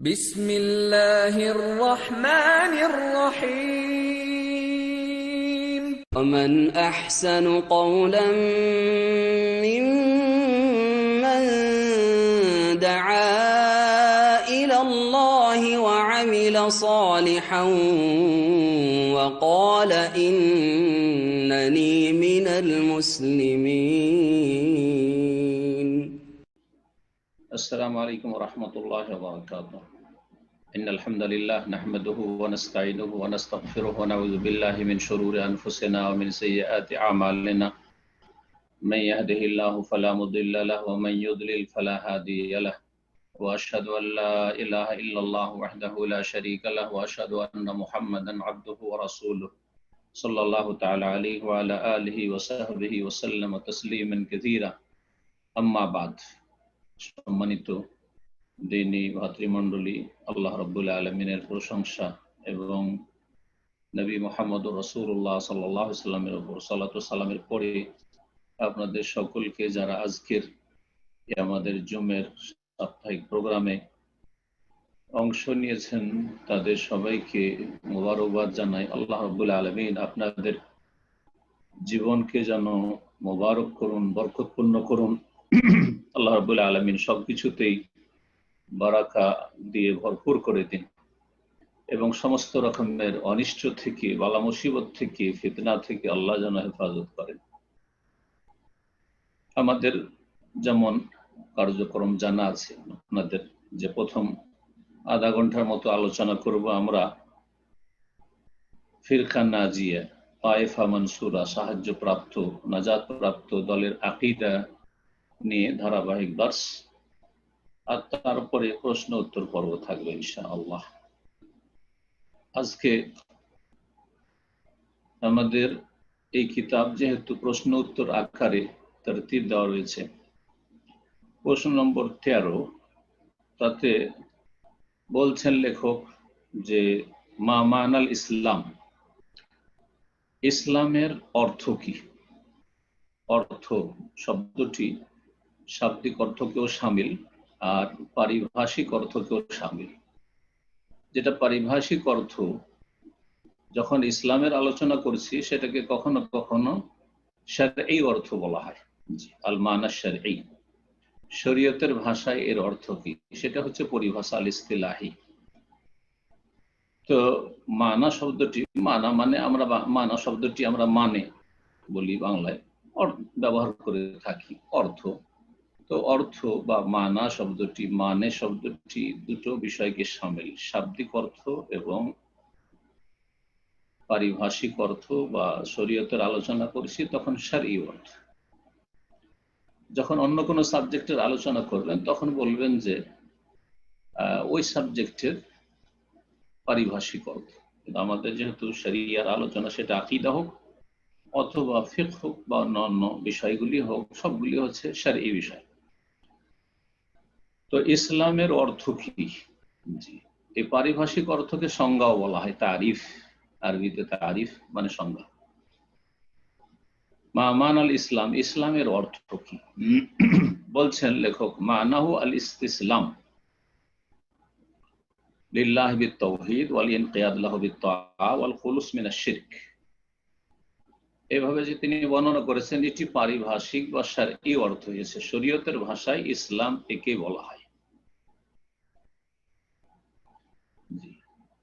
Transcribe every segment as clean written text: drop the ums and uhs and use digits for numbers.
بسم الله الرحمن الرحيم ومن أحسن قولا ممن دعا إلى الله وعمل صالحا وقال إنني من المسلمين. السلام عليكم ورحمة الله وبركاته. إن الحمد لله نحمده ونستعينه ونستغفره ونعوذ بالله من شرور أنفسنا ومن سيئات أعمالنا. من يهده الله فلا مضل له ومن يضلل فلا هادي له. وأشهد أن لا إله إلا الله وحده لا شريك له وأشهد أن محمدا عبده ورسوله صلى الله تعالى عليه وعلى آله وصحبه وسلم تسليما كثيرا. أما بعد. সম্মানিত দিনী ভাতৃমণ্ডলী, আল্লাহ রাব্বুল আলামিনের প্রশংসা এবং নবী মুহাম্মদ রাসূলুল্লাহ সাল্লাল্লাহু আলাইহি ওয়াসাল্লামের উপর সালাত ও সালামের পরে আপনাদের সকলকে যারা আজকের আমাদের জুমের সাপ্তাহিক প্রোগ্রামে অংশ নিয়েছেন তাদের সবাইকে মোবারকবাদ জানাই। আল্লাহ রাব্বুল আলামিন আপনাদের জীবনকে যেন মোবারক করুন, বরকতপূর্ণ করুন। আল্লাহ রাব্বুল আলামিন সবকিছুতেই বারাকা দিয়ে ভরপুর করে দিন এবং সমস্ত রকমের অনিষ্ট থেকে, বালা মুসিবত থেকে, ফিতনা থেকে আল্লাহ যেন হেফাজত করেন। আমাদের যেমন কার্যক্রম জানা আছে, আপনাদের যে প্রথম আধা ঘন্টার মতো আলোচনা করব আমরা ফিরকা নাজিয়া, তায়েফা মানসুরা, সাহায্যপ্রাপ্ত, নাজাত প্রাপ্ত দলের আকীদা নিয়ে ধারাবাহিক দার্স, আর তারপরে প্রশ্ন উত্তর পর্ব থাকবে ইনশাআল্লাহ। আজকে আমাদের এই কিতাব যেহেতু প্রশ্ন উত্তর আকারে তরতিব দেওয়া রয়েছে, প্রশ্ন নম্বর 13, তাতে বলছেন লেখক যে মা মানাল ইসলাম, ইসলামের অর্থ কি? অর্থ শব্দটি শাব্দিক অর্থকেও শামিল আর পারিভাষিক অর্থকেও শামিল। যেটা পারিভাষিক অর্থ, যখন ইসলামের আলোচনা করছি সেটাকে কখনো কখনো শারঈ অর্থ বলা হয়। আল মানা শারঈ, শরীয়তের ভাষায় এর অর্থ কি, সেটা হচ্ছে পরিভাষা আল ইসতিলাহি। তো মানা শব্দটি, মানা মানে আমরা মানা শব্দটি আমরা মানে বলি বাংলায়, ব্যবহার করে থাকি অর্থ। তো অর্থ বা মানা শব্দটি, মানে শব্দটি দুটো বিষয়কে শামিল, শাব্দিক অর্থ এবং পারিভাষিক অর্থ বা শরীয়তের আলোচনা করছি তখন শারঈ অর্থ। যখন অন্য কোনো সাবজেক্টের আলোচনা করবেন তখন বলবেন যে ওই সাবজেক্টের পারিভাষিক অর্থ। কিন্তু আমাদের যেহেতু শরিয়ার আলোচনা, সেটা আকীদা হোক অথবা ফিকহ হোক বা অন্যান্য বিষয়গুলি হোক, সবগুলি হচ্ছে শারঈ বিষয়। তো ইসলামের অর্থ কি? এই পারিভাষিক অর্থকে সংজ্ঞাও বলা হয়, তারিফ, আরবিতে তারিফ মানে সংজ্ঞা। মা মানাল ইসলাম, ইসলামের অর্থ কি? বলছেন লেখক, মানাহু আল ইসতিসলাম লিল্লাহি বিত-তাওহীদ ওয়াল ইনকিয়াদ লাহু বিত-তাআ ওয়াল খুলুস মিনাশ শিরক। এভাবে যে তিনি বর্ণনা করেছেন, এটি পারিভাষিক বা শারঈ অর্থ হয়েছে। শরীয়তের ভাষায় ইসলাম একে বলা হয়।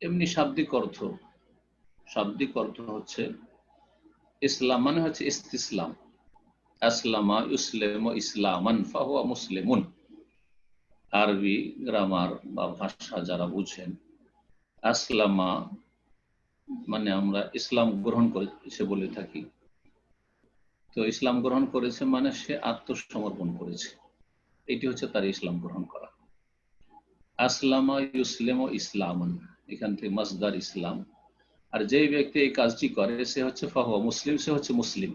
এমনি শাব্দিক অর্থ, শাব্দিক অর্থ হচ্ছে ইসলাম মানে হচ্ছে ইস্তিসলাম। আসলামা ইউসলিমু ইসলামান ফাহুয়া মুসলিমুন। আরবি গ্রামার বা ভাষা যারা বুঝেন, আসলামা মানে আমরা ইসলাম গ্রহণ করেছে বলে থাকি। তো ইসলাম গ্রহণ করেছে মানে সে আত্মসমর্পণ করেছে, এটি হচ্ছে তার ইসলাম গ্রহণ করা। আসলামা ইউসলিমু ইসলামান, এখান থেকে মাসদার ইসলাম। আর যেই ব্যক্তি এই কাজটি করে সে হচ্ছে ফাহুয়া মুসলিম, সে হচ্ছে মুসলিম,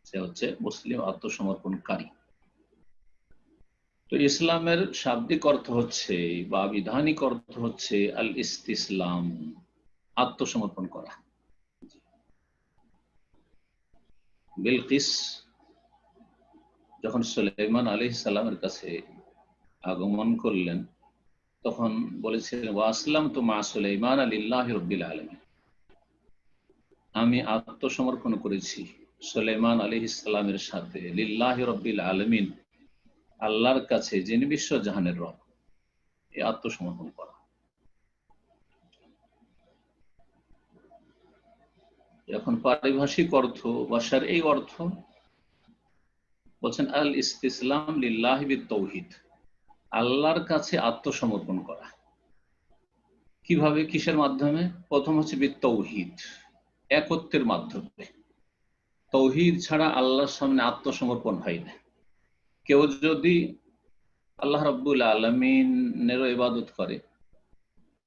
সে হচ্ছে মুসলিম, আত্মসমর্পণকারী। তো ইসলামের শাব্দিক অর্থ হচ্ছে বা বিধানিক অর্থ হচ্ছে আল ইস্তিসলাম, আত্মসমর্পণ করা। বিলকিস যখন সুলাইমান আলাইহিস সালামের কাছে আগমন করলেন তখন বলেছিলেন ওয়া আসলামতু মা সুলাইমান লিল্লাহি রাব্বিল আলামিন, আমি আত্মসমর্পণ করেছি সুলাইমান আলাইহিস সালামের সাথে লিল্লাহি রাব্বিল আলামিন, আল্লাহর কাছে যিনি বিশ্ব জাহানের রব। এই আত্মসমর্পণ করা। এখন পারিভাষিক অর্থ বা শারঈ অর্থ বলছেন আল ইসতিসলাম লিল্লাহি বিত-তাওহীদ, আল্লাহর কাছে আত্মসমর্পণ করা। কিভাবে, কিসের মাধ্যমে? প্রথম হচ্ছে বিত-তাওহীদ, একত্বের মাধ্যমে। তাওহীদ ছাড়া আল্লাহর সামনে আত্মসমর্পণ হয় না। কেউ যদি আল্লাহ রাব্বুল আলামিনেরও ইবাদত করে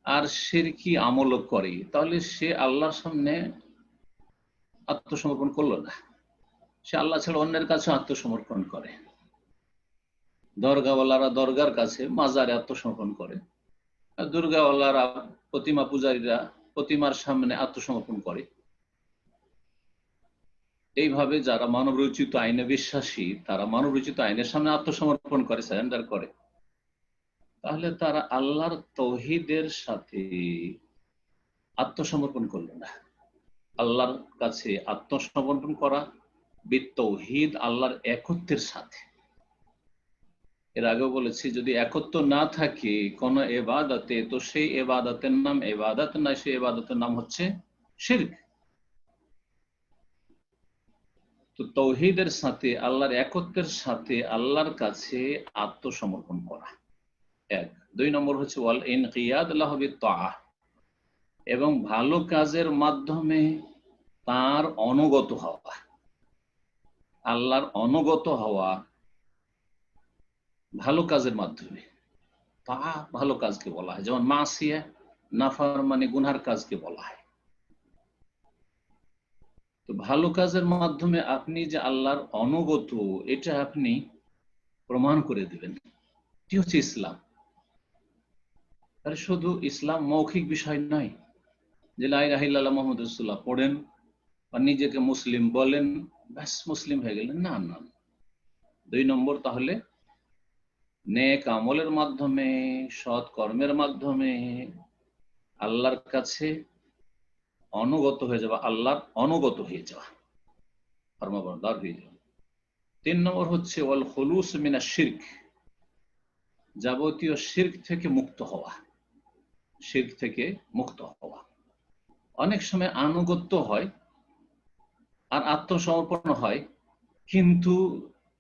আর শিরকি আমলও করে, তাহলে সে আল্লাহর সামনে আত্মসমর্পণ করলো না। সে আল্লাহ ছাড়া অন্যের কাছে আত্মসমর্পণ করে। দরগাওয়ালারা দরগার কাছে, মাজারে আত্মসমর্পণ করে, আর দুর্গাওয়ালারা, প্রতিমা পূজারীরা প্রতিমার সামনে আত্মসমর্পণ করে। এইভাবে যারা মানব রচিত আইনে বিশ্বাসী, তারা মানব রচিত আইনের সামনে আত্মসমর্পণ করে, সারেন্ডার করে, তাহলে তারা আল্লাহর তাওহীদের সাথে আত্মসমর্পণ করলো না। আল্লাহর কাছে আত্মসমর্পণ করা বিত-তাওহীদ, আল্লাহর একত্বের সাথে। এর আগেও বলেছি, যদি একত্ব না থাকে কোন ইবাদতে, তো সেই ইবাদতের নাম ইবাদত না, সেই ইবাদতের নাম হচ্ছে শিরক। তো তাওহীদের সাথে, আল্লাহর একত্বের সাথে আল্লাহর কাছে আত্মসমর্পণ করা এক। 2 নম্বর হচ্ছে ওয়াল ইনকিয়াদ লাহু বিত-তাআহ, এবং ভালো কাজের মাধ্যমে তার অনুগত হওয়া। আল্লাহর অনুগত হওয়া ভালো কাজের মাধ্যমে, তা ভালো কাজকে বলা হয়। যেমন মাসিয়া, নাফরমানি, গুনহার কাজকে বলা হয়। তো ভালো কাজের মাধ্যমে আপনি যে আল্লাহর অনুগত, এটা আপনি প্রমাণ করে দিবেন। এটি হচ্ছে ইসলাম। আর শুধু ইসলাম মৌখিক বিষয় নয় যে লা ইলাহা ইল্লাল্লাহ মুহাম্মাদুর রাসূলুল্লাহ পড়েন বা নিজেকে মুসলিম বলেন, ব্যাস মুসলিম হয়ে গেলেন। না না। 2 নম্বর, তাহলে নেক আমলের মাধ্যমে, সৎ কর্মের মাধ্যমে আল্লাহর কাছে অনুগত হয়ে যাওয়া, আল্লাহর অনুগত হয়ে যাওয়া, ফরমাবরদার হয়ে যাওয়া। 3 নম্বর হচ্ছে ওয়াল খুলুস মিনাশ শিরক, যাবতীয় শিরক থেকে মুক্ত হওয়া। শিরক থেকে মুক্ত হওয়া। অনেক সময় আনুগত্য হয় আর আত্মসমর্পণ হয়, কিন্তু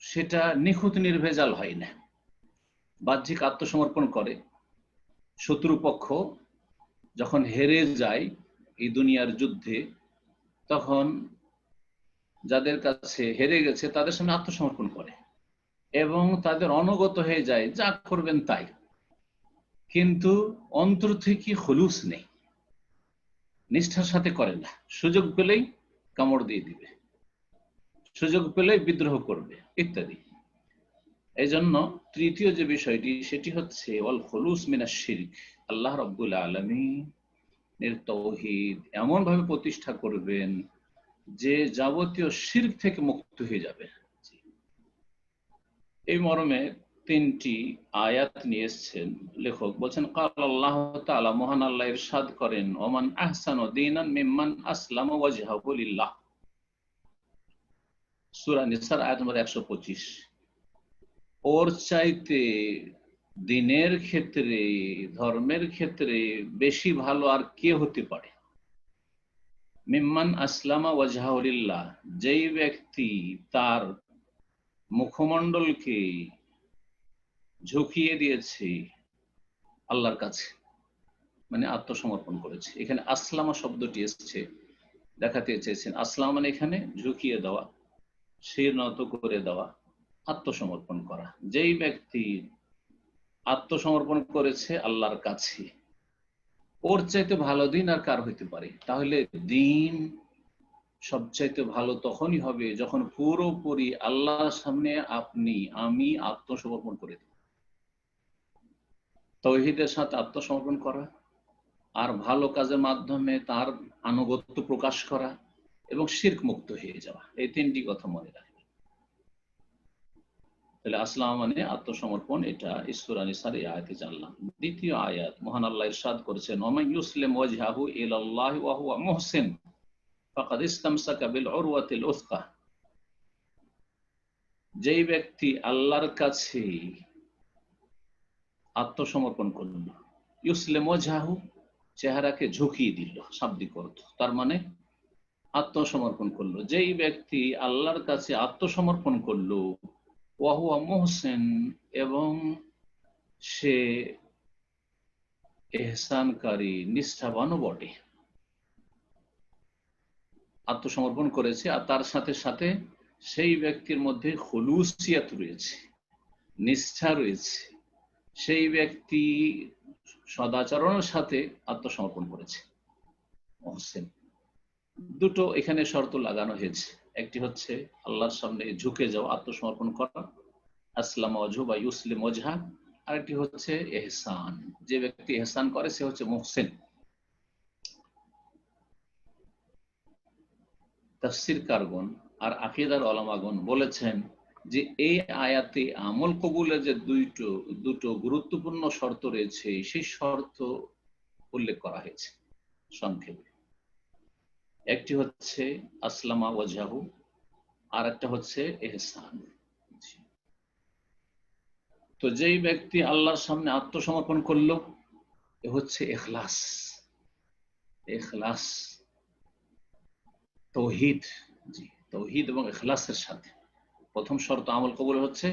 সেটা নিখুঁত নির্ভেজাল হয় না। বাহ্যিক আত্মসমর্পণ করে, শত্রুপক্ষ যখন হেরে যায় এই দুনিয়ার যুদ্ধে, তখন যাদের কাছে হেরে গেছে তাদের সামনে আত্মসমর্পণ করে এবং তাদের অনুগত হয়ে যায়, যা করবেন তাই। কিন্তু অন্তর থেকে খুলুস নেই, নিষ্ঠার সাথে করে না। সুযোগ পেলেই কামড় দিয়ে দিবে, সুযোগ পেলেই বিদ্রোহ করবে, ইত্যাদি। এই জন্য তৃতীয় যে বিষয়টি, সেটি হচ্ছে ওয়াল খুলুস মিনাশ শিরক, আল্লাহ রাব্বুল আলামিনের তাওহীদ এমন ভাবে প্রতিষ্ঠা করবেন যে যাবতীয় শিরক থেকে মুক্ত হয়ে যাবে। এই মর্মে 3টি আয়াত নিয়ে এসেছেন লেখক। বলছেন ক্বাল আল্লাহু তাআলা, মহান আল্লাহ ইরশাদ করেন, ওমান আহসানু দীনান মিম্মান আসলামা ওয়াজহাহু লিল্লাহ। সূরা নিসার আয়াত নম্বর 125। ওর চাইতে দিনের ক্ষেত্রে, ধর্মের ক্ষেত্রে বেশি ভালো আর কে হতে পারে? মিম্মান আসলামা ওয়াজহাহু লিল্লাহ, যেই ব্যক্তি তার মুখমণ্ডলকে ঝুঁকিয়ে দিয়েছে আল্লাহর কাছে, মানে আত্মসমর্পণ করেছে। এখানে আসলামা শব্দটি এসেছে, দেখাতে চেয়েছেন আসলাম মানে এখানে ঝুঁকিয়ে দেওয়া, শির নত করে দেওয়া, আত্মসমর্পণ করা। যেই ব্যক্তি আত্মসমর্পণ করেছে আল্লাহর কাছে, ওর চাইতে ভালো দিন আর কার হইতে পারে? তাহলে দিন সবচাইতে ভালো তখনই হবে যখন পুরোপুরি আল্লাহর সামনে আমি আত্মসমর্পণ করে দিই। তাওহীদের সাথে আত্মসমর্পণ করা আর ভালো কাজের মাধ্যমে তার আনুগত্য প্রকাশ করা এবং শিরক মুক্ত হয়ে যাওয়া, এই 3টি কথা মনে রাখবেন। তাহলে আসলাম মানে আত্মসমর্পণ, এটা সূরা নিসার এই আয়াতে জানলাম। দ্বিতীয় আয়াত, মহান আল্লাহ ইরশাদ করেছেন, ওয়া ইউসলিম ওয়াজহাহু ইলাল্লাহি ওয়া হুয়া মুহসিন ফাকাদ ইসতামসাকা বিল উরওয়াতিল উসকা। যেই ব্যক্তি আল্লাহর কাছে আত্মসমর্পণ করল, ইউসলিম ওয়াজহাহু চেহারাকে ঝুঁকিয়ে দিল, শাব্দিক অর্থ, তার মানে আত্মসমর্পণ করলো। যেই ব্যক্তি আল্লাহর কাছে আত্মসমর্পণ করলো, ওয়া হুয়া মুহসিন, এবং সে ইহসানকারী, নিষ্ঠাবানও বটে। আত্মসমর্পণ করেছে আর তার সাথে সাথে সেই ব্যক্তির মধ্যে খুলুসিয়াত রয়েছে, নিষ্ঠা রয়েছে, সেই ব্যক্তি সদাচরণের সাথে আত্মসমর্পণ করেছে। মুহসিন, দুটো এখানে শর্ত লাগানো হয়েছে। একটি হচ্ছে আল্লাহর সামনে ঝুঁকে যাওয়া, আত্মসমর্পণ করা, আসলাম ওয়াজহু বা ইউসলিম ওয়াজহা। আরেকটি হচ্ছে ইহসান, যে ব্যক্তি ইহসান করে সে হচ্ছে মুহসিন। তাফসীরকারগণ আর আকীদার উলামাগণ বলেছেন যে এই আয়াতে আমল কবুলের যে দুটো গুরুত্বপূর্ণ শর্ত রয়েছে, সেই শর্ত উল্লেখ করা হয়েছে সংক্ষেপে। একটি হচ্ছে আসলামা ওয়াজহাহু, আর একটা হচ্ছে ইহসান। তো যেই ব্যক্তি আল্লাহর সামনে আত্মসমর্পণ করলো, এ হচ্ছে ইখলাস। ইখলাস, তৌহিদ, জি, তৌহিদ এবং ইখলাসের সাথে। প্রথম শর্ত আমল কবুল হচ্ছে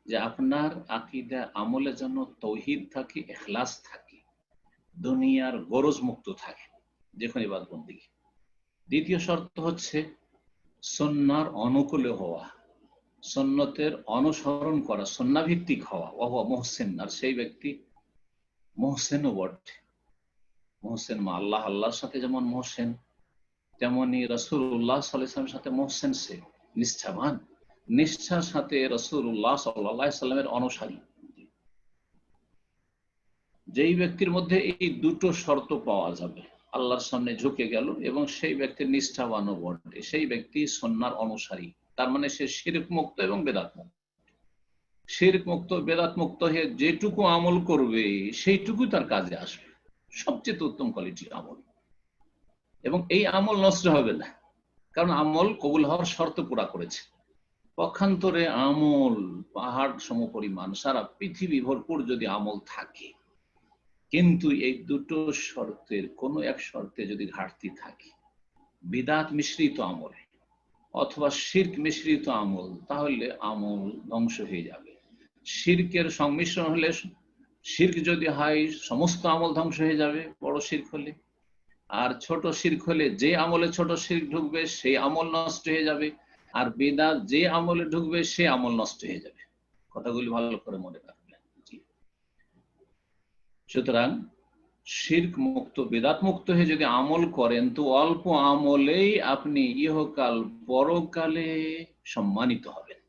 যে আপনার আকীদা আমলে যেন তৌহিদ থাকে, ইখলাস থাকে, দুনিয়ার গরজ মুক্ত থাকে যে কোনো ইবাদত বন্দেগী। দ্বিতীয় শর্ত হচ্ছে সুন্নাহর অনুকূলে হওয়া, সুন্নতের অনুসরণ করা, সুন্নাহভিত্তিক হওয়া। ওয়া হুয়া মুহসিন, আর সেই ব্যক্তি মুহসিনও বটে। মুহসিন মা আল্লাহ, আল্লাহর সাথে যেমন মুহসিন, তেমনি রাসূলুল্লাহ সাল্লাল্লাহু আলাইহি ওয়াসাল্লামের সাথে মুহসিন, সে নিষ্ঠাবান, নিষ্ঠার সাথে রাসূলুল্লাহ সাল্লাল্লাহু আলাইহি ওয়াসাল্লামের অনুসারী। যেই ব্যক্তির মধ্যে এই দুটো শর্ত পাওয়া যাবে, আল্লাহর সামনে ঝুঁকে গেল এবং সেই ব্যক্তির নিষ্ঠাবান বটে, সেই ব্যক্তি সুন্নাহর অনুসারী, তার মানে সে শিরক মুক্ত এবং বেদাত মুক্ত। শিরক মুক্ত, বেদাত মুক্ত হয়ে যেটুকু আমল করবে সেইটুকু তার কাজে আসবে, সবচেয়ে উত্তম কোয়ালিটির আমল। এবং এই আমল নষ্ট হবে না, কারণ আমল কবুল হওয়ার শর্ত পুরা করেছে। পক্ষান্তরে আমল পাহাড় সমপরিমাণ, সারা পৃথিবী ভরপুর যদি আমল থাকে, কিন্তু এই দুটো শর্তের কোনো এক শর্তে যদি ঘাটতি থাকে, বিদআত মিশ্রিত আমল অথবা শিরক মিশ্রিত আমল, তাহলে আমল ধ্বংস হয়ে যাবে। শিরকের সংমিশ্রণ হলে, শিরক যদি হয় সমস্ত আমল ধ্বংস হয়ে যাবে বড় শিরক হলে, আর ছোট শিরক হলে যে আমলে ছোট শিরক ঢুকবে সেই আমল নষ্ট হয়ে যাবে, আর বিদআত যে আমলে ঢুকবে সে আমল নষ্ট হয়ে যাবে। কথাগুলি ভালো করে মনে রাখবেন। সুতরাং শিরক মুক্ত, বিদআত মুক্ত হয়ে যদি আমল করেন, তো অল্প আমলেই আপনি ইহকাল পরকালে সম্মানিত হবেন।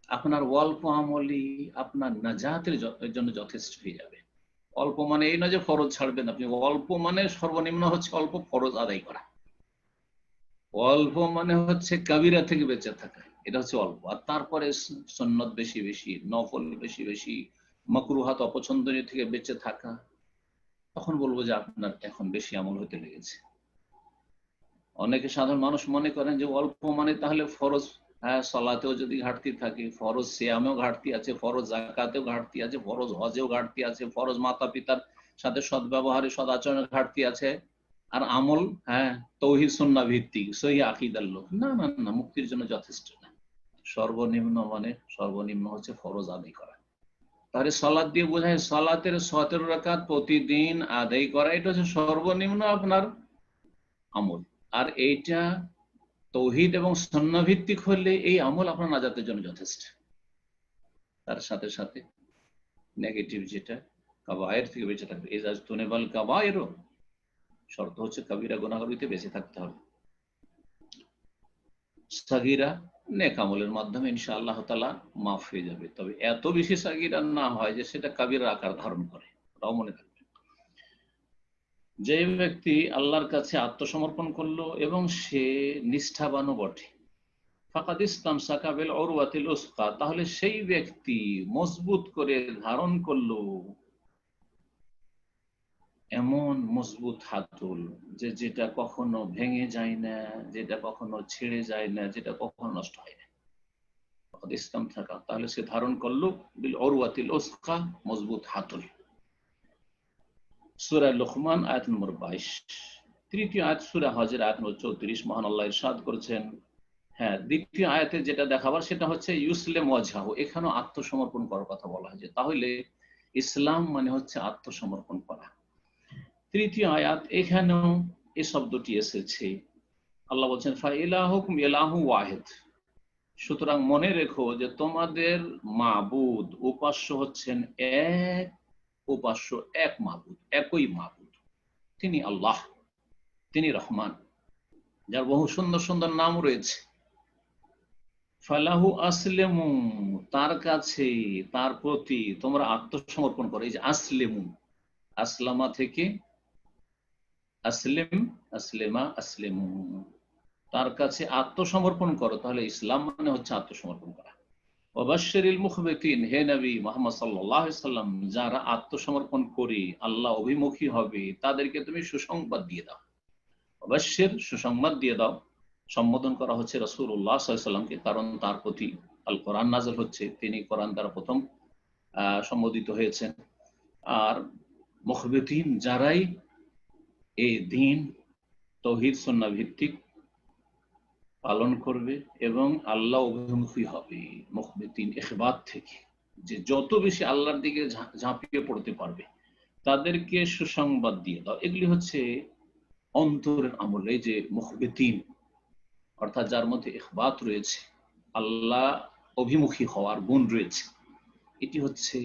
আপনার অল্প আমলই আপনার নাজাতের জন্য যথেষ্ট হয়ে যাবে। অল্প মানে এই না যে ফরজ ছাড়বেন আপনি, অল্প মানে সর্বনিম্ন হচ্ছে অল্প ফরজ আদায় করা, অল্প মানে হচ্ছে কাবিরা থেকে বেঁচে থাকা, এটা হচ্ছে অল্প। আর তারপরে সুন্নত বেশি বেশি, নফল বেশি বেশি, মাকরুহাত অপছন্দনীয় থেকে বেঁচে থাকা, তখন বলবো যে আপনার এখন বেশি আমল হতে লেগেছে। অনেকে সাধারণ মানুষ মনে করেন যে অল্প মানে তাহলে ফরজ, হ্যাঁ, সলাতেও যদি ঘাটতি থাকে, ফরজ সিয়ামেও ঘাটতি আছে, ফরজ যাকাতেও ঘাটতি আছে, ফরজ হজেও ঘাটতি আছে, ফরজ মাতা পিতার সাথে সদ্ব্যবহারে সদাচরণের ঘাটতি আছে, আর আমল হ্যাঁ তৌহিদ সুন্নাহ ভিত্তিক সহি আকীদার লোক। না না না, মুক্তির জন্য যথেষ্ট না। সর্বনিম্ন মানে সর্বনিম্ন হচ্ছে ফরজ আদায় করা। তাহলে সালাত দিয়ে বোঝায় সালাতের 17 রাকাত প্রতিদিন আদায় করা, এটা হচ্ছে সর্বনিম্ন আপনার আমল। আর এইটা তৌহিদ এবং সুন্নাহ ভিত্তিক হলে এই আমল আপনার নাজাতের জন্য যথেষ্ট। তার সাথে সাথে নেগেটিভ যেটা কাবায়ের থেকে বেঁচে থাকবে, ইজাজতুনিবাল কাবায়ের, শর্ত হচ্ছে কাবিরা গুনাহ হইতে বেঁচে থাকতে হবে। সাগীরা নেক আমলের মাধ্যমে ইনশাআল্লাহ তাআলা মাফ হয়ে যাবে, তবে এত বেশি সাগীরা না হয় যে সেটা কাবিরার আকার ধারণ করে, তাও মনে রাখবেন। যে ব্যক্তি আল্লাহর কাছে আত্মসমর্পণ করলো এবং সে নিষ্ঠাবানও বটে, ফাকাদ ইসতামসাকা বিল উরওয়াতিল উসকা, তাহলে সেই ব্যক্তি মজবুত করে ধারণ করলো এমন মজবুত হাতল যেটা কখনো ভেঙে যায় না, যেটা কখনো ছিঁড়ে যায় না, যেটা কখনো নষ্ট হয় না। ফাকাদ ইসতামসাকা, তাহলে সে ধারণ করলো বিল উরওয়াতিল উসকা, মজবুত হাতল। সূরা লুকমান আয়াত নম্বর 22। তৃতীয় আয়াত সূরা হজের আয়াত নম্বর 34, মহান আল্লাহ ইরশাদ করেছেন, হ্যাঁ, দ্বিতীয় আয়াতে যেটা দেখাবার সেটা হচ্ছে ইউসলিম ওয়াজহাহু, এখানেও আত্মসমর্পণ করার কথা বলা হয়েছে। তাহলে ইসলাম মানে হচ্ছে আত্মসমর্পণ করা। তৃতীয় আয়াত, এখানেও এই শব্দটি এসেছে। আল্লাহ বলছেন ফা ইলাহুকুম ইলাহু ওয়াহিদ, সুতরাং মনে রেখো যে তোমাদের মাবুদ, উপাস্য হচ্ছেন এক, উপাস্য এক মাবুদ, একই মাবুদ, তিনি আল্লাহ, তিনি রহমান, যার বহু সুন্দর সুন্দর নাম রয়েছে। ফালাহু আসলেমু, তার কাছে, তার প্রতি তোমরা আত্মসমর্পণ করো। এই যে আসলেমু, আসলামা থেকে আসলেম, আসলেমা, আসলেমু, তার কাছে আত্মসমর্পণ করো। তাহলে ইসলাম মানে হচ্ছে আত্মসমর্পণ করা। ওয়াবাশশিরিল মুখবিতিন, হে নবী মুহাম্মদ সাল্লাল্লাহু আলাইহি সাল্লাম, যারা আত্মসমর্পণ করে আল্লাহ অভিমুখী হবে তাদেরকে তুমি সুসংবাদ দিয়ে দাও। ওয়াবাশশির, সুসংবাদ দিয়ে দাও। সম্বোধন করা হচ্ছে রাসূলুল্লাহ সাল্লাল্লাহু আলাইহি সাল্লামকে, কারণ তার প্রতি আল কোরআন নাযিল হচ্ছে, তিনি কোরআন দ্বারা প্রথম সম্বোধিত হয়েছেন। আর মুখবিতিন, যারাই এই দ্বীন তাওহীদ সুন্নাহ ভিত্তিক পালন করবে এবং আল্লাহ অভিমুখী হবে, মুখবিতিন ইখবাত থেকে, যে যত বেশি আল্লাহর দিকে ঝাঁপিয়ে পড়তে পারবে তাদেরকে সুসংবাদ দিয়ে দাও। এগুলি হচ্ছে অন্তরের আমল। এই যে মুখবিতিন, অর্থাৎ যার মধ্যে ইখবাত রয়েছে, আল্লাহ অভিমুখী হওয়ার গুণ রয়েছে, এটি হচ্ছে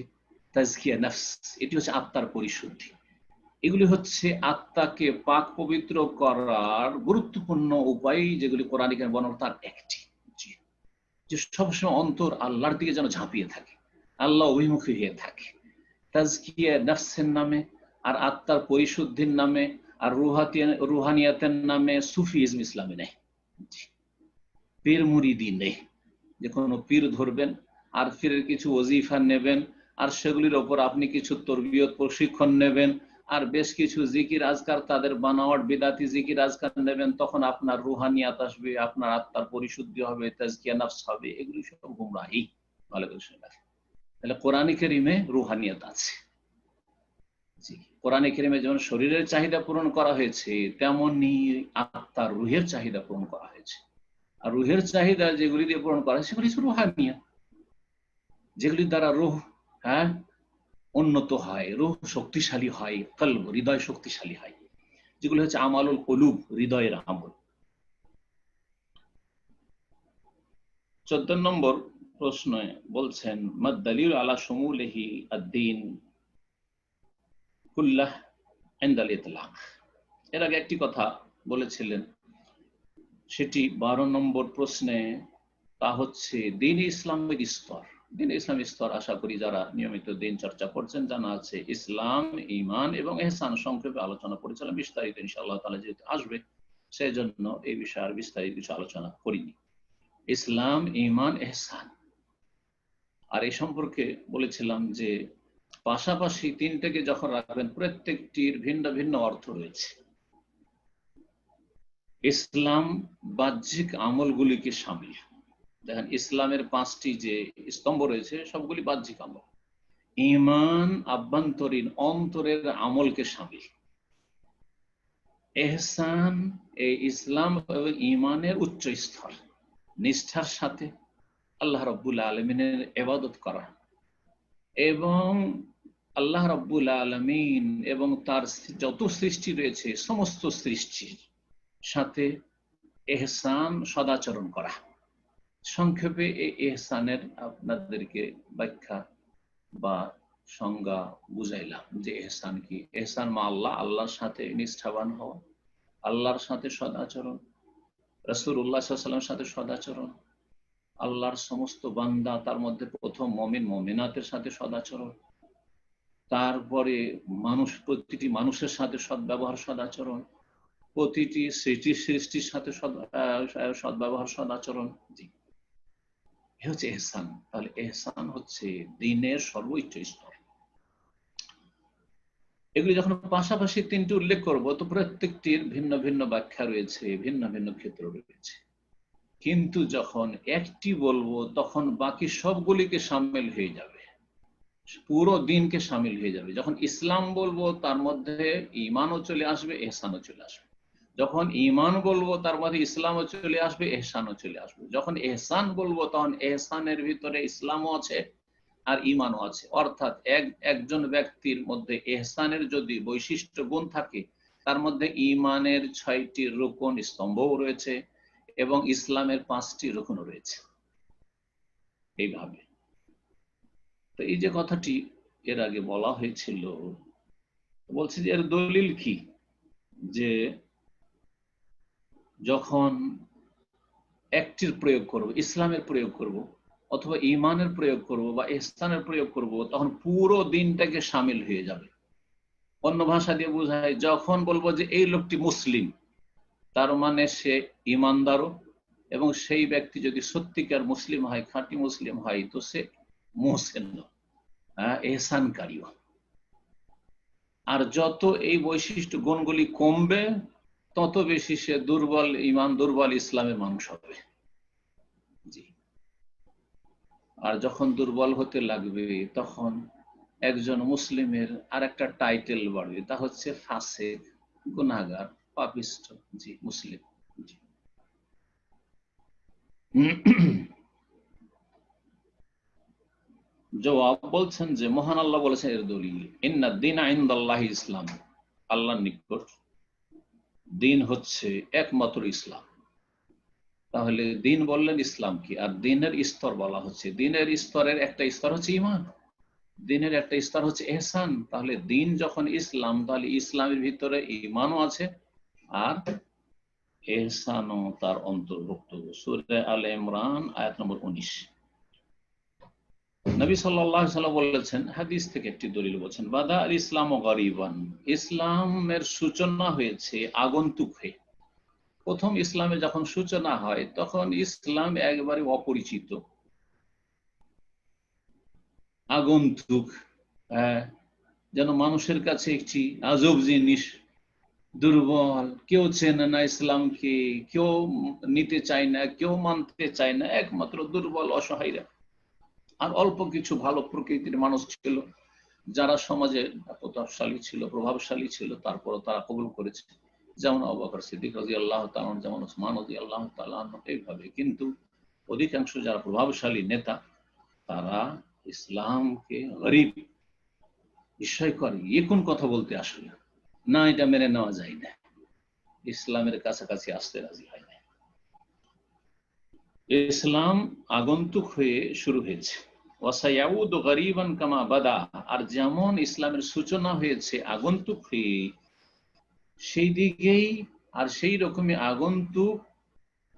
তাজকিয়া নফস, এটি হচ্ছে আত্মার পরিশুদ্ধি। এগুলি হচ্ছে আত্মাকে পাক পবিত্র করার গুরুত্বপূর্ণ উপায়, যেগুলি কোরআনে বর্ণনা, তার একটি, যে সবসময় অন্তর আল্লাহর দিকে যেন ঝাঁপিয়ে থাকে, আল্লাহ অভিমুখী হয়ে থাকে। তাজকিয়া নফসের নামে আর আত্মার পরিশুদ্ধির নামে আর রুহানিয়াতের নামে সুফিজম ইসলামে নেই, পীর মুরিদি নেই। যে কোনো পীর ধরবেন আর পীরের কিছু ওজিফা নেবেন আর সেগুলির ওপর আপনি কিছু তরবিয়ত প্রশিক্ষণ নেবেন আর বেশ কিছু জিকির আজকার তাদের বানাওয়াট বিদাতি জিকির আজকার নেবেন, তখন আপনার রুহানিয়াত আসবে, আপনার আত্মার পরিশুদ্ধি হবে, তাজকিয়া নফস হবে। এগুলি সব গুমরাহি। ভালো করে শুনে রাখেন, তাহলে কোরআনে কারীমে রুহানিয়াত আছে। জি, কোরআনে কারীমে যেমন শরীরের চাহিদা পূরণ করা হয়েছে, তেমনি আত্মার রুহের চাহিদা পূরণ করা হয়েছে। আর রুহের চাহিদা যেগুলি দিয়ে পূরণ করা হয় সেগুলি রুহানিয়াত, যেগুলির দ্বারা রুহ উন্নত হয়, রুহ শক্তিশালী হয়, কলব, হৃদয় শক্তিশালী হয়, যেগুলো হচ্ছে আমালুল কুলুব, হৃদয়ের আমল। 14 নম্বর প্রশ্নে বলছেন মাদ দালিল আলা শুমুলিহি আদ-দ্বীন কুল্লাহ ইনদাল ইতলাক। এর আগে একটি কথা বলেছিলেন, সেটি 12 নম্বর প্রশ্নে, তা হচ্ছে দ্বীন ইসলামের স্তর। দ্বীন ইসলামের স্তর, আশা করি যারা নিয়মিত দিন চর্চা করছেন জানা আছে। ইসলাম, ঈমান এবং ইহসান সংক্ষেপে আলোচনা করেছিলাম, বিস্তারিত ইনশাআল্লাহ তাআলা যেহেতু আসবে সেই জন্য এই বিষয়ে আর বিস্তারিত কিছু আলোচনা করিনি। ইসলাম, ঈমান, ইহসান, আর এই সম্পর্কে বলেছিলাম যে পাশাপাশি তিনটাকে যখন রাখবেন প্রত্যেকটির ভিন্ন ভিন্ন অর্থ রয়েছে। ইসলাম বাহ্যিক আমলগুলিকে শামিল, দেখেন ইসলামের 5টি যে স্তম্ভ রয়েছে সবগুলি বাহ্যিক আমল। ঈমান আভ্যন্তরীণ অন্তরের আমলকে শামিল। ইহসান এই ইসলাম এবং ঈমানের উচ্চ স্তর, নিষ্ঠার সাথে আল্লাহ রাব্বুল আলামিনের ইবাদত করা এবং আল্লাহ রাব্বুল আলামিন এবং তার যত সৃষ্টি রয়েছে সমস্ত সৃষ্টির সাথে ইহসান, সদাচরণ করা। সংক্ষেপে এই ইহসানের আপনাদেরকে ব্যাখ্যা বা সংজ্ঞা বুঝাইলাম যে ইহসান কি। ইহসান মা আল্লাহ, আল্লাহর সাথে নিষ্ঠাবান হওয়া, আল্লাহর সাথে সদাচরণ, রাসূলুল্লাহ সাল্লাল্লাহু আলাইহি ওয়াসাল্লামের সাথে সদাচরণ, আল্লাহর সমস্ত বান্দা তার মধ্যে প্রথম মুমিন মুমিনাতের সাথে সদাচরণ, তারপরে মানুষ, প্রতিটি মানুষের সাথে সদ্ব্যবহার, সদাচরণ, প্রতিটি সৃষ্টির সাথে সদ্ব্যবহার, সদাচরণ। জি, এ হচ্ছে এহসান। তাহলে এহসান হচ্ছে দ্বীনের সর্বোচ্চ স্তর। এগুলি যখন পাশাপাশি তিনটি উল্লেখ করব, তো প্রত্যেকটির ভিন্ন ভিন্ন ব্যাখ্যা রয়েছে, ভিন্ন ভিন্ন ক্ষেত্র রয়েছে। কিন্তু যখন একটি বলবো তখন বাকি সবগুলিকে সামিল হয়ে যাবে, পুরো দিনকে সামিল হয়ে যাবে। যখন ইসলাম বলবো তার মধ্যে ঈমানও চলে আসবে, এহসানও চলে আসবে। যখন ঈমান বলবো তার মধ্যে ইসলামও চলে আসবে, এহসানও চলে আসবে। যখন এহসান বলবো তখন এহসানের ভিতরে ইসলামও আছে আর ঈমানও আছে। অর্থাৎ একজন ব্যক্তির মধ্যে এহসানের যদি বৈশিষ্ট্য গুণ থাকে, তার মধ্যে ঈমানের 6টি রুকন স্তম্ভও রয়েছে এবং ইসলামের 5টি রুকনও রয়েছে। এইভাবে তো এই যে কথাটি এর আগে বলা হয়েছিল, বলছে যে এর দলিল কি, যে যখন একটির প্রয়োগ করব, ইসলামের প্রয়োগ করব অথবা ঈমানের প্রয়োগ করব বা ইহসানের প্রয়োগ করব, তখন পুরো দিনটাকে শামিল হয়ে যাবে। অন্য ভাষা দিয়ে বোঝায়, যখন বলবো যে এই লোকটি মুসলিম, তার মানে সে ঈমানদারও, এবং সেই ব্যক্তি যদি সত্যিকার মুসলিম হয়, খাঁটি মুসলিম হয়, তো সে মুহসিন, এহসানকারীও। আর যত এই বৈশিষ্ট্য গুণগুলি কমবে, তত বেশি সে দুর্বল ঈমান, দুর্বল ইসলামের মানুষ হবে। জি। আর যখন দুর্বল হতে লাগবে, তখন একজন মুসলিমের আর একটা টাইটেল বাড়বে, তা হচ্ছে ফাসিক, গুনাহগার, পাপিষ্ঠ। জি, মুসলিম। জি। জবাব বলছেন যে মহান আল্লাহ বলেছেন এর দলিল, ইন্নাদ দীনা ইনদাল্লাহি ইসলাম, আল্লাহর নিকট দিন হচ্ছে একমাত্র ইসলাম। তাহলে দিন বললেন, ইসলাম কি? আর দিনের স্তর বলা হচ্ছে, দিনের স্তরের একটা স্তর হচ্ছে ঈমান, দিনের একটা স্তর হচ্ছে এহসান। তাহলে দিন যখন ইসলাম, তাহলে ইসলামের ভিতরে ঈমানও আছে আর এহসানও তার অন্তর্ভুক্ত। সূরা আলে ইমরান আয়াত নম্বর 19। নবী সাল্লাল্লাহু আলাইহি ওয়াসাল্লাম বলেছেন, হাদিস থেকে একটি দলিল বলছেন, বাদা আল ইসলাম গরিবান, ইসলামের সূচনা হয়েছে আগন্তুক হয়ে। প্রথম ইসলামে যখন সূচনা হয়, তখন ইসলাম একবারে অপরিচিত, আগন্তুক, যেন মানুষের কাছে একটি আজব জিনিস, দুর্বল, কেউ চেনে না ইসলামকে, কেউ নিতে চায় না, কেউ মানতে চায় না, একমাত্র দুর্বল অসহায়রা আর অল্প কিছু ভালো প্রকৃতির মানুষ ছিল, যারা সমাজে প্রতাপশালী ছিল, প্রভাবশালী ছিল, তারপর তারা কবুল করেছে, যেমন আবু বকর সিদ্দিক রাদিয়াল্লাহু তাআলা, যেমন উসমান রাদিয়াল্লাহু তাআলা, এইভাবে। কিন্তু অধিকাংশ যারা প্রভাবশালী নেতা, তারা ইসলামকে গরীব, বিস্ময়কর, এ কোন কথা বলতে আসলে না, এটা মেনে নেওয়া যায় না, ইসলামের কাছাকাছি আসতে রাজি হয় না। ইসলাম আগন্তুক হয়ে শুরু হয়েছে, ওয়াসায়াউদু গরীবান কামা বাদা, আর যেমন ইসলামের সূচনা হয়েছে আগন্তুক হয়ে, সেই দিকেই আর সেই রকমই আগন্তুক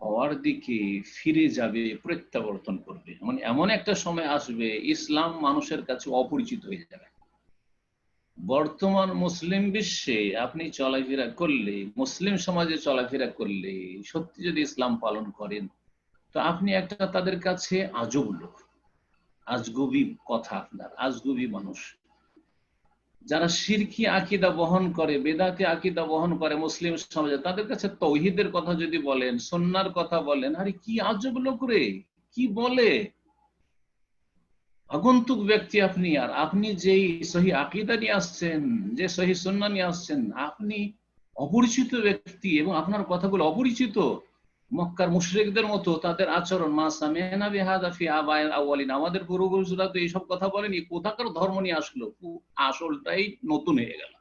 হওয়ার দিকে ফিরে যাবে, প্রত্যাবর্তন করবে। মানে এমন একটা সময় আসবে, ইসলাম মানুষের কাছে অপরিচিত হয়ে যাবে। বর্তমান মুসলিম বিশ্বে আপনি চলাফেরা করলে, মুসলিম সমাজে চলাফেরা করলে, সত্যি যদি ইসলাম পালন করেন, তো আপনি একটা তাদের কাছে আজব লোক, আজগুবি কথা আপনার, আজগুবি মানুষ। যারা শিরকি আকীদা বহন করে, বেদাতি আকীদা বহন করে মুসলিম সমাজে, তাদের কাছে তৌহিদের কথা যদি বলেন, সুন্নাহর কথা বলেন, আরে কি আজব লোক রে, কি বলে, আগন্তুক ব্যক্তি আপনি। আর আপনি যেই সহি আকীদা নিয়ে আসছেন, যে সহি সুন্নাহ নিয়ে আসছেন, আপনি অপরিচিত ব্যক্তি এবং আপনার কথাগুলো অপরিচিত। মক্কার মুশরিকদের মতো তাদের আচরণ, মা সামি'না বিহাযা ফি আবাইল আউয়ালিন, আমাদের পূর্বপুরুষরা তো এইসব কথা বলেনি, কোথাকার ধর্ম নিয়ে আসলো, আসলটাই নতুন হয়ে গেল।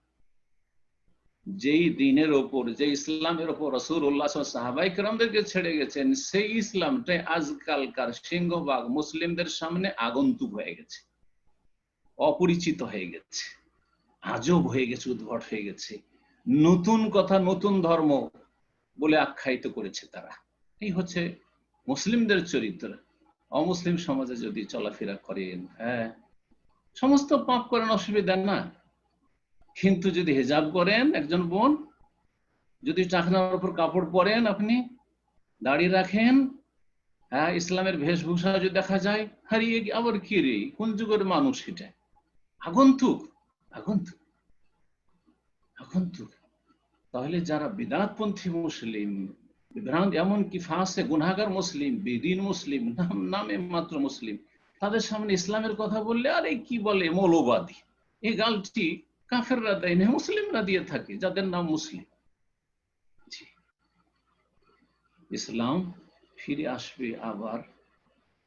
যেই দ্বীনের ওপর, যে ইসলামের ওপর রাসূলুল্লাহ সাল্লাল্লাহু আলাইহি ওয়াসাল্লাম সাহাবায়ে কেরামদেরকে ছেড়ে গেছেন, সেই ইসলামটাই আজকালকার সিংহভাগ মুসলিমদের সামনে আগন্তুক হয়ে গেছে, অপরিচিত হয়ে গেছে, আজব হয়ে গেছে, উদ্ভট হয়ে গেছে, নতুন কথা, নতুন ধর্ম বলে আখ্যায়িত করেছে তারা। এই হচ্ছে মুসলিমদের চরিত্র। অমুসলিম সমাজে যদি চলাফেরা করেন, সমস্ত পাপ করেন, অসুবিধা না, কিন্তু যদি হিজাব করেন, একজন বোন যদি টাকনার উপর কাপড় পরেন, আপনি দাড়ি রাখেন, হ্যাঁ, ইসলামের বেশভূষা যদি দেখা যায়, হারিয়ে আবার কি রে, কোন যুগের মানুষ এটা? আগন্তুক, আগন্তুক, আগন্তুক। তাহলে যারা বিদআতপন্থী মুসলিম, বিভ্রান্ত, এমনকি ফাসে গুনাহগার মুসলিম, বেদিন মুসলিম, নামে মাত্র মুসলিম, তাদের সামনে ইসলামের কথা বললে আরে কি বলে মৌলবাদী, এই গালটি কাফেররা দেয় না, মুসলিমরা দিয়ে থাকে যাদের নাম মুসলিম। ইসলাম ফিরে আসবে আবার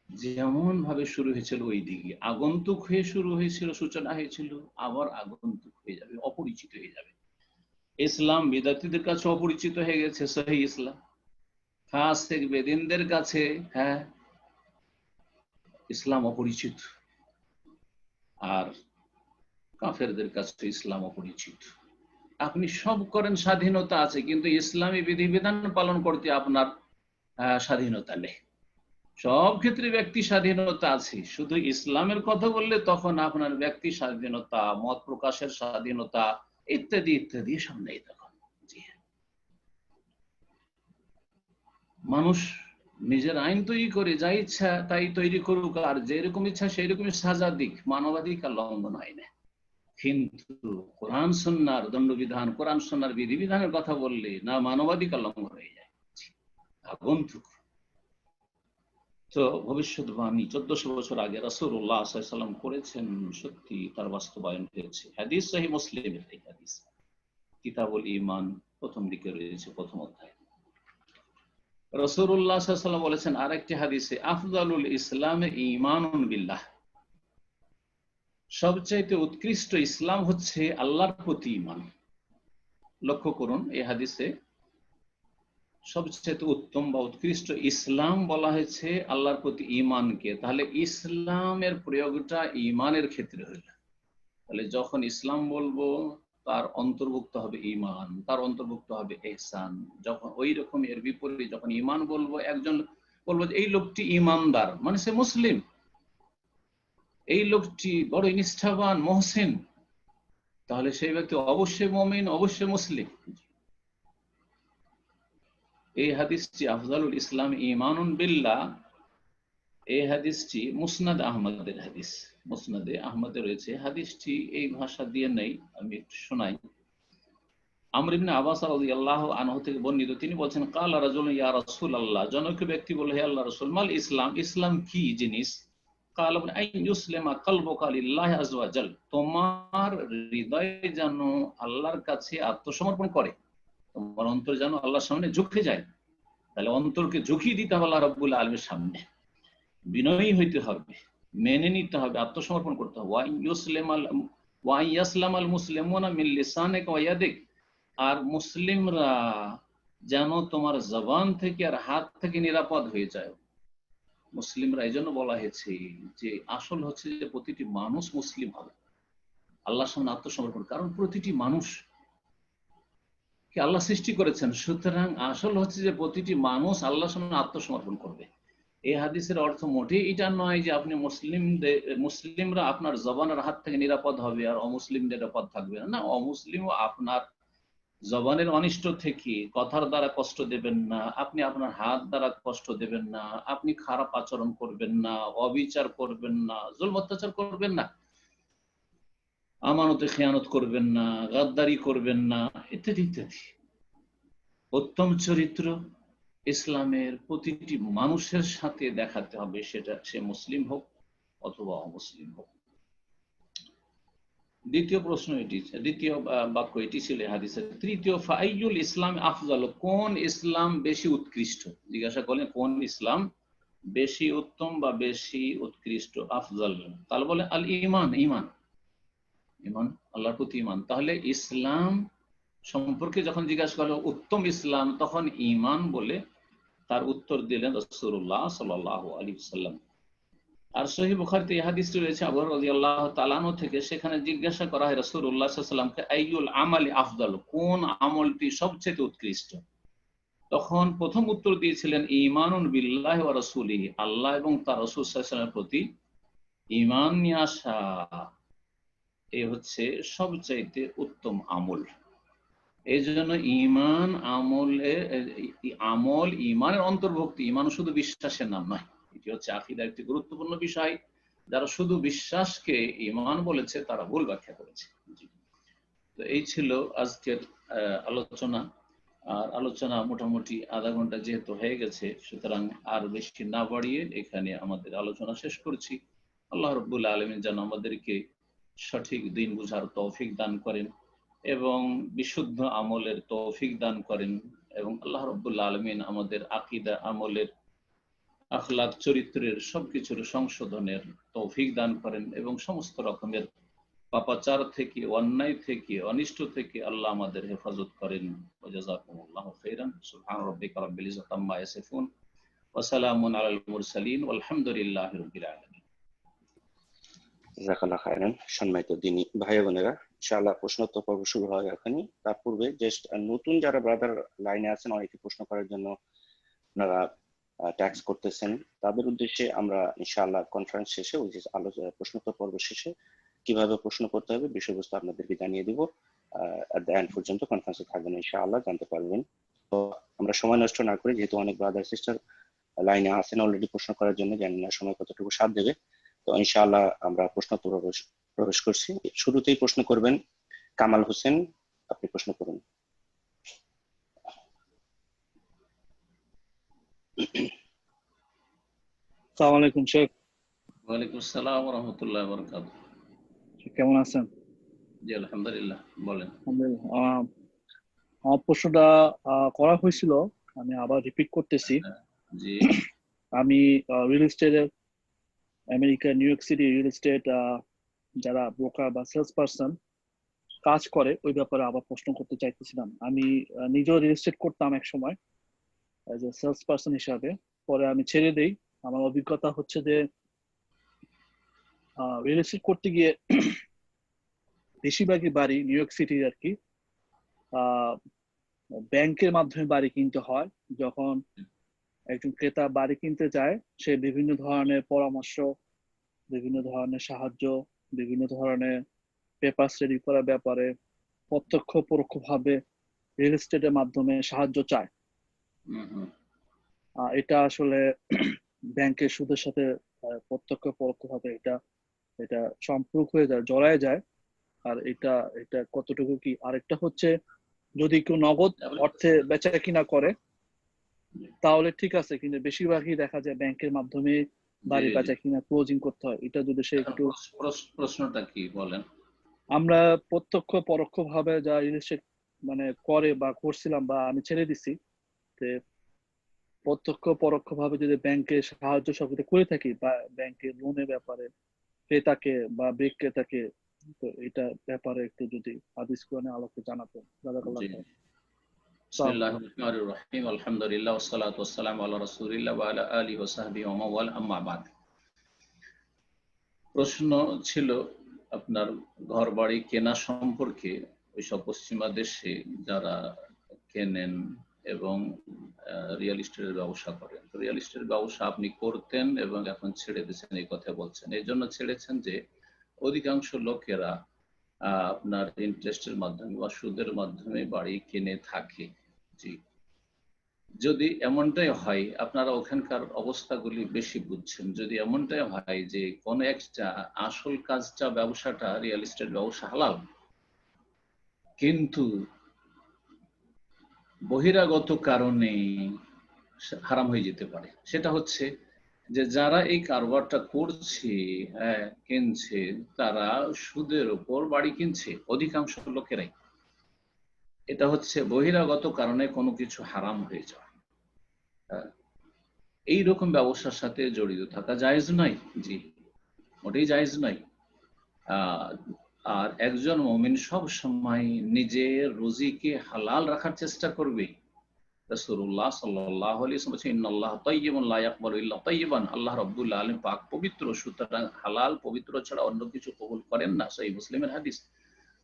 যেমন ভাবে শুরু হয়েছিল, ওই দিকে আগন্তুক হয়ে শুরু হয়েছিল, সূচনা হয়েছিল, আবার আগন্তুক হয়ে যাবে, অপরিচিত হয়ে যাবে। ইসলাম বিদাতীদের কাছে অপরিচিত হয়ে গেছে, সহিহ ইসলাম। খাস থেকে বেদিনদের কাছে, হ্যাঁ, ইসলাম অপরিচিত, আর কাফেরদের কাছে ইসলাম অপরিচিত। আপনি সব করেন, স্বাধীনতা আছে, কিন্তু ইসলামী বিধিবিধান পালন করতে আপনার স্বাধীনতা নেই। সব ক্ষেত্রে ব্যক্তি স্বাধীনতা আছে, শুধু ইসলামের কথা বললে তখন আপনার ব্যক্তি স্বাধীনতা, মত প্রকাশের স্বাধীনতা ইত্যাদি ইত্যাদি সব নেই তখন। জি, মানুষ নিজের আইন তৈরি করে, যা ইচ্ছা তাই তৈরি করুক, আর যেরকম ইচ্ছা সেই রকমই সাজা দিক, মানবাধিকার লঙ্ঘন হয় না। কিন্তু কোরআন সুন্নাহর দণ্ডবিধান, কোরআন সুন্নাহর বিধিবিধানের কথা বললে না, মানবাধিকার লঙ্ঘন হয়ে যায়, আগন্তুক। তো ভবিষ্যৎবাণী 1400 বছর আগে রাসূলুল্লাহ সাল্লাল্লাহু আলাইহি ওয়াসাল্লাম করেছেন, সত্যি তার বাস্তবায়ন হয়েছে। হাদিস সহিহ মুসলিমের এই হাদিস, কিতাবুল ঈমান প্রথম দিকে রয়েছে, প্রথম অধ্যায়। রাসূলুল্লাহ সাল্লাল্লাহু আলাইহি ওয়াসাল্লাম বলেছেন আরেকটি হাদিসে, আফদালুল ইসলামে ঈমানুন বিল্লাহ, সবচাইতে উৎকৃষ্ট ইসলাম হচ্ছে আল্লাহর প্রতি ঈমান। লক্ষ্য করুন, এই হাদিসে সবচেয়ে উত্তম বা উৎকৃষ্ট ইসলাম বলা হয়েছে আল্লাহর প্রতি ঈমানকে। তাহলে ইসলামের প্রয়োগটা ঈমানের ক্ষেত্রে হইল। তাহলে যখন ইসলাম বলবো তার অন্তর্ভুক্ত হবে ঈমান, তার অন্তর্ভুক্ত হবে ইহসান। যখন ওই রকম এর বিপরীতে যখন ঈমান বলবো, একজন বলবো যে এই লোকটি ঈমানদার, মানে সে মুসলিম, এই লোকটি বড় নিষ্ঠাবান, মহসিন, তাহলে সেই ব্যক্তি অবশ্যই মুমিন, অবশ্যই মুসলিম। এই হাদিসটি আফজালুল ইসলাম ঈমানুন বিল্লাহ, এই হাদিসটি মুসনাদ আহমদের হাদিস, মুসনাদে আহমদে রয়েছে। হাদিসটি এই ভাষা দিয়ে নেই, আমি একটু শোনাই। আমর ইবনে আব্বাস রাদিয়াল্লাহু আনহু থেকে বর্ণিত, তিনি বলছেন, কালা রাজুলুন ইয়া রাসূলুল্লাহ, জনৈক ব্যক্তি বলল, হে আল্লাহর রাসূল, মাল ইসলাম, ইসলাম কি জিনিস? কালা আন ইউসলিমা কলবুকা লিল্লাহি আযজা ওয়া জাল, তোমার হৃদয় যেন আল্লাহর কাছে আত্মসমর্পণ করে, তোমার অন্তর যেন আল্লাহর সামনে ঝুঁকে যায়। তাহলে অন্তরকে ঝুঁকিয়ে দিতে হবে আল্লাহ রাব্বুল আলামিনের সামনে, বিনয়ী হইতে হবে, মেনে নিতে হবে, আত্মসমর্পণ করতে হবে। ওয়া ইয়াসলামাল মুসলিমুনা মিন লিসানিকা ওয়া ইয়াদিক, আর মুসলিমরা যেন তোমার জবান থেকে আর হাত থেকে নিরাপদ হয়ে যায়। মুসলিমরা এই জন্য বলা হয়েছে যে আসল হচ্ছে যে প্রতিটি মানুষ মুসলিম হবে, আল্লাহর সামনে আত্মসমর্পণ, কারণ প্রতিটি মানুষ কে আল্লাহ সৃষ্টি করেছেন, সুতরাং আসল হচ্ছে যে প্রতিটি মানুষ আল্লাহর সামনে আত্মসমর্পণ করবে। এই হাদিসের অর্থ মোটেই এটা নয় যে আপনি মুসলিমরা আপনার জবানের হাত থেকে নিরাপদ হবে আর অমুসলিম নিরাপদ থাকবে না। অমুসলিমও আপনার জবানের অনিষ্ট থেকে কথার দ্বারা কষ্ট দেবেন না, আপনি আপনার হাত দ্বারা কষ্ট দেবেন না, আপনি খারাপ আচরণ করবেন না, অবিচার করবেন না, জুলম অত্যাচার করবেন না, আমানতে খেয়ানত করবেন না, গাদ্দারি করবেন না, ইত্যাদি ইত্যাদি। উত্তম চরিত্র ইসলামের প্রতিটি মানুষের সাথে দেখাতে হবে, সেটা সে মুসলিম হোক অথবা অমুসলিম হোক। দ্বিতীয় প্রশ্ন এটি, দ্বিতীয় বাক্য এটি ছিল হাদিসের। তৃতীয়, ফাইয়ুল ইসলাম আফজাল, কোন ইসলাম বেশি উৎকৃষ্ট? জিজ্ঞাসা করলেন কোন ইসলাম বেশি উত্তম বা বেশি উৎকৃষ্ট, আফজাল। তাহলে বলে আল ঈমান, ঈমান, ঈমান, আল্লাহর প্রতি ঈমান। তাহলে ইসলাম সম্পর্কে যখন জিজ্ঞাসা করলো উত্তম ইসলাম, তখন ঈমান বলে তার উত্তর দিলেন রাসূলুল্লাহ সাল্লাল্লাহু আলাইহি ওয়াসাল্লাম। আর সহিহ বুখারীতে এই হাদিসটি রয়েছে আবু হুরায়রা রাদিয়াল্লাহু তাআলা আনহু থেকে। সেখানে জিজ্ঞাসা করা হয় রাসূলুল্লাহ সাল্লাল্লাহু আলাইহি ওয়াসাল্লামকে, আইয়ুল আমালি আফদাল, কোন আমলটি সবচেয়ে উৎকৃষ্ট? তখন প্রথম উত্তর দিয়েছিলেন ঈমানুন বিল্লাহি ওয়া রাসূলিহি, আল্লাহ এবং তার রাসূল সাল্লাল্লাহু আলাইহি ওয়াসাল্লামের প্রতি ঈমান নিয়ে আসা, এই হচ্ছে সবচাইতে উত্তম আমল। এই জন্য ঈমান আমল ঈমানের অন্তর্ভুক্তি। ঈমান শুধু বিশ্বাসের নাম নয়, এটি হচ্ছে আকীদার একটি গুরুত্বপূর্ণ বিষয়। যারা শুধু বিশ্বাসকে ঈমান বলেছে তারা ভুল ব্যাখ্যা করেছে। তো এই ছিল আজকের আলোচনা। আর আলোচনা মোটামুটি আধা ঘন্টা যেহেতু হয়ে গেছে, সুতরাং আর বেশি না বাড়িয়ে এখানে আমাদের আলোচনা শেষ করছি। আল্লাহ রাব্বুল আলামিন যেন আমাদেরকে সঠিক দিন বুঝার তৌফিক দান করেন এবং বিশুদ্ধ আমলের তৌফিক দান করেন, এবং আল্লাহ রাব্বুল আলামিন আমাদের আকীদা, আমলের, আখলাক, চরিত্রের সবকিছুর সংশোধনের তৌফিক দান করেন, এবং সমস্ত রকমের পাপাচার থেকে, অন্যায় থেকে, অনিষ্ট থেকে আল্লাহ আমাদের হেফাজত করেন। ওয়াজাযাকুমুল্লাহু খাইরান। সুবহান রাব্বিকা রাব্বিল ইজ্জাতি আম্মা ইয়াসিফুন ওয়া সালামুন আলাল মুরসালিন ওয়ালহামদুলিল্লাহি রাব্বিল আলামিন। জাযাকাল্লাহু খাইরান। সম্মানিত দিনী ভাই বোনেরা, ইনশাআল্লাহ প্রশ্নোত্তর পর্ব শুরু হয় এখনই। তার পূর্বে জাস্ট নতুন যারা ব্রাদার লাইনে আছেন, অনেকে প্রশ্ন করার জন্য আপনারা ট্যাক্স করতেছেন, তাদের উদ্দেশ্যে আমরা ইনশাআল্লাহ কনফারেন্স শেষে, ওই যে প্রশ্নোত্তর পর্ব শেষে কিভাবে প্রশ্ন করতে হবে বিষয়বস্তু আপনাদেরকে জানিয়ে দিব। এট দ্য এন্ড পর্যন্ত কনফারেন্সে থাকবেন, ইনশাআল্লাহ জানতে পারবেন। তো আমরা সময় নষ্ট না করে, যেহেতু অনেক ব্রাদার সিস্টার লাইনে আছেন অলরেডি প্রশ্ন করার জন্য, জানি না সময় কতটুকু সাথ দেবে, তো ইনশাআল্লাহ আমরা প্রশ্নোত্তর প্রবেশ করছি। শুরুতেই প্রশ্ন করবেন কামাল হোসেন, আপনি প্রশ্ন করুন। আসসালামু আলাইকুম শেখ। ওয়ালাইকুম আসসালাম ওয়া রাহমাতুল্লাহি ওয়া বারাকাতুহু। কেমন আছেন? জি আলহামদুলিল্লাহ, বলেন। আমার প্রশ্নটা করা হয়েছিল, আমি আবার রিপিট করতেছি। জি, আমি রিয়েল এস্টেটের, America New York city real estate যারা ব্রোকার বা সেলস পারসন কাজ করে, ওই ব্যাপারে আবার প্রশ্ন করতে চাইতেছিলাম। আমি নিজেও রিয়েল এস্টেট করতাম এক সময় এজ এ সেলস পারসন হিসাবে, পরে আমি ছেড়ে দেই। আমার অভিজ্ঞতা হচ্ছে যে রিয়েল এস্টেট করতে গিয়ে বেশিরভাগই বাড়ি নিউ ইয়র্ক সিটির আর কি ব্যাংকের মাধ্যমে বাড়ি কিনতে হয়। যখন একজন ক্রেতা বাড়ি কিনতে যায়, সে বিভিন্ন ধরনের পরামর্শ, বিভিন্ন ধরনের সাহায্য, বিভিন্ন ধরনের পেপারস রেডি করার ব্যাপারে প্রত্যক্ষ পরোক্ষভাবে রিয়েল এস্টেটের মাধ্যমে সাহায্য চায়। এটা আসলে ব্যাংকের সুদের সাথে প্রত্যক্ষ পরোক্ষভাবে এটা সম্পর্ক হয়ে যায়, জড়ায় যায়। আর এটা কতটুকু কি, আরেকটা হচ্ছে যদি কেউ নগদ অর্থে বেচা কিনা করে তাহলে ঠিক আছে, কিন্তু বেশিরভাগই দেখা যায় ব্যাংকের মাধ্যমে বাড়ি বেচা কিনা ক্লোজিং করতে হয়। এটা যদি সে একটু, প্রশ্নটা কি বলেন। আমরা প্রত্যক্ষ পরোক্ষ ভাবে যা রিয়েল এস্টেট মানে করে বা করছিলাম, বা আমি ছেড়ে দিছি, প্রত্যক্ষ পরোক্ষ ভাবে যদি ব্যাংকের সাহায্য সহযোগিতা করে থাকি বা ব্যাংকের লোনের ব্যাপারে ক্রেতাকে বা বিক্রেতাকে, তো এটা ব্যাপারে একটু যদি হাদিস কোরআনে আলোকে জানাতেন। বিসমিল্লাহির রহমানির রহিম, আলহামদুলিল্লাহ ওয়াসসালাতু ওয়াসসালামু আলা রাসূলিল্লাহ ওয়া আলা আলিহি ওয়া সাহবিহি ওয়া মাওয়ালা, আম্মা বাদ। প্রশ্ন ছিল আপনার ঘর বাড়ি কেনা সম্পর্কে। ওইসব পশ্চিমা দেশে যারা কেনেন এবং রিয়েল এস্টেটের ব্যবসা করেন, রিয়েল এস্টেটের ব্যবসা আপনি করতেন এবং এখন ছেড়ে দিয়েছেন, এই কথা বলছেন। এই জন্য ছেড়েছেন যে অধিকাংশ লোকেরা আপনার ইন্টারেস্টের মাধ্যমে বা সুদের মাধ্যমে বাড়ি কিনে থাকে। জি, যদি এমনটাই হয়, আপনারা ওখানকার অবস্থাগুলি বেশি বুঝছেন, যদি এমনটাই হয় যে কোন একটা আসল কাজটা, ব্যবসাটা, রিয়েল এস্টেট ব্যবসা হালাল, কিন্তু বহিরাগত কারণে হারাম হয়ে যেতে পারে, সেটা হচ্ছে যে যারা এই কারবারটা করছে, কিনছে, তারা সুদের উপর বাড়ি কিনছে, অধিকাংশ লোকেরাই। এটা হচ্ছে বহিরাগত কারণে কোনো কিছু হারাম হয়ে যাওয়া। এইরকম ব্যবসার সাথে জড়িত থাকা জায়েজ নয়। জি, মোটেই জায়েজ নয়। আর একজন মুমিন সব সময় নিজের রুজিকে হালাল রাখার চেষ্টা করবে। রাসূলুল্লাহ সাল্লাল্লাহু আলাইহি ওয়াসাল্লাম বলেছেন, ইন্নাল্লাহা তাইয়্যিবুন লা ইয়াকবালু ইল্লা তাইয়্যিবান। আল্লাহ রাব্বুল আলামিন পাক পবিত্র, সুতরাং হালাল পবিত্র ছাড়া অন্য কিছু কবুল করেন না। সহিহ মুসলিমের হাদিস।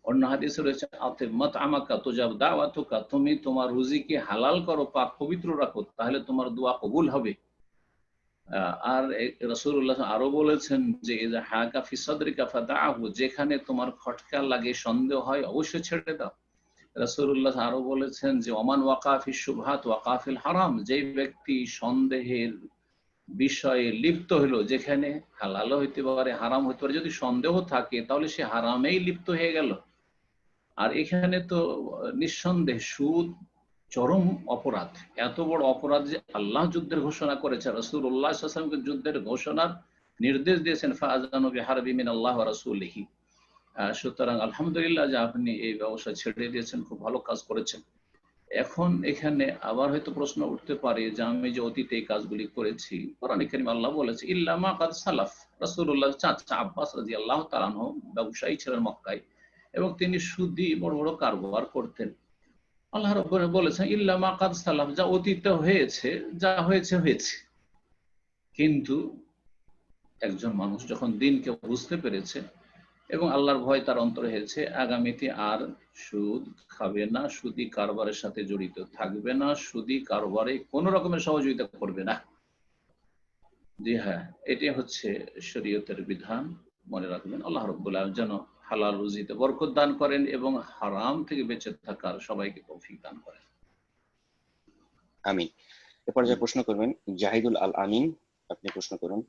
অন্য হাদিসে রয়েছে, আতিম মাতআমাকা তুজাব দাওয়াতুকা, তুমি তোমার রুজিকে হালাল করো, পাক পবিত্র রাখো, তাহলে তোমার দোয়া কবুল হবে। আর রাসূলুল্লাহ আরো বলেছেন যে ইযা হাকা ফি সাদরিকা ফাদাহু, যেখানে তোমার খটকা লাগে, সন্দেহ হয়, অবশ্যই ছেড়ে দাও। রাসূলুল্লাহ আরো বলেছেন যে ওমান ওয়াকাফি শুবহাত ওয়াকাফিল হারাম, যে ব্যক্তি সন্দেহের বিষয়ে লিপ্ত হলো, যেখানে হালালও হইতে পারে হারাম হইতে পারে, যদি সন্দেহ থাকে তাহলে সে হারামেই লিপ্ত হয়ে গেল। আর এখানে তো নিঃসন্দেহ সুদ চরম অপরাধ, এত বড় অপরাধ যে আল্লাহ যুদ্ধের ঘোষণা করেছে, রাসূলুল্লাহ সাল্লাল্লাহু আলাইহি ওয়াসাল্লামকে যুদ্ধের ঘোষণার নির্দেশ দিয়েছেন, ফাআযানু বিহারবি মিনাল্লাহি ওয়া রাসূলিহি। সুতরাং আলহামদুলিল্লাহ যে আপনি এই ব্যবসা ছেড়ে দিয়েছেন, খুব ভালো কাজ করেছেন। এখন এখানে আবার হয়তো প্রশ্ন উঠতে পারে যে আমি যে অতীতে এই কাজগুলি করেছি, কোরআনে কারীমে আল্লাহ বলেছে ইল্লা মা কাদ সালাফ। রাসূলুল্লাহ চাচা আব্বাস রাদিয়াল্লাহু তাআলা আনহু ব্যবসায়ী ছিলেন মক্কায়, এবং তিনি সুদি বড় বড় কারবার করতেন। আল্লাহ রাব্বুল বলেছেন ইল্লা মা কাদ সালাফ, যা অতীতে হয়েছে, যা হয়েছে হয়েছে। কিন্তু একজন মানুষ যখন দিনকে বুঝতে পেরেছে এবং আল্লাহর ভয় তার অন্তরে হয়েছে, আগামীতে আর সুদ খাবে না, সুদি কারবারের সাথে জড়িত থাকবে না, সুদি কারবারে কোন রকমের সহযোগিতা করবে না। জি হ্যাঁ, এটি হচ্ছে শরীয়তের বিধান, মনে রাখবেন। আল্লাহ রাব্বুল আলামিন যেন হালাল রুজিতে বরকত দান করেন এবং হারাম থেকে বেঁচে থাকার সবাইকে তৌফিক দান করেন। আমিন। এ পর্যায়ে প্রশ্ন করবেন জাহিদুল আল আমিন, আপনি প্রশ্ন করুন।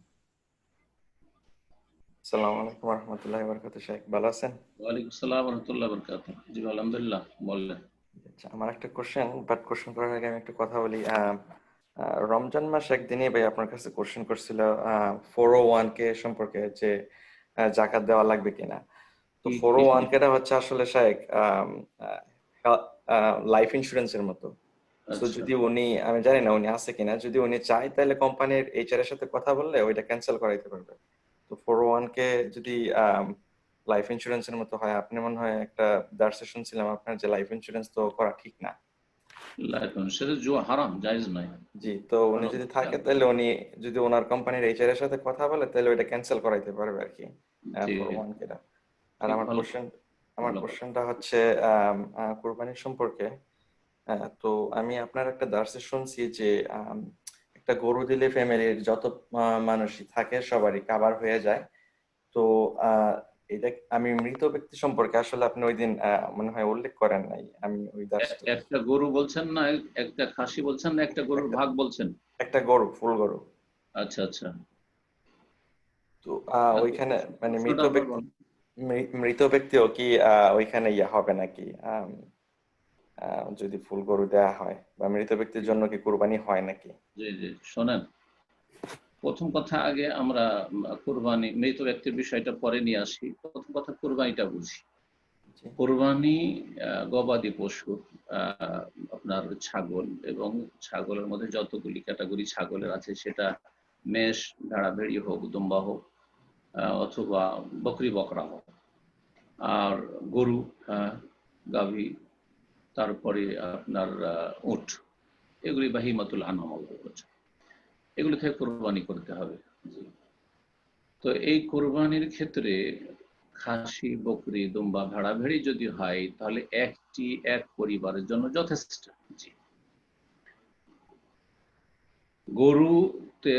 আসসালামু আলাইকুম ওয়া রাহমাতুল্লাহি ওয়া বারাকাতুহু। শেখ ভালো আছেন? ওয়ালাইকুম আসসালাম ওয়া রাহমাতুল্লাহি ওয়া বারাকাতুহু। জি আলহামদুলিল্লাহ, বললেন। আচ্ছা, আমার একটা কোশ্চেন, বাট কোশ্চেন করার আগে আমি একটা কথা বলি। রমজান মাস একদিনই ভাই আপনার কাছে কোশ্চেন করছিল 401k সম্পর্কে, যে জাকাত দেওয়া লাগবে কিনা। তো 401k টা হচ্ছে আসলে শেখ লাইফ ইন্স্যুরেন্সের মতো। তো যদি উনি, আমি জানি না উনি আছে কিনা, যদি উনি চায় তাহলে কোম্পানির এইচআর এর সাথে কথা বললে ওইটা ক্যান্সেল করাইতে পারবে। তো 401k যদি লাইফ ইন্স্যুরেন্সের মতো হয়, আপনি মনে হয় একটা দার্সে শুনছিলাম আপনার যে লাইফ ইন্স্যুরেন্স তো করা ঠিক না। লাইফ ইন্স্যুরেন্স হারাম, জায়েজ নয়। জি, তো উনি যদি থাকে তাহলে উনি যদি ওনার কোম্পানির এইচআর এর সাথে কথা বলে তাহলে ওইটা ক্যান্সেল করাইতে পারবে আর কি, 401k টা। আর আমার কোশ্চেনটা হচ্ছে কুরবানির সম্পর্কে। তো আমি আপনার একটা দার্সে শুনছি যে একটা গরু দিলে ফ্যামিলির যত মানুষই থাকে সবারই কাভার হয়ে যায়। তো এটা আমি মৃত ব্যক্তি সম্পর্কে আসলে আপনি ওই দিন মনে হয় উল্লেখ করেন নাই। আমি ওই দার্সটা, একটা গরু বলছেন না একটা খাসি বলছেন না একটা গরুর ভাগ বলছেন? একটা গরু, ফুল গরু। আচ্ছা আচ্ছা। তো ওইখানে মানে মৃত ব্যক্তিও কি ওইখানে ইয়া হবে নাকি, যদি ফুল গরু দেয়া হয়, বা মৃত ব্যক্তির জন্য কি কুরবানি হয় নাকি? জি জি, শোনেন, প্রথম কথা আগে আমরা কুরবানি মৃত ব্যক্তির বিষয়টা পরে নিয়ে আসি। প্রথম কথা কুরবানিটা বুঝি। কুরবানি গবাদি পশু, আপনার ছাগল, এবং ছাগলের মধ্যে যতগুলি ক্যাটাগরি ছাগলের আছে, সেটা মেষ, ভেড়া ভেড়ি হোক, দুম্বা হোক, অথবা বকরি বকরা হোক, আর গরু, গাভী, তারপরে আপনার উট, এগুলি বাহিমাতুল আনআম বলছে, এগুলি থেকে কোরবানি করতে হবে। তো এই কোরবানির ক্ষেত্রে খাসি, বকরি, দুম্বা, ভেড়া ভেড়ি যদি হয় তাহলে এক পরিবারের জন্য যথেষ্ট। জি, গরুতে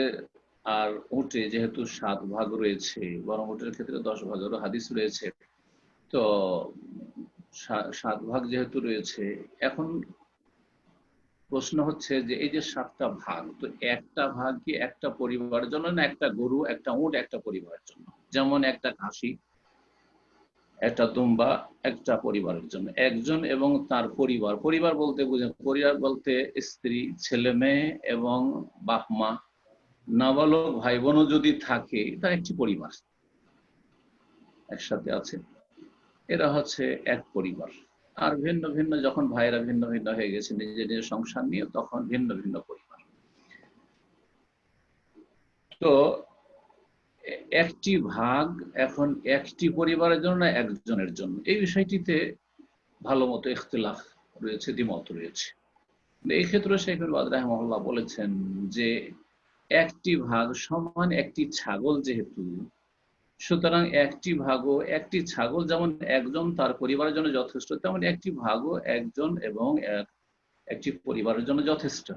আর উটে যেহেতু 7 ভাগ রয়েছে, বরং উটের ক্ষেত্রে 10 ভাগেরও হাদিস রয়েছে, তো 7 ভাগ যেহেতু রয়েছে, এখন প্রশ্ন হচ্ছে যে এই যে 7টা ভাগ, তো একটা ভাগ কি একটা পরিবারের জন্য, না একটা গরু, একটা উট একটা পরিবারের জন্য? যেমন একটা খাসি, একটা দুম্বা একটা পরিবারের জন্য, একজন এবং তার পরিবার। পরিবার বলতে বুঝেন, পরিবার বলতে স্ত্রী, ছেলে মেয়ে এবং বাপ মা, নাবালক ভাই বোনও যদি থাকে, তা একটি পরিবার একসাথে আছে, এরা হচ্ছে এক পরিবার। আর ভিন্ন ভিন্ন যখন ভাইয়েরা ভিন্ন ভিন্ন হয়ে গেছে নিজের নিজের সংসার নিয়ে, তখন ভিন্ন ভিন্ন পরিবার। তো একটি ভাগ এখন একটি পরিবারের জন্য না একজনের জন্য, এই বিষয়টিতে ভালো মতো ইখতিলাফ রয়েছে, দ্বিমত রয়েছে। এই ক্ষেত্রে শেখ বাদ রাহিমাহুল্লাহ বলেছেন যে একটি ভাগ সমান একটি ছাগল যেহেতু, সুতরাং একটি ভাগও, একটি ছাগল যেমন একজন তার পরিবারের জন্য যথেষ্ট, তেমন একটি ভাগও একজন এবং একটি পরিবারের জন্য যথেষ্ট।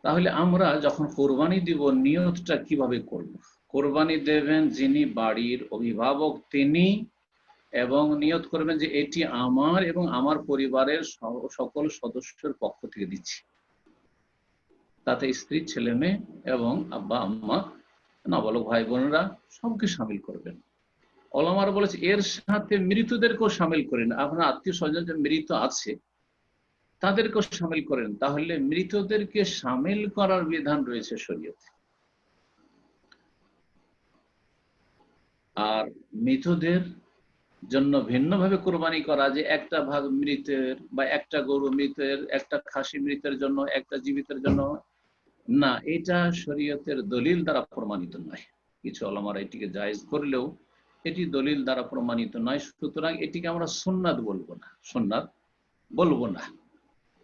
তাহলে আমরা যখন কোরবানি দিব, নিয়তটা কিভাবে করব? কোরবানি দেবেন যিনি বাড়ির অভিভাবক তিনি, এবং নিয়ত করবেন যে এটি আমার এবং আমার পরিবারের সকল সদস্যের পক্ষ থেকে দিচ্ছি। তাতে স্ত্রী, ছেলে মেয়ে এবং আব্বা আম্মা, নাবালক ভাই বোনেরা সবকে সামিল করবেন। ওলামারা বলেছে এর সাথে মৃতদেরকেও সামিল করেন। আপনার আত্মীয় স্বজন যে মৃত আছে তাদেরকেও সামিল করেন, তাহলে মৃতদেরকে সামিল করার বিধান রয়েছে শরীয়তে। আর মৃতদের জন্য ভিন্নভাবে কোরবানি করা, যে একটা ভাগ মৃতের বা একটা গরু মৃতের, একটা খাসি মৃতের জন্য, একটা জীবিতের জন্য, না, এটা শরীয়তের দলিল দ্বারা প্রমাণিত নয়। কিছু ওলামারা এটিকে জায়েজ করলেও এটি দলিল দ্বারা প্রমাণিত নয়, সুতরাং এটিকে আমরা সুন্নাত বলবো না, সুন্নাত বলবো না।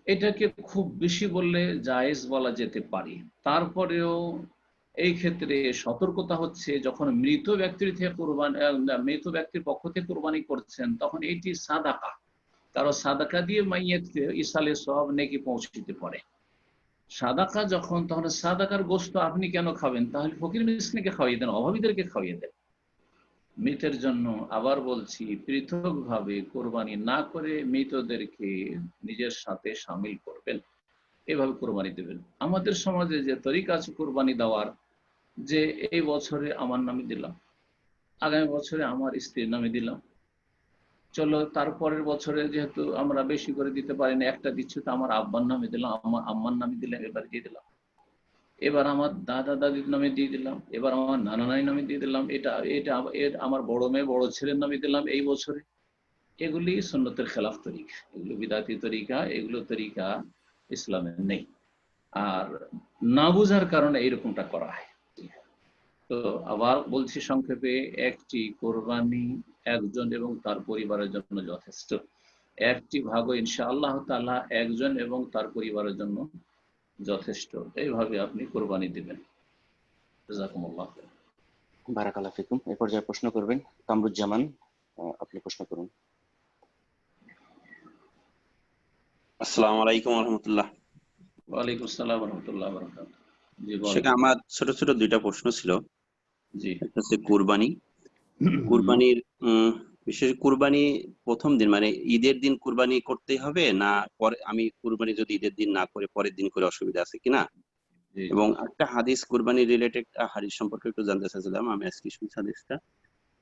এটাকে খুব বেশি বললে জায়েজ বলা যেতে পারে। তারপরেও এই ক্ষেত্রে সতর্কতা হচ্ছে, যখন মৃত ব্যক্তির থেকে কোরবানি, মৃত ব্যক্তির পক্ষ থেকে কোরবানি করছেন, তখন এটি সাদাকা, কারো সাদাকা দিয়ে মাইয়াতকে ইসালে সওয়াব নেকি পৌঁছতে পারে। সাদাকা যখন, তখন সাদাকার গোশত আপনি কেন খাবেন? তাহলে ফকির মিসকিনকে খাওয়িয়ে দেন, অভাবীদেরকে খাওয়িয়ে দেন। মৃতের জন্য আবার বলছি, পৃথকভাবে কোরবানি না করে মৃতদেরকে নিজের সাথে সামিল করবেন, এভাবে কোরবানি দেবেন। আমাদের সমাজে যে তরিকা আছে কোরবানি দেওয়ার, যে এই বছরে আমার নামে দিলাম, আগামী বছরে আমার স্ত্রীর নামে দিলাম, চলো তারপরের বছরে যেহেতু আমরা বেশি করে দিতে পারি না, একটা দিচ্ছি, তো আমার আব্বার নামে দিলাম, আমার আম্মার নামে দিলাম, এবার দিয়ে দিলাম, এবার আমার দাদা দাদির নামে দিয়ে দিলাম, এবার আমার নানা নানির নামে দিয়ে দিলাম, এটা এটা আমার বড় মেয়ে বড় ছেলের নামে দিলাম এই বছরে। এগুলি সুন্নতের খেলাফ তরিকা, এগুলো বিদাতি তরিকা, এগুলো তরিকা ইসলামের নেই। আর না বুঝার কারণে এইরকমটা করা হয়। তো আবার বলছি সংক্ষেপে, একটি কোরবানি একজন এবং তার পরিবারের জন্য যথেষ্ট। একটি ভাগও ইনশাআল্লাহ তাআলা একজন এবং তার পরিবারের জন্য যথেষ্ট। এইভাবে আপনি কোরবানি দিবেন। জাযাকুমুল্লাহ। বারাকাল্লাহু ফিকুম। এই পর্যায়ে প্রশ্ন করবেন কামরুজ্জামান, আপনি প্রশ্ন করুন। আসসালামু আলাইকুম ওয়া রাহমাতুল্লাহ। ওয়ালাইকুম আসসালাম ওয়া রাহমাতুল্লাহি ওয়া বারাকাতুহু। জি বলেন। সেটা আমার ছোট ছোট দুইটা প্রশ্ন ছিল। জি। একটা হচ্ছে কুরবানির বিশেষ কুরবানি প্রথম দিন মানে ঈদের দিন কুরবানি করতেই হবে, না পরে আমি কুরবানি যদি ঈদের দিন না করে পরের দিন করে অসুবিধা আছে কিনা? এবং একটা হাদিস কুরবানি রিলেটেড হাদিস সম্পর্কে একটু জানতে চাইছিলাম। আমি আজকে শুনছি হাদিসটা,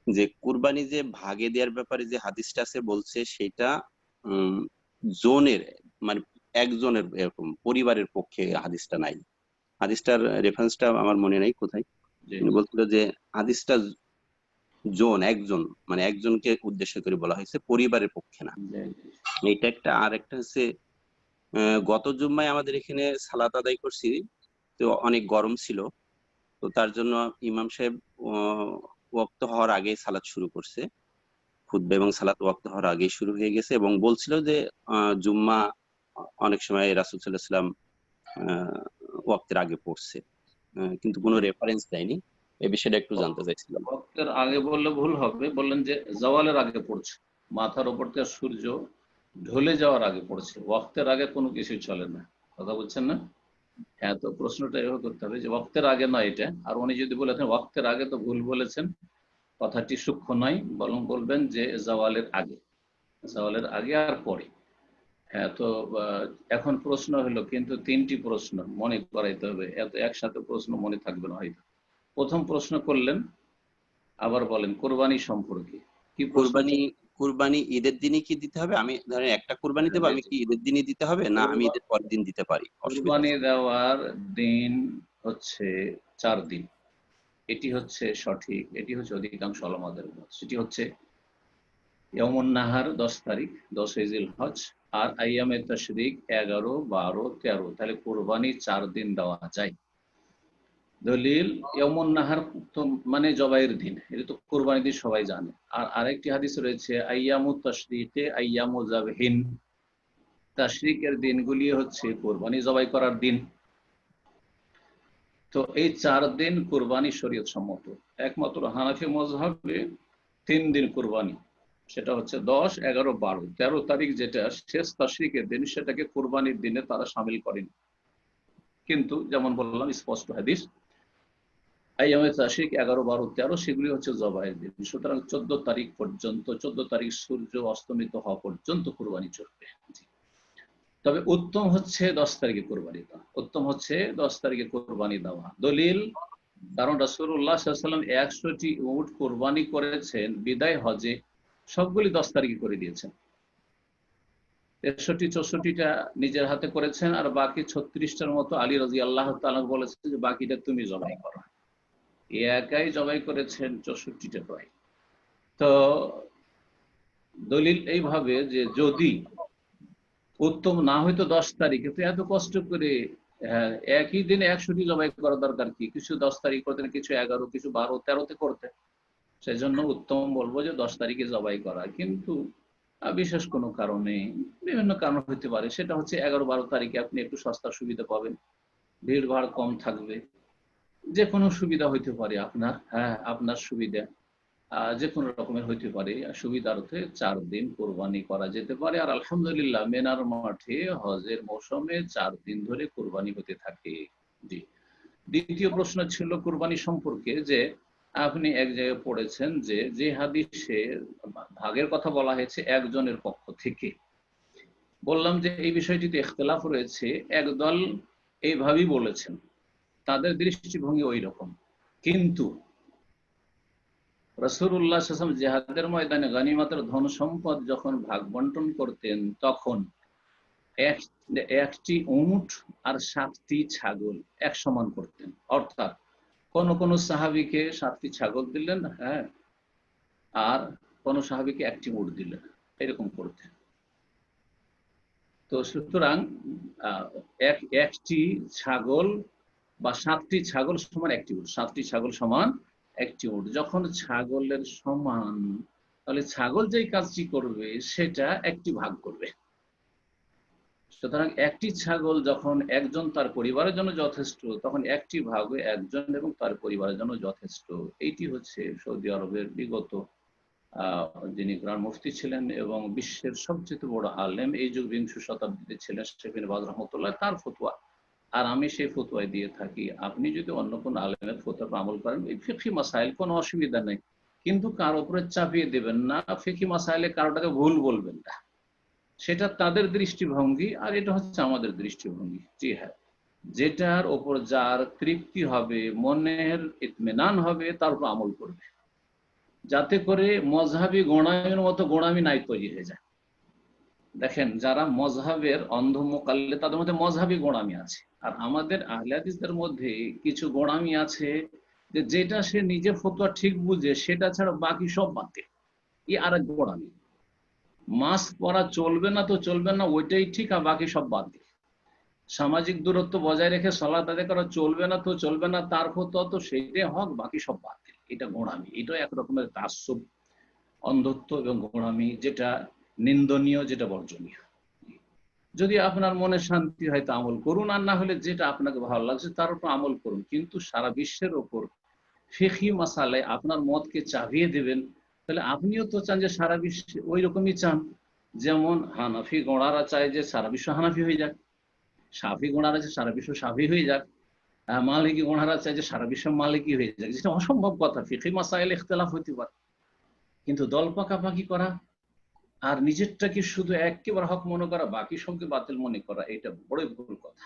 যে কুরবানি যে ভাগে দেওয়ার ব্যাপারে যে হাদিসটা আছে বলছে সেটা জনের মানে একজনের এরকম পরিবারের পক্ষে হাদিসটা নাই। হাদিসটার রেফারেন্সটা আমার মনে নেই কোথায়। তিনি বলছিল যে হাদিসটা একজন মানে একজনকে উদ্দেশ্য করে বলা হয়েছে, পরিবারের পক্ষে না। এইটা একটা। আর একটা হচ্ছে গত জুম্মায় আমাদের এখানে সালাত আদায় করছি, তো অনেক গরম ছিল, তো তার জন্য ইমাম সাহেব ওয়াক্ত হওয়ার আগে সালাত শুরু করছে, খুতবা এবং সালাত ওয়াক্ত হওয়ার আগে শুরু হয়ে গেছে, এবং বলছিল যে জুম্মা অনেক সময় রাসূল সাল্লাল্লাহু আলাইহি ওয়াসাল্লাম ওয়াক্তের আগে পড়ছে, কিন্তু কোনো রেফারেন্স দেয়নি। এই বিষয়টা একটু জানতে চাইছিলাম। ওয়াক্তের আগে বললে ভুল হবে, বললেন যে জাওয়ালের আগে পড়ছে, মাথার উপর থেকে সূর্য ঢলে যাওয়ার আগে পড়ছে, ওয়াক্তের আগে কোনো কিছু চলে না। কথা বলছেন না? হ্যাঁ, তো প্রশ্নটা এভাবে করতে হবে যে ওয়াক্তের আগে নয় এটা। আর উনি যদি বলেছেন ওয়াক্তের আগে, তো ভুল বলেছেন, কথাটি সূক্ষ্ম নয়, বরং বলবেন যে জাওয়ালের আগে, জাওয়ালের আগে আর পরে। হ্যাঁ, তো এখন প্রশ্ন হলো, কিন্তু তিনটি প্রশ্ন মনে করাইতে হবে, এত একসাথে প্রশ্ন মনে থাকবে না হয়তো। প্রথম প্রশ্ন করলেন, আবার বলেন কোরবানি সম্পর্কে কি? কুরবানি ঈদের দিনই কি দিতে হবে? আমি ধরেন একটা কুরবানি দেবো, আমি কি ঈদের দিনই দিতে হবে, না আমি ঈদের পরের দিন দিতে পারি? কুরবানি দেওয়ার দিন হচ্ছে 4 দিন, এটি হচ্ছে সঠিক, এটি হচ্ছে অধিকাংশ ওলামাদের মত। সেটি হচ্ছে ইয়ামুন নাহার 10 তারিখ, 10 জিলহজ, আর আইয়ামে তাশরিক 11, 12, 13। তাহলে কুরবানি 4 দিন দেওয়া যায়। দলিল ইয়ামুন নাহার তো মানে জবাইয়ের দিন, এটা তো কুরবানি দিন সবাই জানে। আর আরেকটি হাদিস রয়েছে আইয়ামু তাশরিকে আইয়ামু যাবহিন, তাশরিকের দিনগুলি হচ্ছে কুরবানি জবাই করার দিন। তো এই 4 দিন কুরবানি শরীয়ত সম্মত। একমাত্র হানাফি মাযহাবে 3 দিন কুরবানি, সেটা হচ্ছে 10, 11, 12, 13 তারিখ যেটা শেষ তাশরিকের দিন, সেটাকে কুরবানির দিনে তারা শামিল করেন। কিন্তু যেমন বললাম স্পষ্ট হাদিস আইয়ামে তাশরিক 11, 12, 13 সেগুলি হচ্ছে জবাইয়ের দিন। সুতরাং 14 তারিখ পর্যন্ত, 14 তারিখ সূর্য অস্তমিত হওয়া পর্যন্ত কুরবানি চলবে। তবে উত্তম হচ্ছে 10 তারিখে কুরবানি দেওয়া, উত্তম হচ্ছে 10 তারিখে কুরবানি দেওয়া। দলিল, কারণ রাসূলুল্লাহ সাল্লাল্লাহু আলাইহি ওয়াসাল্লাম 100টি উট কুরবানি করেছেন বিদায় হজে, সবগুলি 10 তারিখে করে দিয়েছেন। 63-64টা নিজের হাতে করেছেন, আর বাকি 36টার মতো আলী রাদিয়াল্লাহু তাআলা বলেছেন যে বাকিটা তুমি জবাই করো। একাই জবাই করেছেন 64টা প্রায়। তো দলিল এইভাবে যে যদি উত্তম না হয়তো 10 তারিখে, তো এত কষ্ট করে একই দিনে 100টি জবাই করা দরকার কি? কিছু 10 তারিখ করতেন, কিছু 11, কিছু 12, 13তে করতেন। সেই জন্য উত্তম বলবো যে 10 তারিখে জবাই করা। কিন্তু বিশেষ কোনো কারণে, বিভিন্ন কারণ হতে পারে, সেটা হচ্ছে 11, 12 তারিখে আপনি একটু সস্তা সুবিধা পাবেন, ভিড় ভাড় কম থাকবে, যে কোনো সুবিধা হইতে পারে আপনার, আপনার সুবিধা যে কোনো রকমের হইতে পারে। সুবিধার্থে 4 দিন কোরবানি করা যেতে পারে। আর আলহামদুলিল্লাহ মেনার মাঠে হজের মৌসুমে 4 দিন ধরে কোরবানি হতে থাকে। জি। দ্বিতীয় প্রশ্ন ছিল কোরবানি সম্পর্কে, যে আপনি এক জায়গায় পড়েছেন যে যে হাদিসে ভাগের কথা বলা হয়েছে একজনের পক্ষ থেকে। বললাম যে এই বিষয়টিতে ইখতিলাফ রয়েছে। একদল এইভাবেই বলেছেন, তাদের দৃষ্টিভঙ্গি ওই রকম। কিন্তু রাসূলুল্লাহ সাল্লাল্লাহু আলাইহি ওয়াসাল্লাম জিহাদের ময়দানে গনিমতের ধন সম্পদ যখন ভাগ বন্টন করতেন, তখন একটি উট আর 7টি ছাগল এক সমান করতেন। অর্থাৎ কোন কোন সাহাবীকে 7টি ছাগল দিলেন, আর কোন সাহাবীকে একটি উট দিলেন, এরকম করতেন। তো সুতরাং একটি ছাগল বা 7টি ছাগল সমান একটি উট, 7টি ছাগল সমান একটি উট। যখন ছাগলের সমান, তাহলে ছাগল যেই কাজটি করবে সেটা একটি ভাগ করবে। সুতরাং একটি ছাগল যখন একজন তার পরিবারের জন্য যথেষ্ট, তখন একটি ভাগে একজন এবং তার পরিবারের জন্য যথেষ্ট। এইটি হচ্ছে সৌদি আরবের বিগত যিনি গ্রান্ড মুফতি ছিলেন এবং বিশ্বের সবচেয়ে বড় আলেম এই যুগ 20 শতাব্দীতে ছিলেন, শেখ বিন বাজ রহমতুল্লাহ, তার ফতোয়া। আর আমি সেই ফতোয়ায় দিয়ে থাকি। আপনি যদি অন্য কোন আলেমের ফতোয়া আমল করেন, এই ফিকহি মাসাইল কোনো অসুবিধা নেই, কিন্তু কার উপরে চাপিয়ে দেবেন না, ফিকহি মাসাইলে কারোটাকে ভুল বলবেন না। সেটা তাদের দৃষ্টিভঙ্গি, আর এটা হচ্ছে আমাদের দৃষ্টিভঙ্গি। জি হ্যাঁ, যেটার ওপর যার তৃপ্তি হবে, মনের ইতমিনান হবে, তার উপর আমল করবে, যাতে করে মজহাবি গোঁড়ামির মতো গোঁড়ামি নাই তৈরি হয়ে যায়। দেখেন, যারা মজহাবের অন্ধ মুকাল্লিদ, তাদের মধ্যে মজহাবি গোঁড়ামি আছে। আর আমাদের আহলে হাদিসদের মধ্যে কিছু গোঁড়ামি আছে, যে যেটা সে নিজে ফতোয়া ঠিক বুঝে সেটা ছাড়া বাকি সব বাতিল। এই আরেক গোঁড়ামি। মাস্ক পরা চলবে না তো চলবে না, ওইটাই ঠিক, আর বাকি সব বাতিল। সামাজিক দূরত্ব বজায় রেখে সালাত আদায় করা চলবে না তো চলবে না, তার ফতোয়া তো সেইটাই হক, বাকি সব বাতিল। এটা গোঁড়ামি, এটা এক রকমের তাআসসুব, অন্ধত্ব এবং গোঁড়ামি, যেটা নিন্দনীয়, যেটা বর্জনীয়। যদি আপনার মনে শান্তি হয় তা আমল করুন, আর না হলে যেটা আপনাকে ভালো লাগছে তার উপর আমল করুন। কিন্তু সারা বিশ্বের ওপর ফিকহি মাসালায় আপনার মতকে চাপিয়ে দেবেন, তাহলে আপনিও তো চান যে সারা বিশ্বে ওই রকমই চান। যেমন হানাফি গোঁড়ারা চায় যে সারা বিশ্ব হানাফি হয়ে যাক, শাফি গোঁড়ারা চায় সারা বিশ্ব শাফি হয়ে যাক, মালিকি গোঁড়ারা চায় যে সারা বিশ্ব মালিকি হয়ে যাক। যেটা অসম্ভব কথা। ফিকহি মাসাইলে ইখতিলাফ হইতে পারে, কিন্তু দল পাকাপাকি করা আর নিজেরটাকে শুধু একেবারে হক মনে করা, বাকি সবকে বাতিল মনে করা, এটা বড় ভুল কথা।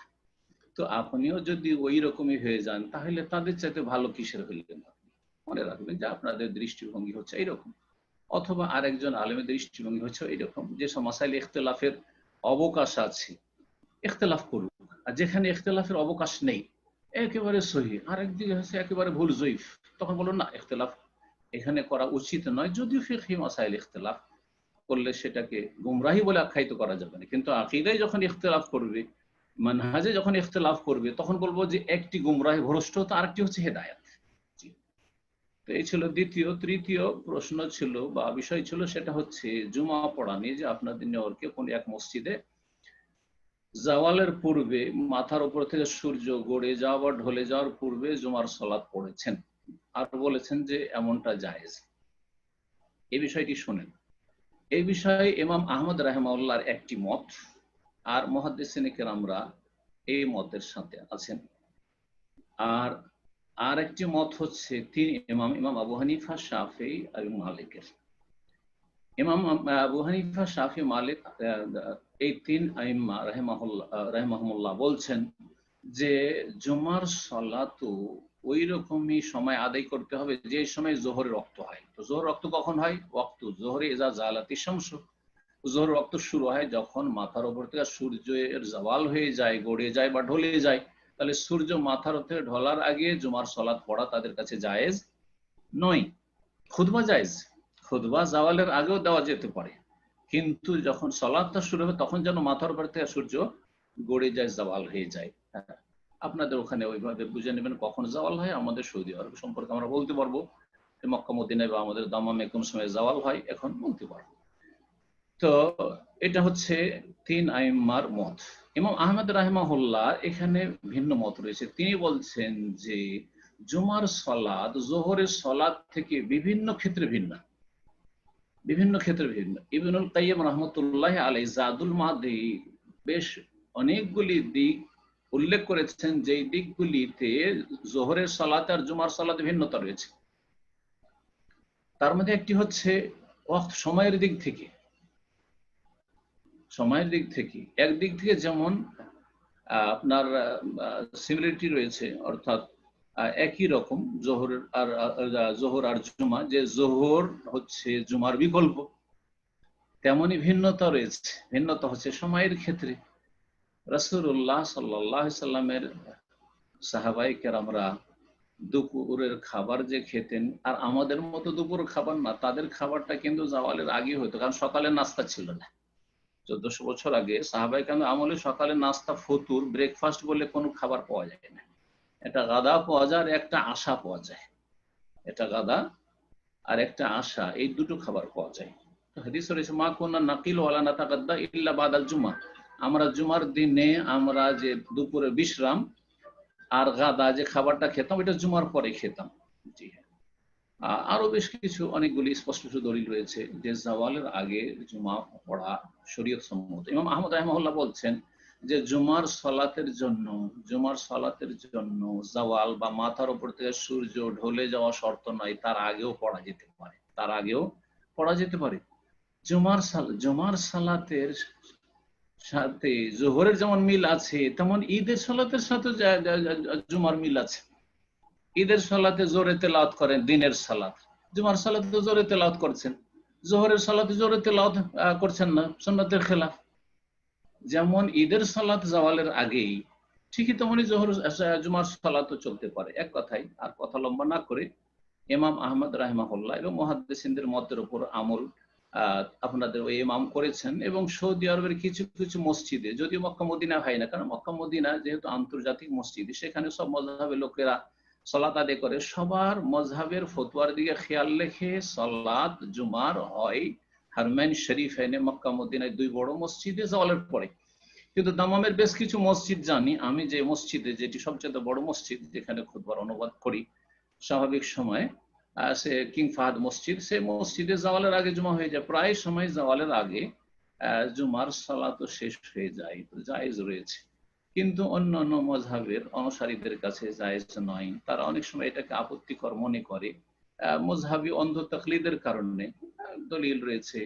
তো আপনিও যদি ওই রকমই হয়ে যান, তাহলে তাদের চাইতে ভালো কিসের হইলেন? মনে রাখবেন যে আপনাদের দৃষ্টিভঙ্গি হচ্ছে এইরকম, অথবা আরেকজন আলেমের দৃষ্টিভঙ্গি হচ্ছে এইরকম। যেসব মাসাইল ইখতিলাফের অবকাশ আছে, ইখতিলাফ করুক। আর যেখানে ইখতিলাফের অবকাশ নেই, একেবারে সহি, আরেকদিকে হচ্ছে একেবারে ভুল জয়ীফ, তখন বলুন না, ইখতিলাফ এখানে করা উচিত নয়। যদিও ফিকহি মাসাইল ইখতিলাফ করলে সেটাকে গুমরাহি বলে আখ্যায়িত করা যাবে না, কিন্তু আকীদায় যখন ইখতিলাফ করবে, মানহাজে যখন ইখতিলাফ করবে, তখন বলবো যে একটি গুমরাহি ভ্রষ্টতা, আরেকটি হচ্ছে হেদায়েত। তো এই ছিল দ্বিতীয়। তৃতীয় প্রশ্ন ছিল বা বিষয় ছিল, সেটা হচ্ছে জুমা পড়া নিয়ে, যে আপনাদের নিউইয়র্কে কোন এক মসজিদে জাওয়ালের পূর্বে, মাথার উপর থেকে সূর্য গড়ে যাওয়া বা ঢলে যাওয়ার পূর্বে জুমার সালাত পড়েছেন, আর বলেছেন যে এমনটা জায়েজ। এই বিষয়টি শুনেন। এই বিষয়ে ইমাম আহমদ রাহিমাহুল্লাহর একটি মত, আর মুহাদ্দিসিনে কেরামরা এই মতের সাথে আছেন। আর আর একটি মত হচ্ছে তিন ইমাম আবু হানিফা, শাফি এবং মালিকের। ইমাম আবু হানিফা, শাফি, মালিক এই তিন আইম্মা রাহিমাহুল্লাহ বলছেন যে জুমার সালাতও ওই রকমই সময় আদায় করতে হবে যে সময় জোহরের রক্ত হয়। তো জোহর রক্ত কখন হয়? ওয়াক্তু জোহরে ইজা জালাতি শামসু, জোহর রক্ত শুরু হয় যখন মাথার উপর থেকে সূর্যের জাওয়াল হয়ে যায়, গড়িয়ে যায় বা ঢলে যায়। তাহলে সূর্য মাথার উপরে ঢলার আগে জুমার সালাত পড়া তাদের কাছে জায়েজ নয়। খুতবা জায়েজ, খুতবা জাওয়ালের আগেও দেওয়া যেতে পারে, কিন্তু যখন সালাতটা শুরু হবে তখন যেন মাথার উপর থেকে সূর্য গড়ে যায়, জাওয়াল হয়ে যায়। আপনাদের ওখানে ওইভাবে বুঝে নেবেন কখন জাওয়াল হয়। আমাদের সৌদি আরব সম্পর্কে আমরা বলতে পারবো, মক্কা মদিনায় বা আমাদের দামামে কোন সময় জাওয়াল হয় এখন বলতে পারবো। তো এটা হচ্ছে তিন আইম্মার মত। ইমাম আহমদ রাহিমাহুল্লাহ এখানে ভিন্ন মত রয়েছে। তিনি বলছেন যে জুমার সালাত জোহরের সালাত থেকে বিভিন্ন ক্ষেত্রে ভিন্ন, বিভিন্ন ক্ষেত্রে ভিন্ন। ইবনুল কাইয়িম রাহমাতুল্লাহ আলাইহি জাদুল মাদি বেশ অনেকগুলি দিক উল্লেখ করেছেন, যেই দিকগুলিতে জোহরের সালাত আর জুমার সালাতে ভিন্নতা রয়েছে। তার মধ্যে একটি হচ্ছে সময়ের দিক থেকে। সময়ের দিক থেকে একদিক থেকে যেমন আপনার সিমিলারিটি রয়েছে, অর্থাৎ একই রকম জোহর আর জুমা, যে জোহর হচ্ছে জুমার বিকল্প, তেমনি ভিন্নতা রয়েছে। ভিন্নতা হচ্ছে সময়ের ক্ষেত্রে। রাসূলুল্লাহ সাল্লাল্লাহু আলাইহি সাল্লামের সাহাবায়ে কেরামরা দুপুরের খাবার যে খেতেন, আর আমাদের মতো দুপুর খাবার না, তাদের খাবারটা কিন্তু জাওয়ালের আগে হতো, কারণ সকালের নাস্তা ছিল না। 1400 বছর আগে সাহাবায়ে কেরাম আমলে সকালে নাস্তা, ফতুর, ব্রেকফাস্ট বলে কোনো খাবার পাওয়া যায় না। একটা গাদা পাওয়া যায় আর একটা আশা পাওয়া যায়। এটা গাদা আর একটা আশা, এই দুটো খাবার পাওয়া যায়। হাদিস রয়েছে মা কুন্না নাকিল ওয়ালা নাতাগাদ্দা ইল্লা বাদাল জুমা, আমরা জুমার দিনে আমরা যে দুপুরে বিশ্রাম আর গাদা যে খাবারটা খেতাম এটা জুমার পরে খেতাম। জি হ্যাঁ, আরো বেশ কিছু অনেকগুলি স্পষ্ট দলিল রয়েছে যে জাওয়ালের আগে জুমা পড়া শরীয়ত সম্মত। ইমাম আহমদ রাহিমাহুল্লাহ বলছেন যে জুমার সালাতের জন্য জাওয়াল বা মাথার উপর থেকে সূর্য ঢলে যাওয়া শর্ত নয়, তার আগেও পড়া যেতে পারে, তার আগেও পড়া যেতে পারে। জুমার সালাতের সাথে জোহরের যেমন মিল আছে, তেমন ঈদের সালাতের সাথে জুমার মিল আছে। ঈদের সালাতে জোরে তেলাওয়াত করেন দিনের সালাত, জুমার সালাতে জোরে তেলাওয়াত করছেন, জোহরের সালাতে জোরে তেলাওয়াত করছেন না, সুন্নতের খেলাফ। যেমন ঈদের সালাত জাওয়ালের আগেই, ঠিকই তেমনি জুমার সালাতও চলতে পারে। এক কথাই, আর কথা লম্বা না করে, ইমাম আহমদ রাহিমাহুল্লাহ এবং মুহাদ্দিসিনদের মতের উপর আমল আপনাদের ওই ইমাম করেছেন। এবং সৌদি আরবের কিছু কিছু মসজিদে, যদিও মক্কা মদিনা হয় না, কারণ মক্কা মদিনা যেহেতু আন্তর্জাতিক মসজিদ, সেখানে সব মযহাবের লোকেরা সালাত আদায় করে, সবার মযহাবের ফতোয়ার দিকে খেয়াল রেখে সালাত জুমার হয় হারমাইন শরীফাইনে মক্কা মদিনায় দুই বড় মসজিদে জাওয়ালের পরে। কিন্তু দামামের বেশ কিছু মসজিদ জানি আমি, যে মসজিদে, যেটি সবচেয়ে বড় মসজিদ যেখানে খুতবার অনুবাদ করি স্বাভাবিক সময়ে, সে কিং ফাহাদ মসজিদ, সে মসজিদে জাওয়ালের আগে জুমা হয়ে যায়। প্রায় সময় জাওয়ালের আগে জুমার সালাত শেষ হয়ে যায়, তো জায়েজ রয়েছে। কিন্তু অন্য অন্য মযহাবের অনুসারীদের কাছে জায়েজ নয়। তারা অনেক সময় এটাকে আপত্তিকর মনে করে, মযহাবী অন্ধ তাকলিদের কারণে। দলিল রয়েছে,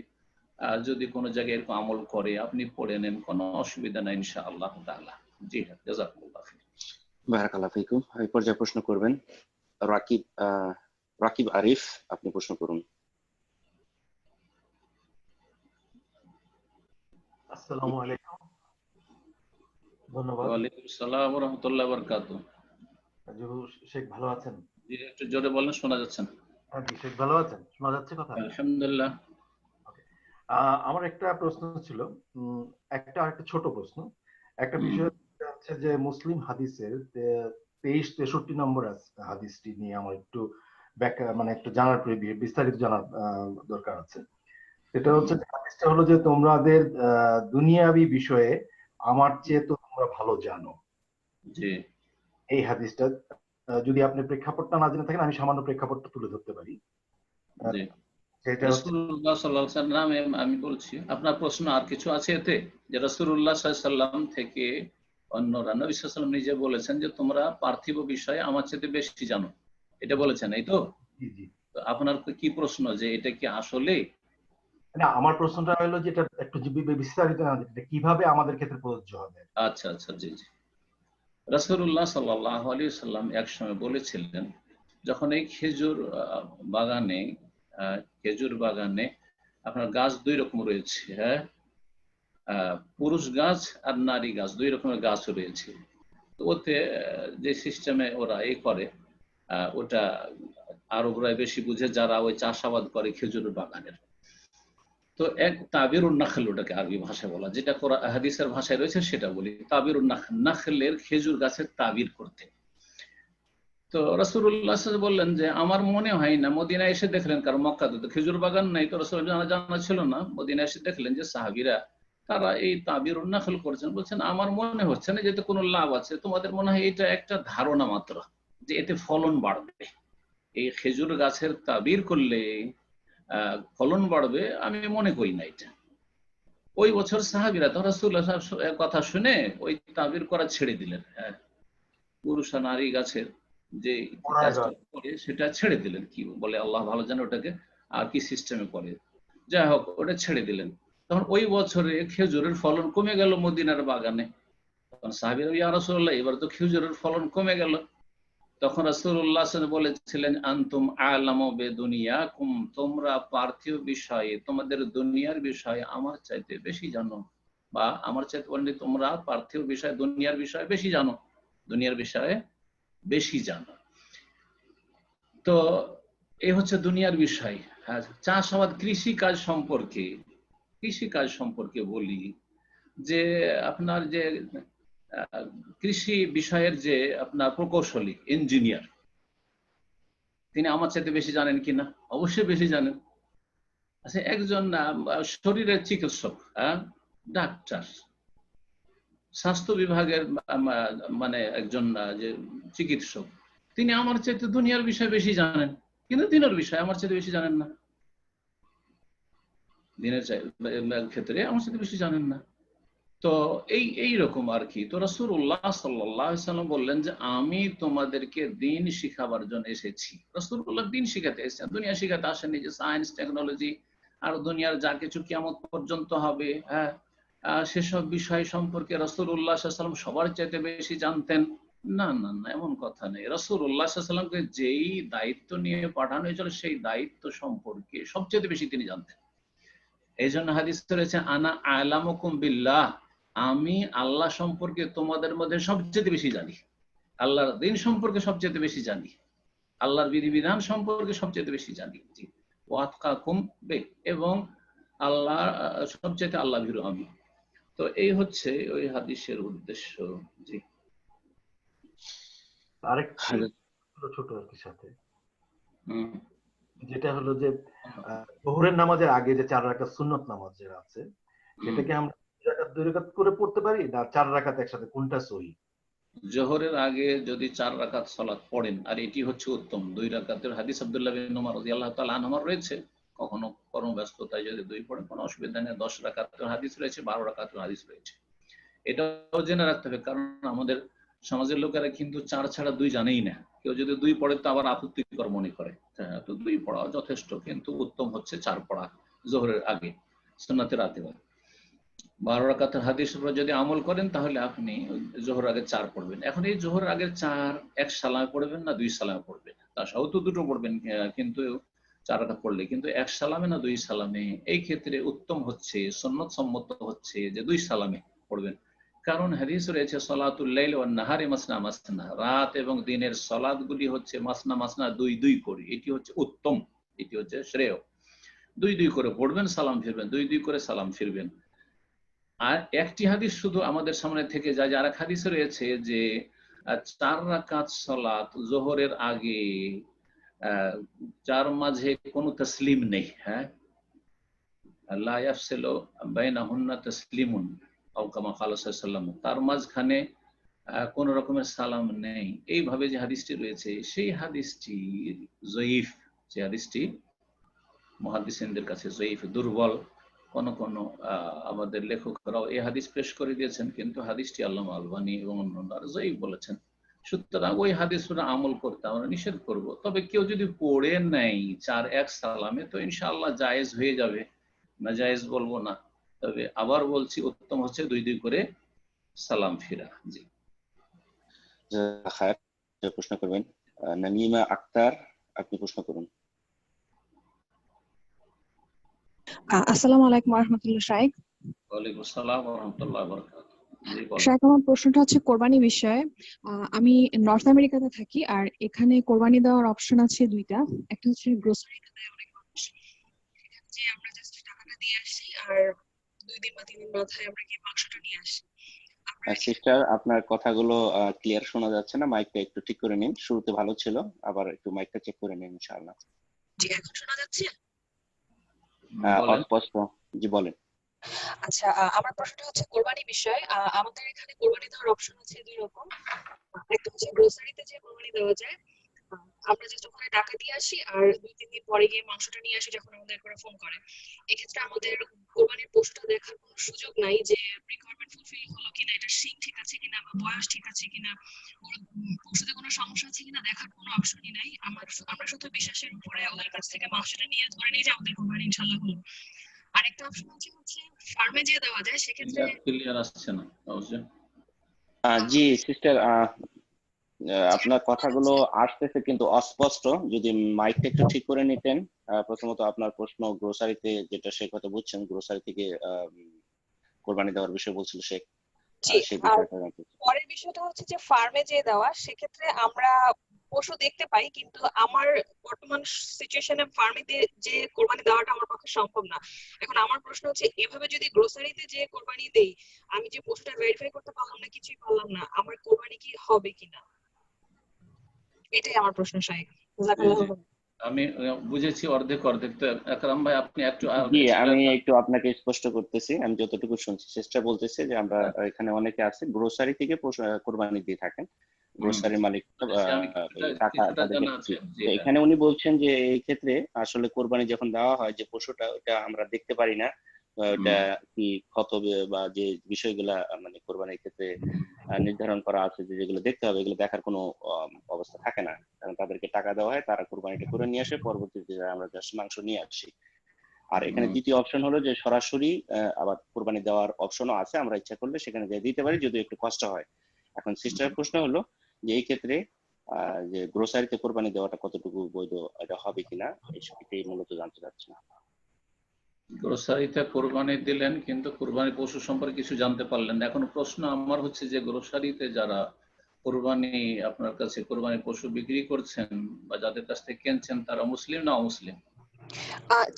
যদি কোনো জায়গায় এরকম আমল করে আপনি পড়ে নেন, কোনো অসুবিধা নাই ইনশাআল্লাহ তাআলা। জি হ্যাঁ, জাযাকুমুল্লাহ খাইর। বারাকাল্লাহু ফিকুম। এই পর্যায়ে প্রশ্ন করবেন রাকিব আরিফ, আপনি প্রশ্ন করুন। আসসালামু আলাইকুম। ধন্যবাদ। ওয়ালাইকুম আসসালাম ওয়া রাহমাতুল্লাহি ওয়া বারাকাতুহু। শেখ ভালো আছেন? জি, একটু জোরে বলেন, শোনা যাচ্ছে না। হ্যাঁ, শেখ ভালো আছেন? শোনা যাচ্ছে কথা? আলহামদুলিল্লাহ। আমার একটা প্রশ্ন ছিল, একটা ছোট প্রশ্ন। একটা বিষয় হচ্ছে যে মুসলিম হাদিসের 2363 নম্বর হাদিসটি নিয়ে আমার একটু ব্যাখ্যা, মানে একটু জানার, বিস্তারিত জানার দরকার আছে। সেটা হচ্ছে, হাদিসটা হলো যে তোমাদের দুনিয়াবি বিষয়ে আমার চেয়ে তো তোমরা ভালো জানো। জি, এই হাদিসটা যদি আপনি প্রেক্ষাপটটা না জেনে থাকেন, আমি সামান্য প্রেক্ষাপটটা তুলে ধরতে পারি। জি। সেটা রাসূলুল্লাহ সাল্লাল্লাহু আলাইহি ওয়াসাল্লাম, আমি বলছি, আপনার প্রশ্ন আর কিছু আছে এতে, যে রাসূলুল্লাহ সাল্লাল্লাহু আলাইহি ওয়াসাল্লাম থেকে অন্যরা, নবী সাল্লাল্লাহু আলাইহি ওয়াসাল্লাম নিজে বলেছেন যে তোমরা পার্থিব বিষয়ে আমার চেয়ে বেশি জানো, এটা বলেছেন, এই তো? জি জি। তো আপনার কি প্রশ্ন যে এটা কি আসলে? না, আমার প্রশ্নটা হলো যে এটা একটু বিস্তারিত না, এটা কিভাবে আমাদের ক্ষেত্রে প্রযোজ্য হবে। আচ্ছা আচ্ছা, জি জি। রাসূলুল্লাহ সাল্লাল্লাহু আলাইহি ওয়াসাল্লাম এক সময় বলেছিলেন, যখন এই খেজুর বাগানে আপনার গাছ দুই রকম রয়েছে, হ্যাঁ, পুরুষ গাছ আর নারী গাছ, দুই রকমের গাছ রয়েছে। তো ওতে যে সিস্টেমে ওরা করে ওটা আরবরা বেশি বুঝে, যারা ওই চাষাবাদ করে খেজুরের বাগানের। তো এক তাবিরুন নাখল, ওটাকে আরবি ভাষায় বলা, যেটা হাদিসের ভাষায় রয়েছে সেটা বলি, তাবিরুন নাখল, নাখলের খেজুর গাছের তাবির করতে। তো রাসূলুল্লাহ বললেন যে আমার মনে হয় না, মদিনা এসে দেখলেন, কারণ মক্কাতে তো খেজুর বাগান নাই, তো রাসূল জানা ছিল না, মদিনা এসে দেখলেন যে সাহাবীরা তারা এই তাবিরুন নাখল করছেন। বলছেন আমার মনে হচ্ছে না যে এতে কোনো লাভ আছে, তোমাদের মনে হয় এটা একটা ধারণা মাত্র যে এতে ফলন বাড়বে, এই খেজুর গাছের তাবির করলে ফলন বাড়বে, আমি মনে করি না এটা। ওই বছর সাহাবীরা তো রাসূলুল্লাহ কথা শুনে ওই তাবির করা ছেড়ে দিলেন, হ্যাঁ, পুরুষ আর নারী গাছের যে কাজটা করে সেটা ছেড়ে দিলেন, কি বলে আল্লাহ ভালো জানে ওটাকে আর কি সিস্টেমে করে, যাই হোক ওটা ছেড়ে দিলেন। তখন ওই বছরে খেজুরের ফলন কমে গেল মদিনার বাগানে। তখন সাহাবীরা, ইয়া রাসূলুল্লাহ, এবার তো খেজুরের ফলন কমে গেল। তখন রাসূলুল্লাহ বলেছিলেন, আনতুম আ'লামু বিদুনিয়াকুম, তোমরা পার্থিব বিষয়ে, তোমাদের দুনিয়ার বিষয়ে আমার চাইতে বেশি জানো, বা আমার চাইতে বলেন তোমরা পার্থিব বিষয়ে দুনিয়ার বিষয়ে বেশি জানো, দুনিয়ার বিষয়ে বেশি জানো। তো এই হচ্ছে দুনিয়ার বিষয়। চাষাবাদ, কৃষিকাজ সম্পর্কে বলি যে আপনার যে কৃষি বিষয়ের যে আপনার প্রকৌশলী, ইঞ্জিনিয়ার, তিনি আমার চাইতে বেশি জানেন কিনা? অবশ্যই বেশি জানেন। আচ্ছা, একজন শরীরের চিকিৎসক, ডাক্তার, স্বাস্থ্য বিভাগের মানে একজন যে চিকিৎসক, তিনি আমার চাইতে দুনিয়ার বিষয়ে বেশি জানেন, কিন্তু দিনের বিষয়ে আমার চাইতে বেশি জানেন না, দিনের ক্ষেত্রে আমার সাথে বেশি জানেন না। তো এই রকম আর কি। তো রাসূলুল্লাহ সাল্লাল্লাহু আলাইহি ওয়াসাল্লাম বললেন যে আমি তোমাদেরকে দিন শিখাবার জন্য এসেছি। রাসূলুল্লাহ দিন শিখাতে এসেছেন, দুনিয়া শিখাতে আসেননি যে সায়েন্স টেকনোলজি আর দুনিয়ার যা কিছু কিয়ামত পর্যন্ত হবে, হ্যাঁ, সেসব বিষয় সম্পর্কে রাসূলুল্লাহ সাল্লাল্লাহু আলাইহি ওয়াসাল্লাম সবার চাইতে বেশি জানতেন। না না না, এমন কথা নেই। রাসূলুল্লাহ সাল্লাল্লাহু আলাইহি ওয়াসাল্লামকে যেই দায়িত্ব নিয়ে পাঠানো হয়েছিল সেই দায়িত্ব সম্পর্কে সবচেয়ে বেশি তিনি জানতেন। এই জন্য হাদিসে রয়েছে, আনা আ'লামুকুম বিল্লাহ, আমি আল্লাহ সম্পর্কে তোমাদের মধ্যে সবচেয়ে বেশি জানি, আল্লাহর দিন সম্পর্কে সবচেয়ে বেশি জানি, আল্লাহর বিধিবিধান সম্পর্কে সবচেয়ে বেশি জানি, জি, ওয়াতকাকুম বে, এবং আল্লাহ সবচেয়ে আল্লাহ ভীরু আমি। তো এই হচ্ছে ওই হাদিসের উদ্দেশ্য। জি, আরেকটা ছোট একটু সাথে, যেটা হলো যে যোহরের নামাজের আগে যে 4 রাকাত সুন্নত নামাজ যেটা আছে, সেটাকে আমরা 2 রাকাত করে পড়তে পারি না 4 রাকাত একসাথে, কোনটা সহিহ? জোহরের আগে যদি 4 রাকাত সালাত পড়েন, আর এটি হচ্ছে উত্তম, 2 রাকাতের হাদিস আব্দুল্লাহ বিন উমর রাদিয়াল্লাহু তাআলা আনহু রয়েছে, কখনো কর্মব্যস্ততায় যদি 2 পড়েন কোনো অসুবিধা নেই। 10 রাকাতের হাদিস রয়েছে, 12 রাকাতের হাদিস রয়েছে। এটাও জেনে রাখতে হবে, কারণ আমাদের সমাজের লোকেরা কিন্তু 4 ছাড়া 2 জানেই না। কেউ যদি 2 পড়ে তো আবার আপত্তিকর মনে করে। হ্যাঁ, তো 2 পড়া যথেষ্ট, কিন্তু উত্তম হচ্ছে 4 পড়া জোহরের আগে, সুন্নাতে রাতিবা। 12 রাকাতের হাদিসের উপর যদি আমল করেন তাহলে আপনি জোহর আগে 4 পড়বেন। এখন এই জোহর আগের 4 এক সালামে পড়বেন না 2 সালামে পড়বেন? তাছাড়াও তো 2টো পড়বেন, কিন্তু 4 রাকাত পড়লে, কিন্তু 1 সালামে না 2 সালামে? এই ক্ষেত্রে উত্তম হচ্ছে, সুন্নত সম্মত হচ্ছে যে 2 সালামে পড়বেন। কারণ হাদিস রয়েছে, সালাতুল লাইল ওয়ান নাহারি মাসনা মাসনা, রাত এবং দিনের সালাতগুলি হচ্ছে মাসনা মাসনা, 2 করে। এটি হচ্ছে উত্তম, এটি হচ্ছে শ্রেয়। 2 করে পড়বেন, সালাম ফিরবেন, 2 করে সালাম ফিরবেন। আর একটি হাদিস শুধু আমাদের সামনে থেকে যায়, যার এক হাদিস রয়েছে যে 4 রাকাত সালাত জোহরের আগে, যার মাঝে কোনো তাসলিম নেই, হ্যাঁ, লা ইয়াফসিলু বাইনাহুন্না তাসলিমুন আও কামা ক্বালা সাল্লাল্লাহু আলাইহি ওয়াসাল্লাম, তার মাঝখানে কোন রকমের সালাম নেই, এইভাবে যে হাদিসটি রয়েছে সেই হাদিসটি জয়ীফ, যে হাদিসটি মুহাদ্দিসিনদের কাছে জয়ীফ, দুর্বল, কোন কোন আমাদের লেখকরাও এই হাদিস পেশ করে দিয়েছেন, কিন্তু হাদিসটি আল্লামা আলবানী এবং অন্যান্যরা জয়ীফ বলেছেন। সুতরাং ওই হাদিস আমল করতে আমরা নিষেধ করব। তবে কেউ যদি পড়ে নেয় 4-1 সালামে, তো ইনশাআল্লাহ জায়েজ হয়ে যাবে, না জায়েজ বলবো না। তবে আবার বলছি, উত্তম হচ্ছে 2-2 করে সালাম ফিরা। জি, প্রশ্ন করবেন নামিমা আক্তার, আপনি প্রশ্ন করুন। আসসালামু আলাইকুম ওয়া রাহমাতুল্লাহ। শাইখ, ওয়ালাইকুম আসসালাম ওয়া রাহমাতুল্লাহি ওয়া বারাকাতুহু। জি, বলেন। শাইখ, আমার প্রশ্নটা হচ্ছে কোরবানি বিষয়ে। আমি নর্থ আমেরিকাতে থাকি, আর এখানে কোরবানি দেওয়ার অপশন আছে দুইটা। একটা হচ্ছে গ্রোসারিতে দেয় অনেক মানুষ, যে আমরা জাস্ট টাকাটা দিয়ে আসি আর 2 দিন বা 3 দিন মাথায় আমরা গিয়ে মাংসটা নিয়ে আসি। সিস্টার, আপনার কথাগুলো ক্লিয়ার শোনা যাচ্ছে না, মাইকটা একটু ঠিক করে নিন। শুরুতে ভালো ছিল, আবার একটু মাইকটা চেক করে নিন ইনশাআল্লাহ। জি, এখন শোনা যাচ্ছে? অস্পষ্ট। জি, বলেন। আচ্ছা, আমার প্রশ্নটা হচ্ছে কোরবানি বিষয়ে। আমাদের এখানে কোরবানি দেওয়ার অপশন আছে 2 রকম। একটা হচ্ছে গ্রোসারিতে যে কোরবানি দেওয়া যায়, আমরা জাস্ট ওখানে টাকা দিয়ে আসি আর 2-3 দিন পরে গিয়ে মাংসটা নিয়ে আসি যখন আমাদের করে ফোন করে। এক্ষেত্রে আমাদের কোরবানির পশুটা দেখার কোনো সুযোগ নাই যে রিকোয়ারমেন্ট ফুলফিল হলো কিনা, এটা শিং ঠিক আছে কিনা বা বয়স ঠিক আছে কিনা, পশুতে কোনো সমস্যা আছে কিনা দেখার কোনো অপশনই নাই। আমরা শুধু বিশ্বাসের উপরে ওদের কাছ থেকে মাংসটা নিয়ে ধরে নিই যে আমাদের কোরবানি ইনশাআল্লাহ হলো। আরেকটা অপশন হচ্ছে ফার্মে যে দেওয়া যায়, সেক্ষেত্রে ক্লিয়ার আসছে না অবশ্যই। জি সিস্টার, আপনার কথাগুলো আসতেছে কিন্তু অস্পষ্ট। যদি মাইকটা একটু ঠিক করে নিতেন। প্রথমত আপনার প্রশ্ন গ্রোসারিতে, যেটা সে কথা বুঝছেন, গ্রোসারি থেকে কোরবানি দেওয়ার বিষয় বলছিল সে। পরের বিষয়টা হচ্ছে যে ফার্মে যে দেওয়া, সেক্ষেত্রে আমরা পশু দেখতে পাই, কিন্তু আমার বর্তমান সিচুয়েশনে ফার্মে যে কোরবানি দেওয়াটা আমার পক্ষে সম্ভব না। এখন আমার প্রশ্ন হচ্ছে, এভাবে যদি গ্রোসারিতে যে কোরবানি দেই, আমি যে পশুটা ভেরিফাই করতে পারলাম না, কিছুই পারলাম না, আমার কোরবানি কি হবে কিনা, এটাই আমার প্রশ্ন। শাইখ, আমি বুঝেছি অর্ধেক অর্ধেক। তো আকরাম ভাই, আপনি একটু জি, আমি একটু আপনাকে স্পষ্ট করতেছি। আমি যতটুকু শুনছি, চেষ্টা বলতেছে যে আমরা এখানে অনেকে আছে গ্রোসারি থেকে কোরবানি দিয়ে থাকেন, গ্রোসারির মালিক টাকা তাদেরকে। এখানে উনি বলছেন যে এই ক্ষেত্রে আসলে কোরবানি যখন দেওয়া হয়, যে পশুটা ওটা আমরা দেখতে পারি না, ওটা কি ক্ষত বা যে বিষয়গুলা মানে কোরবানির ক্ষেত্রে নির্ধারণ করা আছে যে যেগুলো দেখতে হবে, এগুলো দেখার কোনো অবস্থা থাকে না। কারণ তাদেরকে টাকা দেওয়া হয়, তারা কোরবানিটা করে নিয়ে আসে, পরবর্তীতে আমরা জাস্ট মাংস নিয়ে আসি। আর এখানে দ্বিতীয় অপশন হলো যে সরাসরি আবার কোরবানি দেওয়ার অপশনও আছে, আমরা ইচ্ছা করলে সেখানে যেয়ে দিতে পারি, যদি একটু কষ্ট হয়। এখন সিস্টারের প্রশ্ন হলো যে এই ক্ষেত্রে যে গ্রোসারিতে কোরবানি দেওয়াটা কতটুকু বৈধ, এটা হবে কিনা, এটাই মূলত জানতে চাচ্ছি। গ্রোসারিতে কোরবানি দিলেন, কিন্তু কোরবানি পশু সম্পর্কে কিছু জানতে পারলেন না। এখন প্রশ্ন আমার হচ্ছে যে গ্রোসারিতে যারা কোরবানি আপনার কাছে কোরবানি পশু বিক্রি করছেন বা যাদের কাছ থেকে কিনছেন, তারা মুসলিম না অমুসলিম?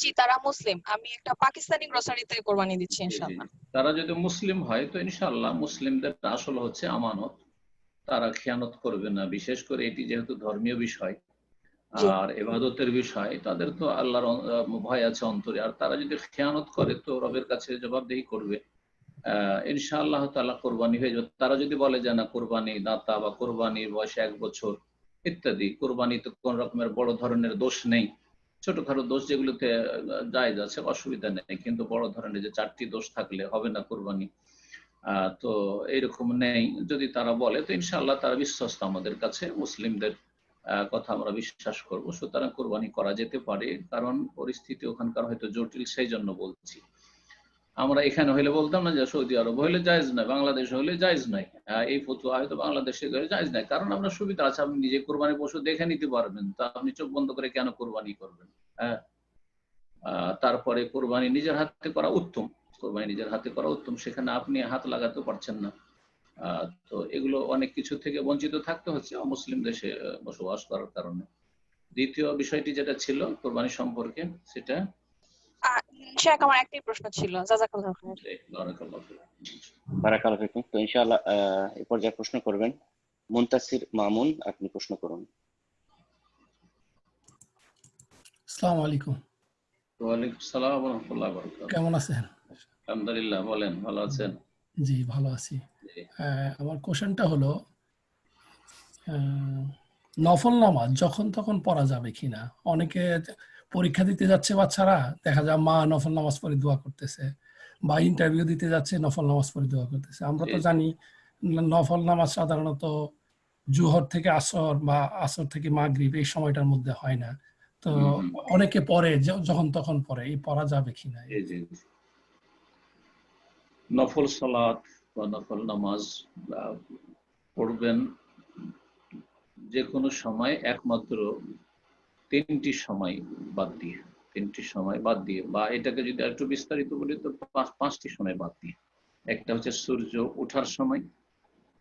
জি, তারা মুসলিম। আমি একটা পাকিস্তানি গ্রোসারিতে কোরবানি দিচ্ছি ইনশাআল্লাহ। তারা যদি মুসলিম হয়, তো ইনশাআল্লাহ মুসলিমদের আসল হচ্ছে আমানত, তারা খেয়ানত করবে না। বিশেষ করে এটি যেহেতু ধর্মীয় বিষয় আর ইবাদতের বিষয়, তাদের তো আল্লাহর ভয় আছে অন্তরে। আর তারা যদি খেয়ানত করে, তো রবের কাছে জবাবদেহি করবে। ইনশাআল্লাহ তাআলা কোরবানি হয়ে যাবে। তারা যদি বলে যে না, কোরবানি দাতা বা কোরবানির বয়স 1 বছর ইত্যাদি, কোরবানিতে কোন রকমের বড় ধরনের দোষ নেই, ছোটখাটো দোষ যেগুলোতে জায়েজ আছে, অসুবিধা নেই, কিন্তু বড় ধরনের যে 4টি দোষ থাকলে হবে না কোরবানি, তো এইরকম নেই যদি তারা বলে, তো ইনশাআল্লাহ তারা বিশ্বস্ত আমাদের কাছে, মুসলিমদের কথা আমরা বিশ্বাস করব। সুতরাং কোরবানি করা যেতে পারে, কারণ পরিস্থিতি ওখানকার হয়তো জটিল, সেই জন্য বলছি। আমরা এখানে হইলে বলতাম না যে সৌদি আরব হইলে জায়েজ নয়, বাংলাদেশ হইলে জায়েজ নাই, এই ফতোয়া হয়তো বাংলাদেশে জায়েজ নাই, কারণ আমরা সুবিধা আছে, আপনি নিজে কোরবানি পশু দেখে নিতে পারবেন, তা আপনি চোখ বন্ধ করে কেন কোরবানি করবেন? তারপরে কোরবানি নিজের হাতে করা উত্তম, কোরবানি নিজের হাতে করা উত্তম, সেখানে আপনি হাত লাগাতে পারছেন না। তো এগুলো অনেক কিছু থেকে বঞ্চিত থাকতে হচ্ছে অমুসলিম দেশে বসবাস করার কারণে। দ্বিতীয় বিষয়টি যেটা ছিল কোরবানি সম্পর্কে, সেটা শাইখ, আমার একটাই প্রশ্ন ছিল। জাযাকাল্লাহু খাইর। বারাকাল্লাহু ফিকুম। তো ইনশাআল্লাহ এই পর্যায়ে প্রশ্ন করবেন মুনতাসির মামুন, আপনি প্রশ্ন করুন। আসসালামু আলাইকুম। ওয়ালাইকুম আসসালাম ওয়া রাহমাতুল্লাহি ওয়া বারাকাতুহু। কেমন আছেন? আলহামদুলিল্লাহ, বলেন, ভালো আছেন? জি, ভালো আছি। আমার কোশ্চেনটা হলো, নফল নামাজ যখন তখন পড়া যাবে কিনা? অনেকে পরীক্ষা দিতে যাচ্ছে বাচ্চারা, দেখা যায় মা নফল নামাজ পড়ে দোয়া করতেছে, বা ইন্টারভিউ দিতে যাচ্ছে নফল নামাজ পড়ে দোয়া করতেছে। আমরা তো জানি নফল নামাজ সাধারণত জোহর থেকে আসর বা আসর থেকে মাগরিব এই সময়টার মধ্যে হয় না, তো অনেকে পড়ে যখন তখন পড়ে, এই পড়া যাবে কিনা? নফল সালাত বা নফল নামাজ পড়বেন যে কোনো সময়, একমাত্র তিনটি সময় বাদ দিয়ে, বা এটাকে যদি একটু বিস্তারিত বলি তো পাঁচটি সময় বাদ দিয়ে। একটা হচ্ছে সূর্য ওঠার সময়,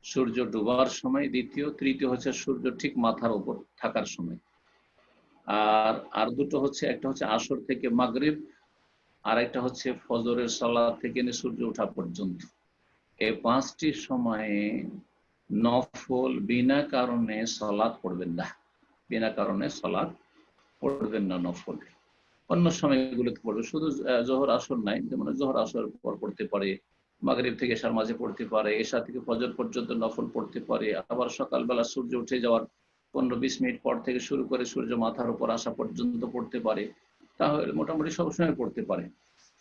সূর্য ডুবার সময়, তৃতীয় হচ্ছে সূর্য ঠিক মাথার উপর থাকার সময়, আর দুটো হচ্ছে, একটা হচ্ছে আসর থেকে মাগরিব, আর একটা হচ্ছে ফজরের সালাত থেকে নিয়ে সূর্য ওঠা পর্যন্ত। এই পাঁচটি সময়ে নফল বিনা কারণে সালাত পড়বেন না, নফল। অন্য সময়গুলোতে পড়বে, শুধু জোহর আসর নাই, যেমন জোহর আসর পর পড়তে পারে, মাগরিব থেকে এশার মাঝে পড়তে পারে, এশা থেকে ফজর পর্যন্ত নফল পড়তে পারে, আবার সকালবেলা সূর্য উঠে যাওয়ার 15-20 মিনিট পর থেকে শুরু করে সূর্য মাথার উপর আসা পর্যন্ত পড়তে পারে, তাহলে মোটামুটি সবসময় পড়তে পারে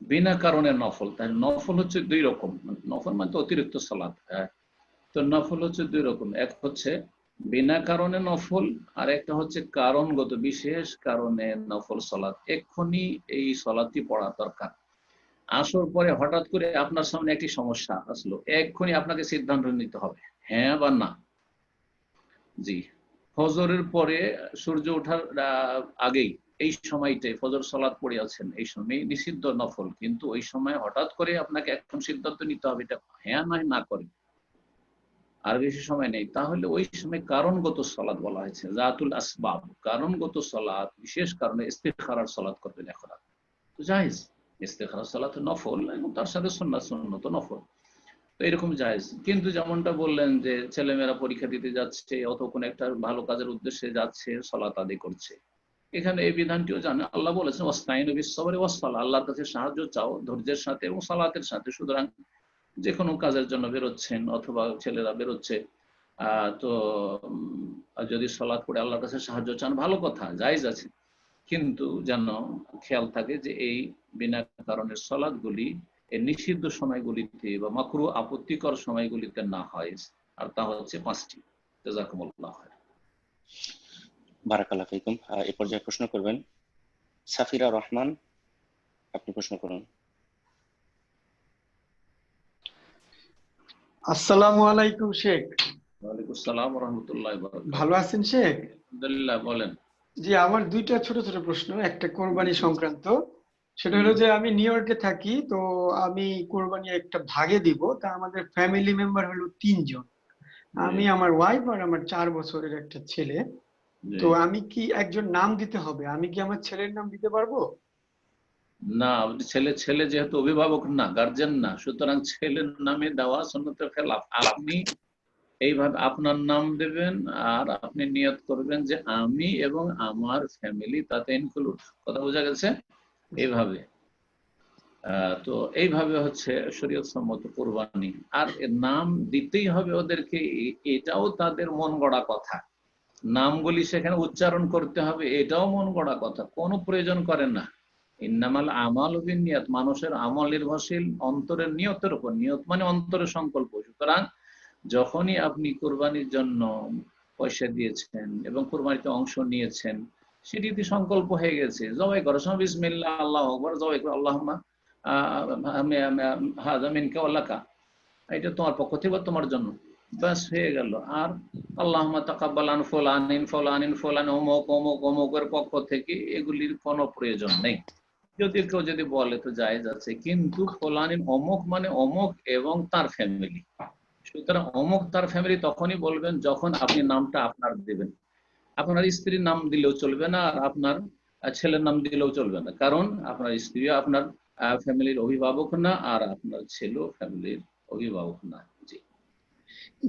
বিনা কারণে নফল। তাই নফল হচ্ছে দুই রকম, নফল মানে তো অতিরিক্ত সালাত। তো নফল হচ্ছে দুই রকম, এক হচ্ছে বিনা কারণে নফল, আর একটা হচ্ছে কারণগত বিশেষ কারণে নফল সালাত। এক্ষুনি এই সালাতটি পড়া দরকার। আসর পরে হঠাৎ করে আপনার সামনে একটি সমস্যা আসলো, এক্ষুনি আপনাকে সিদ্ধান্ত নিতে হবে, হ্যাঁ বা না। জি, ফজরের পরে সূর্য ওঠার আগেই এই সময়টাই ফজর সালাত পড়ে আছেন, এই সময় নিষিদ্ধ নফল, কিন্তু ওই সময় হঠাৎ করে আপনাকে এখন সিদ্ধান্ত নিতে হবে, এটা হ্যাঁ না করে, আর বেশি সময় নেই, তাহলে ওই সময় কারণগত সালাত বলা হয়েছে, জাতুল আসবাব, কারণগত সালাত, বিশেষ কারণে ইস্তিখারার সালাত করবেন এখন, তো জায়েজ। ইস্তিখারার সালাত নফল এবং তার সাথে সুন্নাত নফল, তো এরকম জায়েজ। কিন্তু যেমনটা বললেন যে ছেলেমেয়েরা পরীক্ষা দিতে যাচ্ছে অথবা কোনো একটা ভালো কাজের উদ্দেশ্যে যাচ্ছে, সালাত আদায় করছে, এখানে এই বিধানটিও জানে, আল্লাহ বলেছেন ওয়াস্তাইনু বিস-সাবরি ওয়াস-সালাহ, আল্লাহর কাছে সাহায্য চাও ধৈর্যের সাথে এবং সালাতের সাথে। সুতরাং যে কোনো কাজের জন্য বেরোচ্ছেন অথবা ছেলেরা বেরোচ্ছে, তো যদি সালাত পড়ে আল্লাহর কাছে সাহায্য চান, ভালো কথা, জায়েজ আছে, কিন্তু যেন খেয়াল থাকে যে এই বিনা কারণের সালাতগুলি এই নিষিদ্ধ সময়গুলিতে বা মাকরুহ আপত্তিকর সময়গুলিতে না হয়, আর তা হচ্ছে পাঁচটি। জাযাকুমুল্লাহ খায়র। বারাকাল্লাহু ফিকুম। এই পর্যায়ে প্রশ্ন করবেন সাফিরা রহমান, আপনি প্রশ্ন করুন। আসসালামু আলাইকুম শেখ। ওয়ালাইকুম আসসালাম ওয়া রাহমাতুল্লাহি ওয়া বারাকাতুহু। ভালো আছেন শেখ? আলহামদুলিল্লাহ, বলেন। জি, আমার দুইটা ছোট ছোট প্রশ্ন, একটা কোরবানি সংক্রান্ত। সেটা হলো যে আমি নিউ ইয়র্কে থাকি, তো আমি কোরবানি একটা ভাগে দিব, তা আমাদের ফ্যামিলি মেম্বার হলো 3 জন, আমি, আমার ওয়াইফ আর আমার 4 বছরের একটা ছেলে। তো আমি কি একজন নাম দিতে হবে, আমি কি আমার ছেলের নাম দিতে পারবো? না, ছেলে যেহেতু অভিভাবক না, গার্জেন না, সুতরাং ছেলের নামে দেওয়া সুন্নতের খেলাফ। আপনি এইভাবে আপনার নাম দেবেন আর আপনি নিয়ত করবেন যে আমি এবং আমার ফ্যামিলি তাতে ইনক্লুড, কথা বোঝা গেছে? এইভাবে তো এইভাবে হচ্ছে শরীয়ত সম্মত কুরবানি। আর নাম দিতেই হবে ওদেরকে, এটাও তাদের মন গড়া কথা। নামগুলি সেখানে উচ্চারণ করতে হবে, এটাও মন গড়া কথা, কোনো প্রয়োজন করে না। ইন্নামাল আমালু বিন্নিয়াত, মানুষের আমল নির্ভরশীল অন্তরের নিয়তের উপর। নিয়ত মানে অন্তরের সংকল্প। সুতরাং যখনই আপনি কুরবানির জন্য পয়সা দিয়েছেন এবং কুরবানিতে অংশ নিয়েছেন, সেটি সংকল্প হয়ে গেছে, জবাই করার সময় বিসমিল্লাহ আল্লাহু আকবার, জবাই করে আল্লাহুম্মা হাযা মিনকা ওয়া লাকা, এটা তোমার পক্ষ থেকে তোমার জন্য, ব্যাস হয়ে গেল। আর আল্লাহুম্মা তাকাব্বাল আন ফুলান অমুকের পক্ষ থেকে, এগুলির কোনো প্রয়োজন নেই। যদি কেউ যদি বলে তো জায়েজ আছে, কিন্তু ফুলানিন অমুক মানে অমুক এবং তার ফ্যামিলি। সুতরাং অমুক তার ফ্যামিলি তখনই বলবেন যখন আপনি নামটা আপনার দেবেন। আপনার স্ত্রীর নাম দিলেও চলবে না, আর আপনার ছেলের নাম দিলেও চলবে না, কারণ আপনার স্ত্রী আপনার ফ্যামিলির অভিভাবক না, আর আপনার ছেলেও ফ্যামিলির অভিভাবক না। জি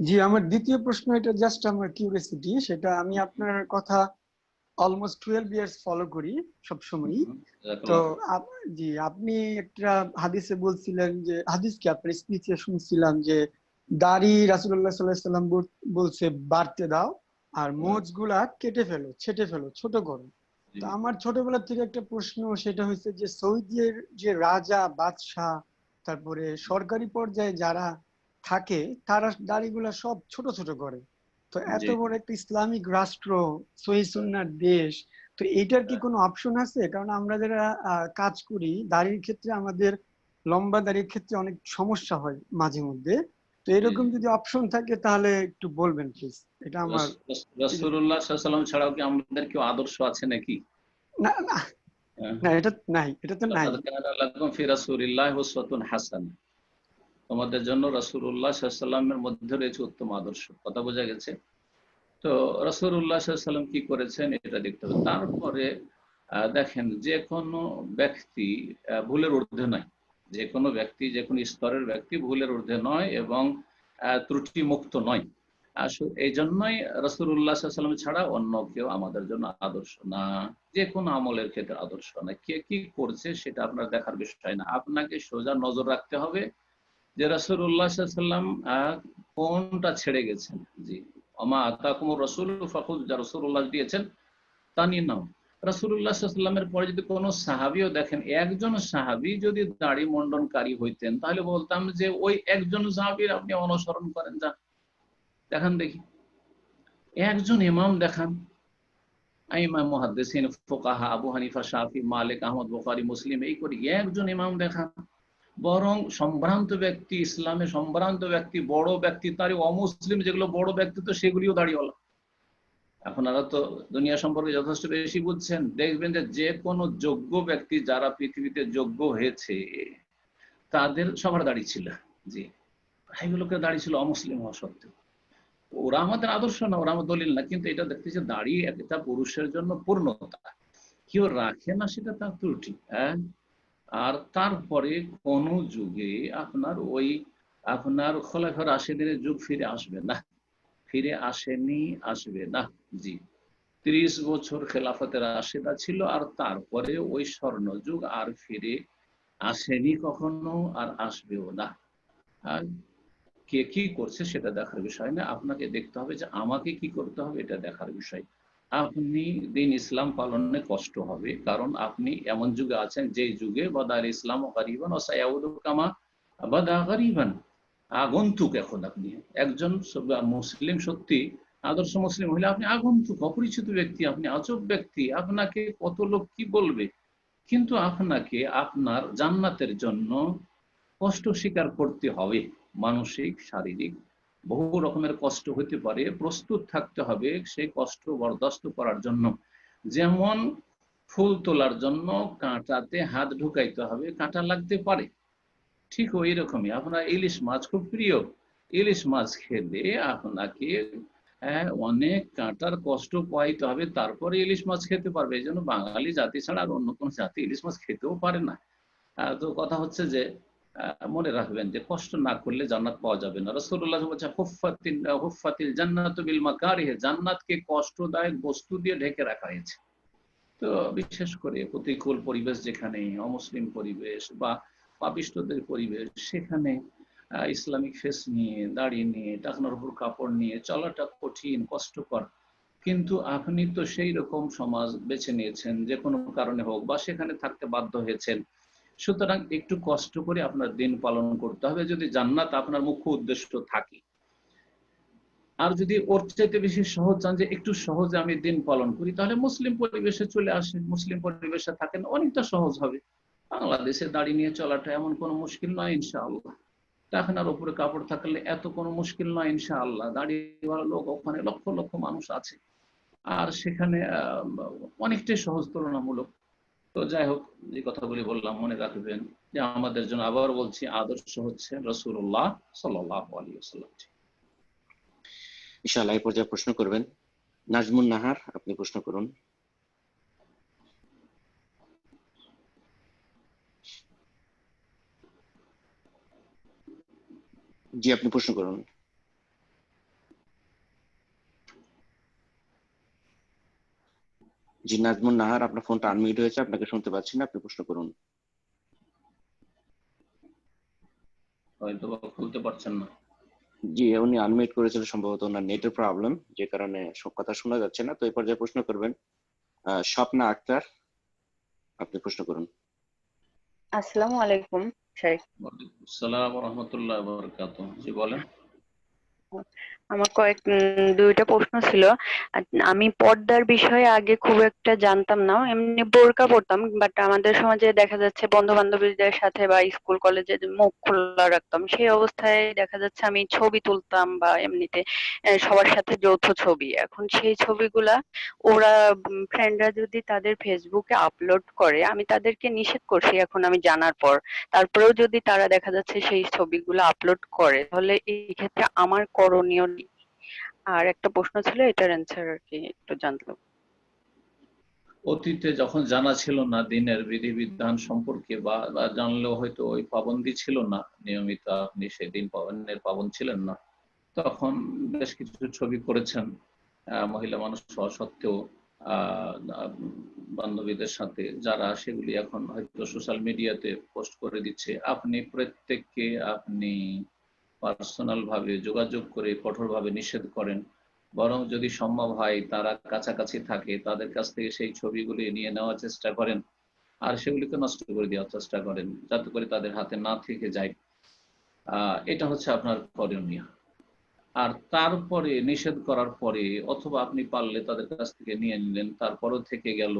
জি, আমার দ্বিতীয় প্রশ্ন, এটা জাস্ট আমার কিউরিওসিটি, সেটা আমি আপনার কথা অলমোস্ট 12 ইয়ার্স ফলো করি সবসময়ই। তো জি, আপনি একটা হাদিসে বলছিলেন যে, হাদিসকে আপনার স্পিচে শুনছিলাম যে দাড়ি রাসূলুল্লাহ সাল্লাল্লাহু আলাইহি সাল্লাম বলছে বাড়তে দাও, আর মোচগুলা কেটে ফেলো, ছেটে ফেলো, ছোট করো। তো আমার ছোটবেলা থেকে একটা প্রশ্ন, সেটা হচ্ছে যে সৌদির যে রাজা বাদশাহ তারপরে সরকারি পর্যায়ে যারা থাকে তারা দাড়িগুলা সব ছোট ছোট করে। তো এত বড় একটা ইসলামিক রাষ্ট্র, সহিহ সুন্নাহর দেশ, তো এইটার কি কোনো অপশন আছে? কারণ আমরা যারা কাজ করি দাড়ির ক্ষেত্রে, আমাদের লম্বা দাড়ির ক্ষেত্রে অনেক সমস্যা হয় মাঝে মধ্যে। তো এরকম যদি অপশন থাকে তাহলে একটু বলবেন প্লিজ। এটা আমার রাসূলুল্লাহ সাল্লাল্লাহু আলাইহি ওয়াসাল্লাম ছাড়াও কি আমাদের কেউ আদর্শ আছে নাকি? না না না, এটা নাই, এটা তো নাই। লাকুম ফি রাসূলিল্লাহি উসওয়াতুন হাসানাহ, তোমাদের জন্য রাসূলুল্লাহ সাল্লাল্লাহু আলাইহি ওয়াসাল্লামের মধ্যে রয়েছে উত্তম আদর্শ। কথা বোঝা গেছে? তো রাসূলুল্লাহ সাল্লাল্লাহু আলাইহি ওয়াসাল্লাম কি করেছেন এটা দেখতে হবে। তারপরে দেখেন, যে কোনো ব্যক্তি ভুলের ঊর্ধ্বে নয়, যে কোনো ব্যক্তি, যে কোনো স্তরের ব্যক্তি ভুলের ঊর্ধ্বে নয় এবং ত্রুটি মুক্ত নয়। এই জন্যই রাসূলুল্লাহ সাল্লাল্লাহু আলাইহি ওয়াসাল্লাম ছাড়া অন্য কেউ আমাদের জন্য আদর্শ না। যে কোনো আমলের ক্ষেত্রে আদর্শ না। কে কি করছে সেটা আপনার দেখার বিষয় না, আপনাকে সোজা নজর রাখতে হবে যে রাসূলুল্লাহ সাল্লাল্লাহু আলাইহি ওয়াসাল্লাম কোনটা ছেড়ে গেছেন। জি, ওমা আতাকুমুর রাসূল ফাখুযু, যা রাসূলুল্লাহ দিয়েছেন তা নিয়ে নাও। রাসূলুল্লাহ সাল্লাল্লাহু আলাইহি ওয়াসাল্লামের পরে যদি কোনো সাহাবীও দেখেন, একজন সাহাবী যদি দাড়ি মন্ডনকারী হইতেন, তাহলে বলতাম যে ওই একজন সাহাবীর আপনি অনুসরণ করেন, যা দেখান দেখি, একজন ইমাম দেখান, ইমাম মুহাদ্দিসিন ফুকাহা আবু হানিফা শাফি মালিক আহমদ বুখারী মুসলিম, এই করে একজন ইমাম দেখান। বরং সম্ভ্রান্ত ব্যক্তি, ইসলামে সম্ভ্রান্ত ব্যক্তি, বড় ব্যক্তি, তারই অমুসলিম যেগুলো বড় ব্যক্তি তো সেগুলিও দাড়িওয়ালা। আপনারা তো দুনিয়া সম্পর্কে যথেষ্ট বেশি বুঝছেন, দেখবেন যে কোনো যোগ্য ব্যক্তি যারা পৃথিবীতে যোগ্য হয়েছে তাদের সবার দাড়ি ছিল। জি, এগুলোকে দাড়ি ছিল অমুসলিম হওয়া সত্ত্বেও। ওরা আমাদের আদর্শ না, ওরা আমার দলিল না, কিন্তু এটা দেখতেছে দাড়ি একটা পুরুষের জন্য পূর্ণতা, কেউ রাখে না সেটা তার ত্রুটি। হ্যাঁ, আর তারপরে কোন যুগে আপনার খোলাফায়ে রাশিদিনের যুগ ফিরে আসবে না, ফিরে আসেনি, আসবে না। জি, 30 বছর খেলাফতে রাশিদা ছিল, আর তারপরে ওই স্বর্ণ যুগ আর ফিরে আসেনি কখনো, আর আসবেও না। কে কি করছে সেটা দেখার বিষয় না, আপনাকে দেখতে হবে যে আমাকে কি করতে হবে এটা দেখার বিষয়। আপনি দিন ইসলাম পালনে কষ্ট হবে, কারণ আপনি এমন যুগে আছেন যে যুগে বাদাল ইসলাম গারিবান ও সায়াউদু কামা বাদা গারিবান, আগন্তুক। এখন আপনি একজন মুসলিম, সত্যি আদর্শ মুসলিম হলে আপনি আগন্তুক, অপরিচিত ব্যক্তি, আপনি আজব ব্যক্তি, আপনাকে কত লোক কি বলবে। কিন্তু আপনাকে আপনার জান্নাতের জন্য কষ্ট স্বীকার করতে হবে, মানসিক শারীরিক বহু রকমের কষ্ট হতে পারে, প্রস্তুত থাকতে হবে সেই কষ্ট বরদাস্ত করার জন্য। যেমন ফুল তোলার জন্য কাঁটাতে হাত ঢুকাইতে হবে, কাঁটা লাগতে পারে, ঠিক ওই রকমই আপনার ইলিশ মাছ খুব প্রিয়, ইলিশ মাছ খেলে আপনাকে অনেক কাঁটার কষ্ট পাইতে হবে, তারপরে ইলিশ মাছ খেতে পারবে। এই জন্য বাঙালি জাতি ছাড়া আর অন্য কোনো জাতি ইলিশ মাছ খেতেও পারে না। তো কথা হচ্ছে যে মনে রাখবেন যে কষ্ট না করলে জান্নাত পাওয়া যাবে না। রাসূলুল্লাহ বলেছেন হুফফাতিল জান্নাতু বিল মাকারিহ, জান্নাতকে কষ্টদায়ক বস্তু দিয়ে ঢেকে রাখা হয়েছে। তো বিশেষ করে প্রতিকূল পরিবেশ, যেখানে অমুসলিম পরিবেশ বা পাপিষ্টদের পরিবেশ, সেখানে ইসলামিক ফেস নিয়ে, দাড়ি নিয়ে, টাকনোর উপর কাপড় নিয়ে চলাটা কঠিন, কষ্টকর। কিন্তু আপনি তো সেই রকম সমাজ বেছে নিয়েছেন, যে কোনো কারণে হোক, বা সেখানে থাকতে বাধ্য হয়েছেন। সুতরাং একটু কষ্ট করে আপনার দিন পালন করতে হবে, যদি জান্নাত আপনার মুখ্য উদ্দেশ্য থাকে। আর যদি ওর চাইতে বেশি সহজ চান যে একটু সহজে আমি দিন পালন করি, তাহলে মুসলিম পরিবেশে চলে আসেন, মুসলিম পরিবেশে থাকেন, অনেকটা সহজ হবে। বাংলাদেশে দাঁড়িয়ে নিয়ে চলাটা এমন কোনো মুশকিল নয় ইনশাআল্লাহ। টাকনার উপরে কাপড় থাকলে এত কোনো মুশকিল নয় ইনশাআল্লাহ। দাঁড়িয়ে লোক ওখানে লক্ষ লক্ষ মানুষ আছে, আর সেখানে অনেকটাই সহজ তুলনামূলক। তো যাই হোক, যে কথাগুলি বললাম মনে রাখবেন যে আমাদের জন্য, আবার বলছি, আদর্শ হচ্ছে রাসূলুল্লাহ সাল্লাল্লাহু আলাইহি ওয়াসাল্লাম। ইনশাআল্লাহ এই পর্যায়ে প্রশ্ন করবেন নাজমুন নাহার, আপনি প্রশ্ন করুন। জি, আপনি প্রশ্ন করুন। জি নাজমুন নাহার, আপনার ফোনটা আনমিউট হয়েছে, আপনাকে শুনতে পাচ্ছি না, আপনি প্রশ্ন করুন। হয়তো খুলতে পারছেন না। জি, উনি আনমিউট করেছিল, সম্ভবত ওনার নেটের প্রবলেম, যে কারণে সব কথা শোনা যাচ্ছে না। তো এই পর্যায়ে প্রশ্ন করবেন স্বপ্না আক্তার, আপনি প্রশ্ন করুন। আসসালামু আলাইকুম স্যার। ওয়ালাইকুম আসসালাম ওয়া রাহমাতুল্লাহি ওয়া বারাকাতুহু। জি বলেন। আমার দুইটা প্রশ্ন ছিল। আমি পর্দার বিষয়ে আগে খুব একটা জানতাম না, এমনি বোরকা পরতাম, বাট আমাদের সমাজে দেখা যাচ্ছে বন্ধু বান্ধবীদের সাথে বা স্কুল কলেজে মুখ খোলা রাখতাম, সেই অবস্থায় দেখা যাচ্ছে আমি ছবি তুলতাম বা এমনিতে সবার সাথে যৌথ ছবি। এখন সেই ছবিগুলা ওরা ফ্রেন্ডরা যদি তাদের ফেসবুকে আপলোড করে, আমি তাদেরকে নিষেধ করছি এখন আমি জানার পর, তারপরেও যদি তারা দেখা যাচ্ছে সেই ছবিগুলো আপলোড করে, তাহলে এই ক্ষেত্রে আমার করণীয় কি? আর একটা প্রশ্ন ছিল, এটার অ্যান্সার আর কি একটু জানতাম। অতীতে যখন জানা ছিল না দিনের বিধিবিধান সম্পর্কে বা জানলেও হয়তো ওই পাবন্দি ছিল না, নিয়মিত আপনি সেদিন পাবনের পাবন ছিলেন না, তখন বেশ কিছু ছবি করেছেন মহিলা মানুষ হওয়া সত্ত্বেও বান্ধবীদের সাথে, যারা সেগুলি এখন হয়তো সোশ্যাল মিডিয়াতে পোস্ট করে দিচ্ছে। আপনি প্রত্যেককে আপনি পার্সোনাল ভাবে যোগাযোগ করে কঠোরভাবে নিষেধ করেন, বরং যদি সম্ভব হয় তারা কাছাকাছি থাকে তাদের কাছ থেকে সেই ছবিগুলি নিয়ে নেওয়ার চেষ্টা করেন আর সেগুলিকে নষ্ট করে দেওয়ার চেষ্টা করেন, যাতে করে তাদের হাতে না থেকে যায়। এটা হচ্ছে আপনার করণীয়। আর তারপরে নিষেধ করার পরে অথবা আপনি পারলে তাদের কাছ থেকে নিয়ে নিলেন, তারপরও থেকে গেল,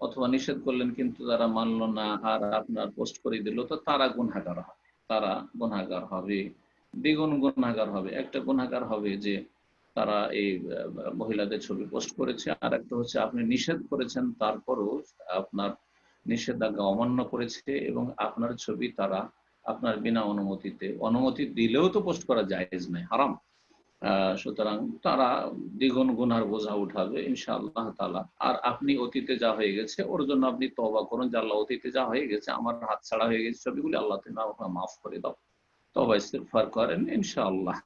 অথবা নিষেধ করলেন কিন্তু তারা মানলো না আর আপনার পোস্ট করে দিল, তো তারা গুনাহগার হবে। তারা গুনাহগার হবে, দ্বিগুণ গুনাহগার হবে। একটা গুনাহগার হবে যে তারা এই মহিলাদের ছবি পোস্ট করেছে, আর একটা হচ্ছে আপনি নিষেধ করেছেন তারপরও আপনার নিষেধাজ্ঞা অমান্য করেছে এবং আপনার ছবি তারা আপনার বিনা অনুমতিতে, অনুমতি দিলেও তো পোস্ট করা জায়েজ নাই, হারাম। সুতরাং তারা দ্বিগুণ গুনার বোঝা উঠাবে ইনশাআল্লাহ তাআলা। আর আপনি অতীতে যা হয়ে গেছে ওর জন্য আপনি তওবা করুন যে আল্লাহ অতীতে যা হয়ে গেছে, আমার হাত ছাড়া হয়ে গেছে ছবিগুলি, আল্লাহ তুমি আমাকে মাফ করে দাও, তওবা ইস্তিগফার করেন ইনশাআল্লাহ।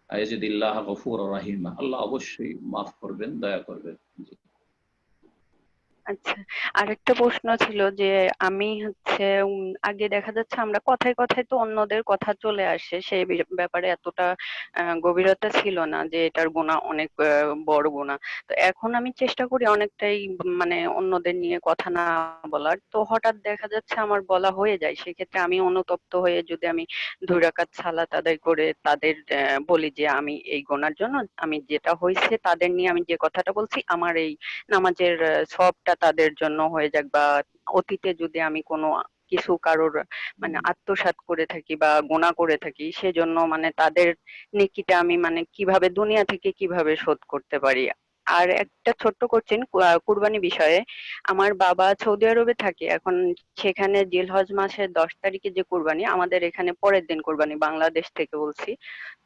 আয়াজিদিল্লাহ গফুরুর রাহিম, আল্লাহ অবশ্যই মাফ করবেন, দয়া করবেন। আচ্ছা, আরেকটা প্রশ্ন ছিল যে আমি হচ্ছে আগে দেখা যাচ্ছে আমরা কথায় কথায় তো অন্যদের কথা চলে আসে, সেই ব্যাপারে এতটা গভীরতা ছিল না যে এটার গুনাহ অনেক বড় গুনাহ। তো এখন আমি চেষ্টা করি অনেকটাই মানে অন্যদের নিয়ে কথা না বলার। তো হঠাৎ দেখা যাচ্ছে আমার বলা হয়ে যায়, সেক্ষেত্রে আমি অনুতপ্ত হয়ে যদি আমি 2 রাকাত সালাত আদায় করে তাদের বলি যে আমি এই গুনার জন্য, আমি যেটা হয়েছে তাদের নিয়ে আমি যে কথাটা বলছি, আমার এই নামাজের সবটা তাদের জন্য হয়ে যাক, বা অতীতে যদি আমি কোনো কিছু কারোর মানে আত্মসাৎ করে থাকি বা গুনাহ করে থাকি, সেজন্য মানে তাদের নেকিটা আমি মানে কিভাবে দুনিয়া থেকে কিভাবে শোধ করতে পারি। আর একটা ছোট্ট কোশ্চেন কুরবানি বিষয়ে, আমার বাবা সৌদি আরবে থাকে, এখন সেখানে জিলহজ মাসের 10 তারিখে যে কুরবানি, আমাদের এখানে পরের দিন কুরবানি, বাংলাদেশ থেকে বলছি।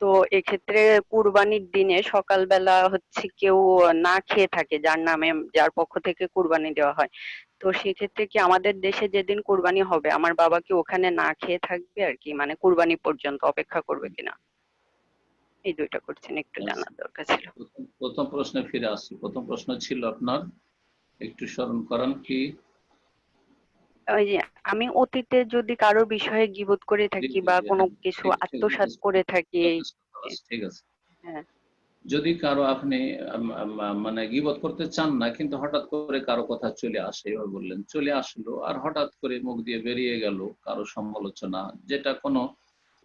তো এক্ষেত্রে কুরবানির দিনে সকালবেলা হচ্ছে কেউ না খেয়ে থাকে, যার নামে যার পক্ষ থেকে কুরবানি দেওয়া হয়। তো সেক্ষেত্রে কি আমাদের দেশে যেদিন কুরবানি হবে আমার বাবা কি ওখানে না খেয়ে থাকবে আর কি, মানে কুরবানি পর্যন্ত অপেক্ষা করবে কিনা? এই দুইটা কোশ্চেন একটু জানার দরকার ছিল। প্রথম প্রশ্নে ফিরে আসছি। প্রথম প্রশ্ন ছিল আপনার, একটু স্মরণ করান কি? ওই যে আমি অতীতে যদি কারোর বিষয়ে গীবত করে থাকি বা কোনো কিছু আত্মসাৎ করে থাকি। ঠিক আছে। হ্যাঁ, যদি কারো আপনি মানে গীবত করতে চান না, কিন্তু হঠাৎ করে কারো কথা চলে আসে, এবার বললেন চলে আসলো আর হঠাৎ করে মুখ দিয়ে বেরিয়ে গেল কারো সমালোচনা, যেটা কোনো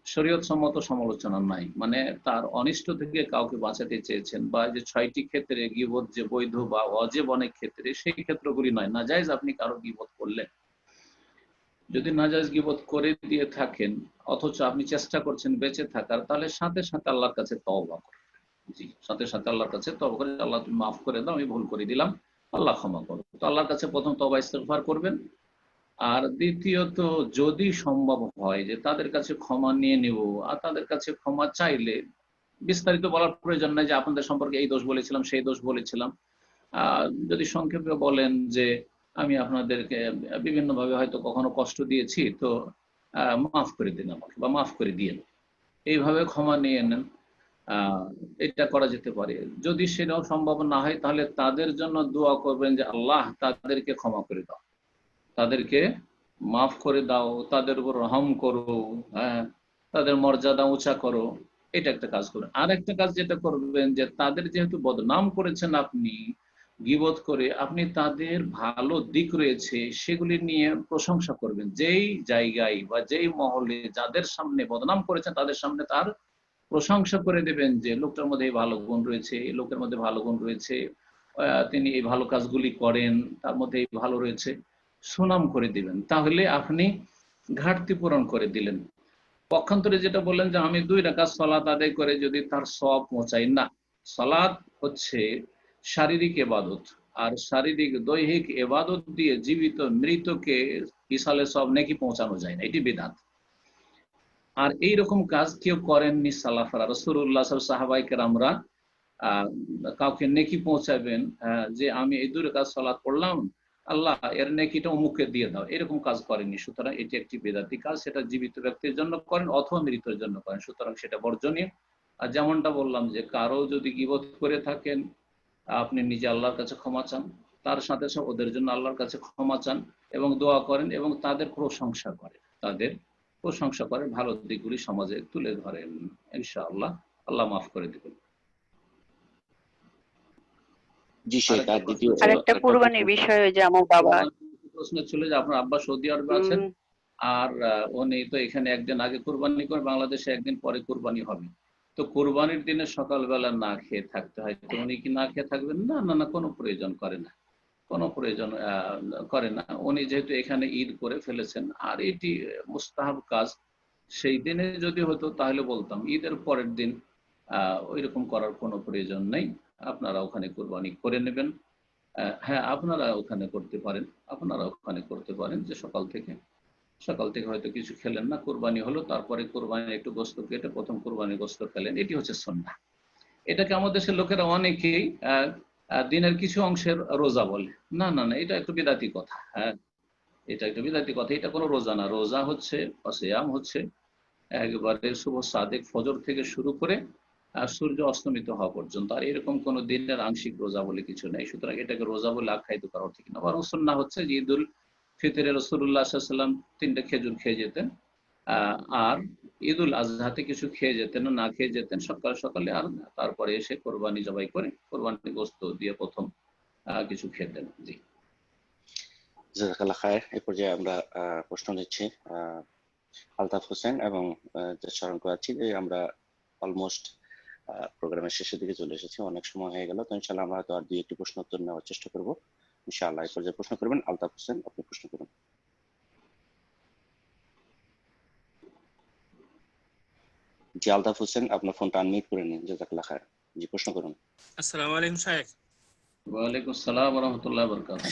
শরীয়ত সম্মত সমালোচনা নাই, মানে তার অনিষ্ট থেকে কাউকে বাঁচাতে চেয়েছেন, বা যে 6টি ক্ষেত্রে গীবত যে বৈধ বা অজেব অনেক ক্ষেত্রে, সেই ক্ষেত্রগুলি নয়, নাজায়েজ আপনি কারো গীবত করলেন। যদি নাজায়েজ গীবত করে দিয়ে থাকেন অথচ আপনি চেষ্টা করছেন বেঁচে থাকার, তাহলে সাথে সাথে আল্লাহর কাছে তওবা করুন। জি, সাথে সাথে আল্লাহর কাছে তওবা করে, আল্লাহ তুমি মাফ করে দাও, আমি ভুল করে দিলাম, আল্লাহ ক্ষমা করো। তো আল্লাহর কাছে প্রথম তওবা ইস্তিগফার করবেন। আর দ্বিতীয়ত, যদি সম্ভব হয় যে তাদের কাছে ক্ষমা নিয়ে নিব, আর তাদের কাছে ক্ষমা চাইলে বিস্তারিত বলার প্রয়োজন নাই যে আপনাদের সম্পর্কে এই দোষ বলেছিলাম সেই দোষ বলেছিলাম, যদি সংক্ষেপে বলেন যে আমি আপনাদেরকে বিভিন্নভাবে হয়তো কখনো কষ্ট দিয়েছি, তো মাফ করে দিন আমাকে, বা মাফ করে দিয়ে, এইভাবে ক্ষমা নিয়ে নেন। এটা করা যেতে পারে। যদি সেটাও সম্ভব না হয়, তাহলে তাদের জন্য দোয়া করবেন যে আল্লাহ তাদেরকে ক্ষমা করে দাও, তাদেরকে মাফ করে দাও, তাদের উপর রহম করো, হ্যাঁ, তাদের মর্যাদা উঁচা করো। এটা একটা কাজ করবেন। আর একটা কাজ যেটা করবেন, যে তাদের যেহেতু বদনাম করেছেন আপনি, গীবত করে আপনি তাদের ভালো দিক রয়েছে সেগুলি নিয়ে প্রশংসা করবেন, যেই জায়গায় বা যেই মহলে যাদের সামনে বদনাম করেছেন তাদের সামনে তার প্রশংসা করে দেবেন যে লোকটার মধ্যে এই ভালো গুণ রয়েছে, এই লোকের মধ্যে ভালো গুণ রয়েছে, তিনি এই ভালো কাজগুলি করেন, তার মধ্যে এই ভালো রয়েছে, সুনাম করে দিবেন। তাহলে আপনি ঘাটতি পূরণ করে দিলেন। পক্ষান্তরে যেটা বললেন যে আমি 2 রাকাত সালাত আদায় করে যদি তার সওয়াব পৌঁছাই, না, সালাত হচ্ছে শারীরিক ইবাদত, আর শারীরিক দৈহিক ইবাদত দিয়ে জীবিত মৃতকে ইসালে সওয়াব নেকি পৌঁছানো যায় না, এটি বিদআত। আর এইরকম কাজ কেউ করেননি সালাফরা। রাসূলুল্লাহ সাহাবায়ে কেরামরা কাউকে নেকি পৌঁছাবেন যে আমি এই 2 রাকাত সালাত পড়লাম, আল্লাহ এর নেকিটা অমুককে দিয়ে দাও, এরকম কাজ করেননি। সুতরাং এটি একটি বেদাতি কাজ, সেটা জীবিত ব্যক্তির জন্য করেন অথবা মৃতের জন্য করেন, সুতরাং সেটা বর্জনীয়। আর যেমনটা বললাম যে কারো যদি গীবত করে থাকেন আপনি নিজে আল্লাহর কাছে ক্ষমা চান, তার সাথে সাথে ওদের জন্য আল্লাহর কাছে ক্ষমা চান এবং দোয়া করেন এবং তাদের প্রশংসা করেন, ভালো দিকগুলি সমাজে তুলে ধরেন, ইনশাআল্লাহ আল্লাহ মাফ করে দিবেন। জি শেখ, আর দ্বিতীয় আরেকটা কুরবানির বিষয় যে আমার বাবা প্রশ্ন ছিল যে আপনার আব্বা সৌদি আরবে আছেন আর উনি তো এখানে একদিন আগে কুরবানি করে বাংলাদেশে একদিন পরে কুরবানি হবে, তো কুরবানির দিনে সকালবেলা না খেয়ে থাকতে হয়, তো উনি কি না খেয়ে থাকবেন? না না না, কোনো প্রয়োজন করে না, কোনো প্রয়োজন করে না। উনি যেহেতু এখানে ঈদ করে ফেলেছেন আর এটি মুস্তাহাব কাজ, সেই দিনে যদি হতো তাহলে বলতাম, ঈদের পরের দিন ওইরকম করার কোনো প্রয়োজন নেই, আপনারা ওখানে কুরবানি করে নেবেন। হ্যাঁ, আপনারা ওখানে করতে পারেন যে সকাল থেকে হয়তো কিছু খেলেন না, কুরবানি হলো, তারপরে কুরবানি একটু গোশত কেটে প্রথম কুরবানি গোশত খেলেন, এটি হচ্ছে সুন্নাহ। এটাকে আমাদের দেশের লোকেরা অনেকেই দিনের কিছু অংশের রোজা বলে। না না না, এটা একটু বিদাতি কথা। হ্যাঁ, এটা একটু বিদাতি কথা, এটা কোনো রোজা না। রোজা হচ্ছে সিয়াম হচ্ছে একবারে শুভ সাদেক ফজর থেকে শুরু করে সূর্য অস্তমিত হওয়া পর্যন্ত, আর এরকম কোন দিনের আংশিক রোজা বলে কিছু নেই। সুতরাং এটাকে রোজা বলে আখ্যায়িত করা ঠিক না, বরং সুন্নাহ হচ্ছে যে ঈদুল ফিতরে রাসূলুল্লাহ সাল্লাল্লাহু আলাইহি ওয়াসাল্লাম 3টা খেজুর খেয়ে যেতেন, আর ঈদুল আজহাতে কিছু খেয়ে যেতেন না খেয়ে যেতেন সকাল সকালে, আর তারপরে এসে কোরবানি জবাই করে কোরবানি গোশত দিয়ে প্রথম কিছু খেতেন। জি, জাযাকাল্লাহ খায়ের। এই পর্যায়ে আমরা প্রশ্ন নিচ্ছি আলতাফ হোসেন এবং স্মরণ করাচ্ছি যে আমরা অলমোস্ট প্রোগ্রামের শেষের দিকে চলে এসেছি, অনেক সময় হয়ে গেল, তো ইনশাআল্লাহ আমরা হয়তো আর 2-1টি প্রশ্ন উত্তর নেওয়ার চেষ্টা করব ইনশাআল্লাহ। এই পর্যায়ে প্রশ্ন করবেন আলতাফ হোসেন, আপনি প্রশ্ন করুন। জি আলতাফ হোসেন, আপনার ফোনটা আনমিউট করে নিন। জাযাকাল্লাহ খায়ের। জি, প্রশ্ন করুন। আসসালামু আলাইকুম শাইখ। ওয়ালাইকুম আসসালাম ওয়া রাহমাতুল্লাহি ওয়া বারাকাতুহু।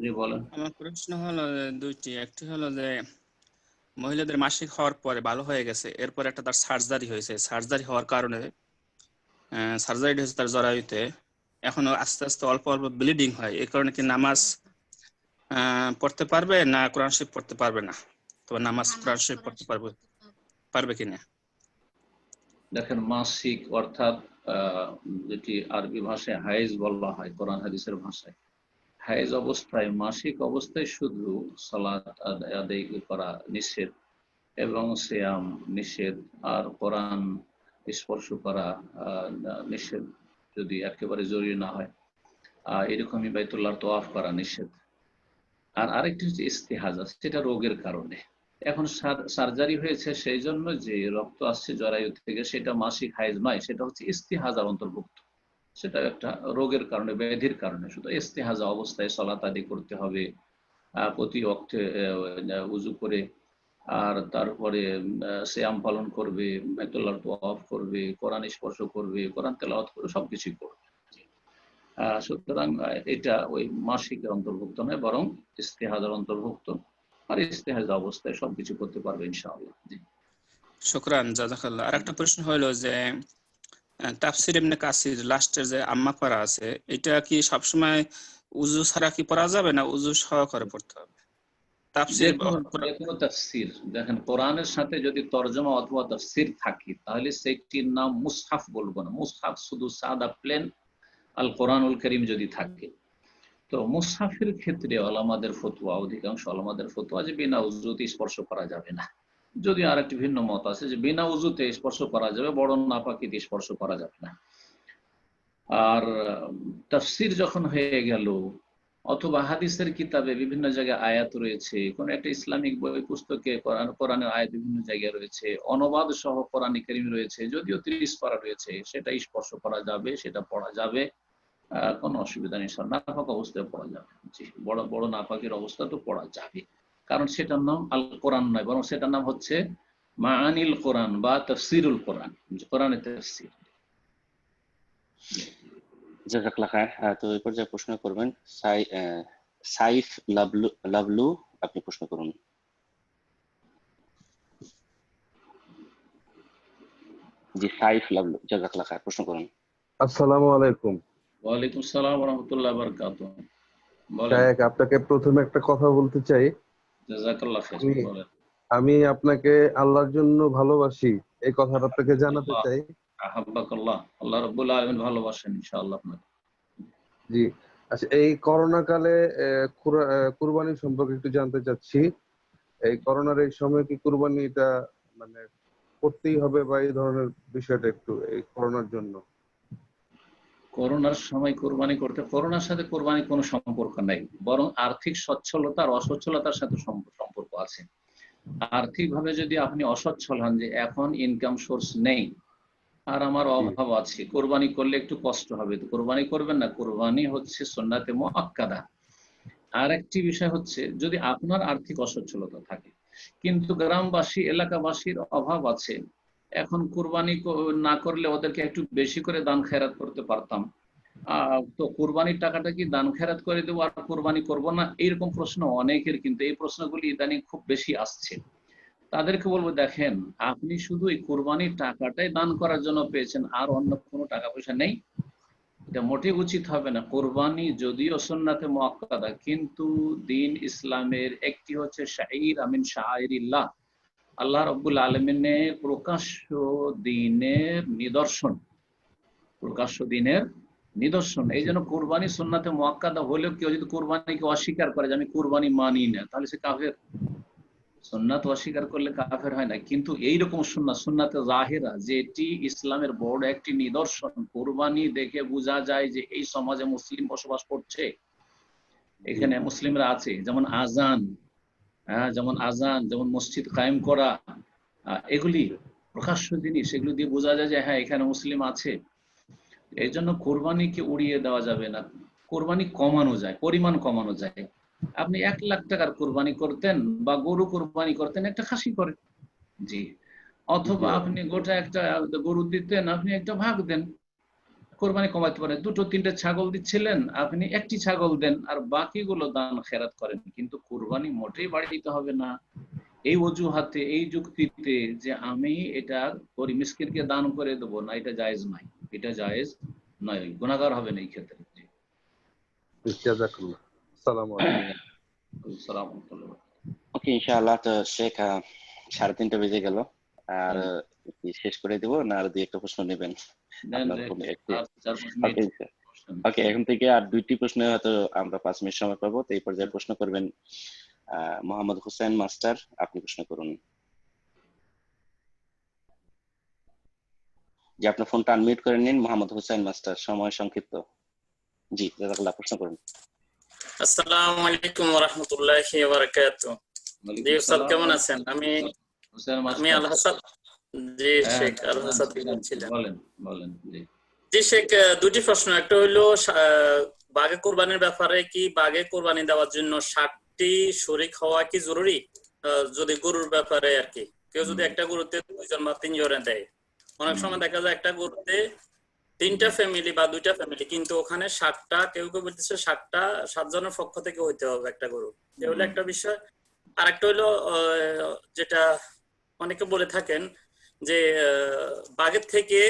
জি বলেন। আমার প্রশ্ন হলো দুইটি। একটি হলো যে মহিলাদের মাসিক হওয়ার পরে ভালো হয়ে গেছে, এরপর একটা তার সার্জারি হয়েছে, সার্জারি হওয়ার কারণে সার্জারি হয়েছে তার জরায়ুতে, এখনো আস্তে আস্তে অল্প অল্প ব্লিডিং হয়, এই কারণে কি নামাজ পড়তে পারবে না কোরআন শরীফ পড়তে পারবে না? তো নামাজ কোরআন শরীফ পড়তে পারবে কিনা? দেখেন, মাসিক অর্থাৎ যেটি আরবি ভাষায় হায়েজ বলা হয়, কোরআন হাদিসের ভাষায় হায়েজ অবস্থায়, মাসিক অবস্থায় শুধু সালাত আদায় করা নিষেধ এবং সিয়াম নিষেধ, আর কোরআন স্পর্শ করা নিষেধ যদি একেবারে জরুরি না হয়, এরকমই বাইতুল্লাহর তওয়াফ করা নিষেধ। আর আরেকটি হচ্ছে ইস্তিহাজা, সেটা রোগের কারণে। এখন সার্জারি হয়েছে সেই জন্য যে রক্ত আসছে জরায়ু থেকে, সেটা মাসিক হায়েজ নয়, সেটা হচ্ছে ইস্তিহাজার অন্তর্ভুক্ত, সেটা একটা রোগের কারণে, ব্যাধির কারণে। শুধু ইস্তিহাজা অবস্থায় সালাত আদায় করতে হবে প্রতি ওয়াক্তে উযু করে, আর তারপরে সিয়াম পালন করবে, বাইতুল্লাহর তওয়াফ করবে, কোরআন স্পর্শ করবে, কোরআন তেলাওয়াত করবে, সবকিছুই করবে। সুতরাং এটা ওই মাসিকের অন্তর্ভুক্ত নয়, বরং ইস্তিহাজার অন্তর্ভুক্ত, আর ইস্তিহাজা অবস্থায় সবকিছু করতে পারবে ইনশাআল্লাহ। জি, শুকরান, জাযাকাল্লাহ। আর একটা প্রশ্ন হলো যে তাফসির ইবনে কাসির লাস্টের যে আম্মা পারা আছে, এটা কি সবসময় উযু ছাড়া কি পড়া যাবে না উযু সহকারে পড়তে হবে? তাফসির যেকোনো তাফসির, দেখেন কোরআনের সাথে যদি তরজমা অথবা তাফসির থাকে তাহলে সেটির নাম মুসহাফ বলবো না। মুসহাফ শুধু সাদা প্লেন আল কোরআনুল কারীম যদি থাকে, তো মুসহাফের ক্ষেত্রে ওলামাদের ফতোয়া, অধিকাংশ ওলামাদের ফতোয়া যে বিনা উযুতে স্পর্শ করা যাবে না। যদি আর একটি ভিন্ন মত আছে যে বিনা উযুতে স্পর্শ করা যাবে, বড় নাপাকিতে স্পর্শ করা যাবে না। আর তাফসির যখন হয়ে গেল অথবা হাদিসের কিতাবে বিভিন্ন জায়গায় আয়াত রয়েছে, কোন একটা ইসলামিক বই পুস্তকে কোরআনের আয়াত বিভিন্ন জায়গায় রয়েছে, অনুবাদ সহ কোরআন কারীম রয়েছে, যদিও 30 পারা রয়েছে, সেটা স্পর্শ করা যাবে, সেটা পড়া যাবে, কোনো অসুবিধা নেই। নাপাক অবস্থায় পড়া যাবে, বড় বড় নাপাকের অবস্থা তো পড়া যাবে, কারণ সেটার নাম আল কোরআন নয়, বরং সেটার নাম হচ্ছে মাআনিল কোরআন বা তাফসিরুল কোরআন, কোরআনের তাফসীর। জাযাকাল্লাহ খায়ের। তো এই পর্যায়ে প্রশ্ন করবেন সাইফ লাভলু, আপনি প্রশ্ন করুন। জি সাইফ লাভলু, জাযাকাল্লাহ খায়ের, প্রশ্ন করুন। আসসালামু আলাইকুম। ওয়ালাইকুম আসসালাম ওয়া রাহমাতুল্লাহি ওয়া বারাকাতুহু। শায়েখ, আপনাকে প্রথমে একটা কথা বলতে চাই। জাযাকাল্লাহ খায়ের, বলেন। আমি আপনাকে আল্লাহর জন্য ভালোবাসি, এই কথাটা আপনাকে জানাতে চাই। আহাব্বাকাল্লাহ, আল্লাহ রাব্বুল আলামিন ভালোবাসেন ইনশাআল্লাহ আপনাকে। জি, আচ্ছা, এই করোনা কালে কুরবানি সম্পর্কে একটু জানতে চাচ্ছি। এই করোনার এই সময় কি কুরবানিটা মানে করতেই হবে, বা এই ধরনের বিষয়টা একটু এই করোনার জন্য? করোনার সময় কোরবানি করতে, করোনার সাথে কোরবানি কোনো সম্পর্ক নেই, বরং আর্থিক সচ্ছলতা আর অসচ্ছলতার সাথে সম্পর্ক আছে। আর্থিকভাবে যদি আপনি অসচ্ছল হন, যে এখন ইনকাম সোর্স নেই আর আমার অভাব আছে, কোরবানি করলে একটু কষ্ট হবে, তো কোরবানি করবেন না। কোরবানি হচ্ছে সুন্নাতে মুআক্কাদা। আর একটি বিষয় হচ্ছে, যদি আপনার আর্থিক অসচ্ছলতা থাকে কিন্তু গ্রামবাসী এলাকাবাসীর অভাব আছে, এখন কুরবানি না করলে ওদেরকে একটু বেশি করে দান খেরাত করতে পারতাম, তো কুরবানির টাকাটা কি দান খেরাত করে দেবো আর কুরবানি করব না, এইরকম প্রশ্ন অনেকের, কিন্তু এই প্রশ্নগুলি ইদানিং খুব বেশি আসছে। তাদেরকে বলবো, দেখেন, আপনি শুধু এই কুরবানির টাকাটাই দান করার জন্য পেয়েছেন, আর অন্য কোনো টাকা পয়সা নেই, এটা মোটেই উচিত হবে না। কোরবানি যদিও সুন্নাতে মুআক্কাদা, কিন্তু দিন ইসলামের একটি হচ্ছে শাঈর আমিন শাআইরিল্লাহ, আল্লাহ রাব্বুল আলামিনের প্রকাশ্য দিনের নিদর্শন, প্রকাশ্য দিনের নিদর্শন। এই জন্য কোরবানি সুন্নাতে মুআক্কাদা হলেও কেউ যদি কোরবানিকে অস্বীকার করে যে আমি কোরবানি মানি না, তাহলে সে কাফের। সুন্নাত অস্বীকার করলে কাফের হয় না, কিন্তু এইরকম সুন্নাতে জাহিরা, যেটি ইসলামের বড় একটি নিদর্শন, কোরবানি দেখে বোঝা যায় যে এই সমাজে মুসলিম বসবাস করছে, এখানে মুসলিমরা আছে। যেমন আজান, যেমন মসজিদ কায়েম করা, এগুলি প্রকাশ্য জিনিস, এগুলো দিয়ে বোঝা যায় যে হ্যাঁ, এখানে মুসলিম আছে। এই জন্য কোরবানিকে উড়িয়ে দেওয়া যাবে না, কোরবানি কমানো যায়, পরিমাণ কমানো যায়। আপনি 1 লাখ টাকার কোরবানি করতেন বা গরু কোরবানি করতেন, একটা খাসি করে, জি, অথবা আপনি গোটা একটা গরু দিতেন, আপনি একটা ভাগ দেন, কোরবানি কমাতে পারেন। 2-3টে ছাগল দিচ্ছিলেন, আপনি একটি ছাগল দেন আর বাকিগুলো দান খেরাত করেন, কিন্তু কোরবানি মোটেই বাড়িয়ে দিতে হবে না। এই অজুহাতে, এই যুক্তিতে যে আমি এটা গরিব মিসকিনকে দান করে দেবো না, এটা জায়েজ নয়, এটা জায়েজ নয়, গুনাহগার হবেন এই ক্ষেত্রে। জাযাকাল্লাহ। আসসালামু আলাইকুম। ওকে, ইনশাআল্লাহ। তো শেখ 3:30 বেজে গেল, আর শেষ করে দেবো না আর 2-1টা প্রশ্ন নেবেন? ওকে, এখন থেকে আর 2টি প্রশ্ন হয়তো আমরা 5 মিনিট সময় পাবো। তো এই পর্যায়ে প্রশ্ন করবেন মোহাম্মদ হোসেন মাস্টার, আপনি প্রশ্ন করুন। যে আপনার ফোনটা আনমিউট করে নিন, মোহাম্মদ হোসেন মাস্টার, সময় সংক্ষিপ্ত। জি, জাযাকাল্লাহ, প্রশ্ন করুন। আসসালামু আলাইকুম ওয়া রাহমাতুল্লাহি ওয়া বারাকাতুহু। জি স্যার, কেমন আছেন? আমি আল হাসান। জি শেখ আল হাসান বলছিলাম। বলেন। জি শেখ, 2টি প্রশ্ন। একটা হলো বাগে কুরবানির ব্যাপারে, কি বাগে কুরবানি দেওয়ার জন্য 60টি শরীক হওয়া কি জরুরি? যদি গরুর ব্যাপারে আর কি, কেউ যদি একটা গরুতে 2 জন বা 3 জনে দেয়, অনেক সময় দেখা যায় একটা গরুতে 3টা ফ্যামিলি বা 2টা ফ্যামিলি, কিন্তু ওখানে 60টা, কেউ বলতেছে 7 জনের পক্ষ থেকে হইতে হবে একটা গরু। এই হলো একটা বিষয়। আর একটা হলো যেটা অনেকে বলে থাকেন যে বাগের থেকে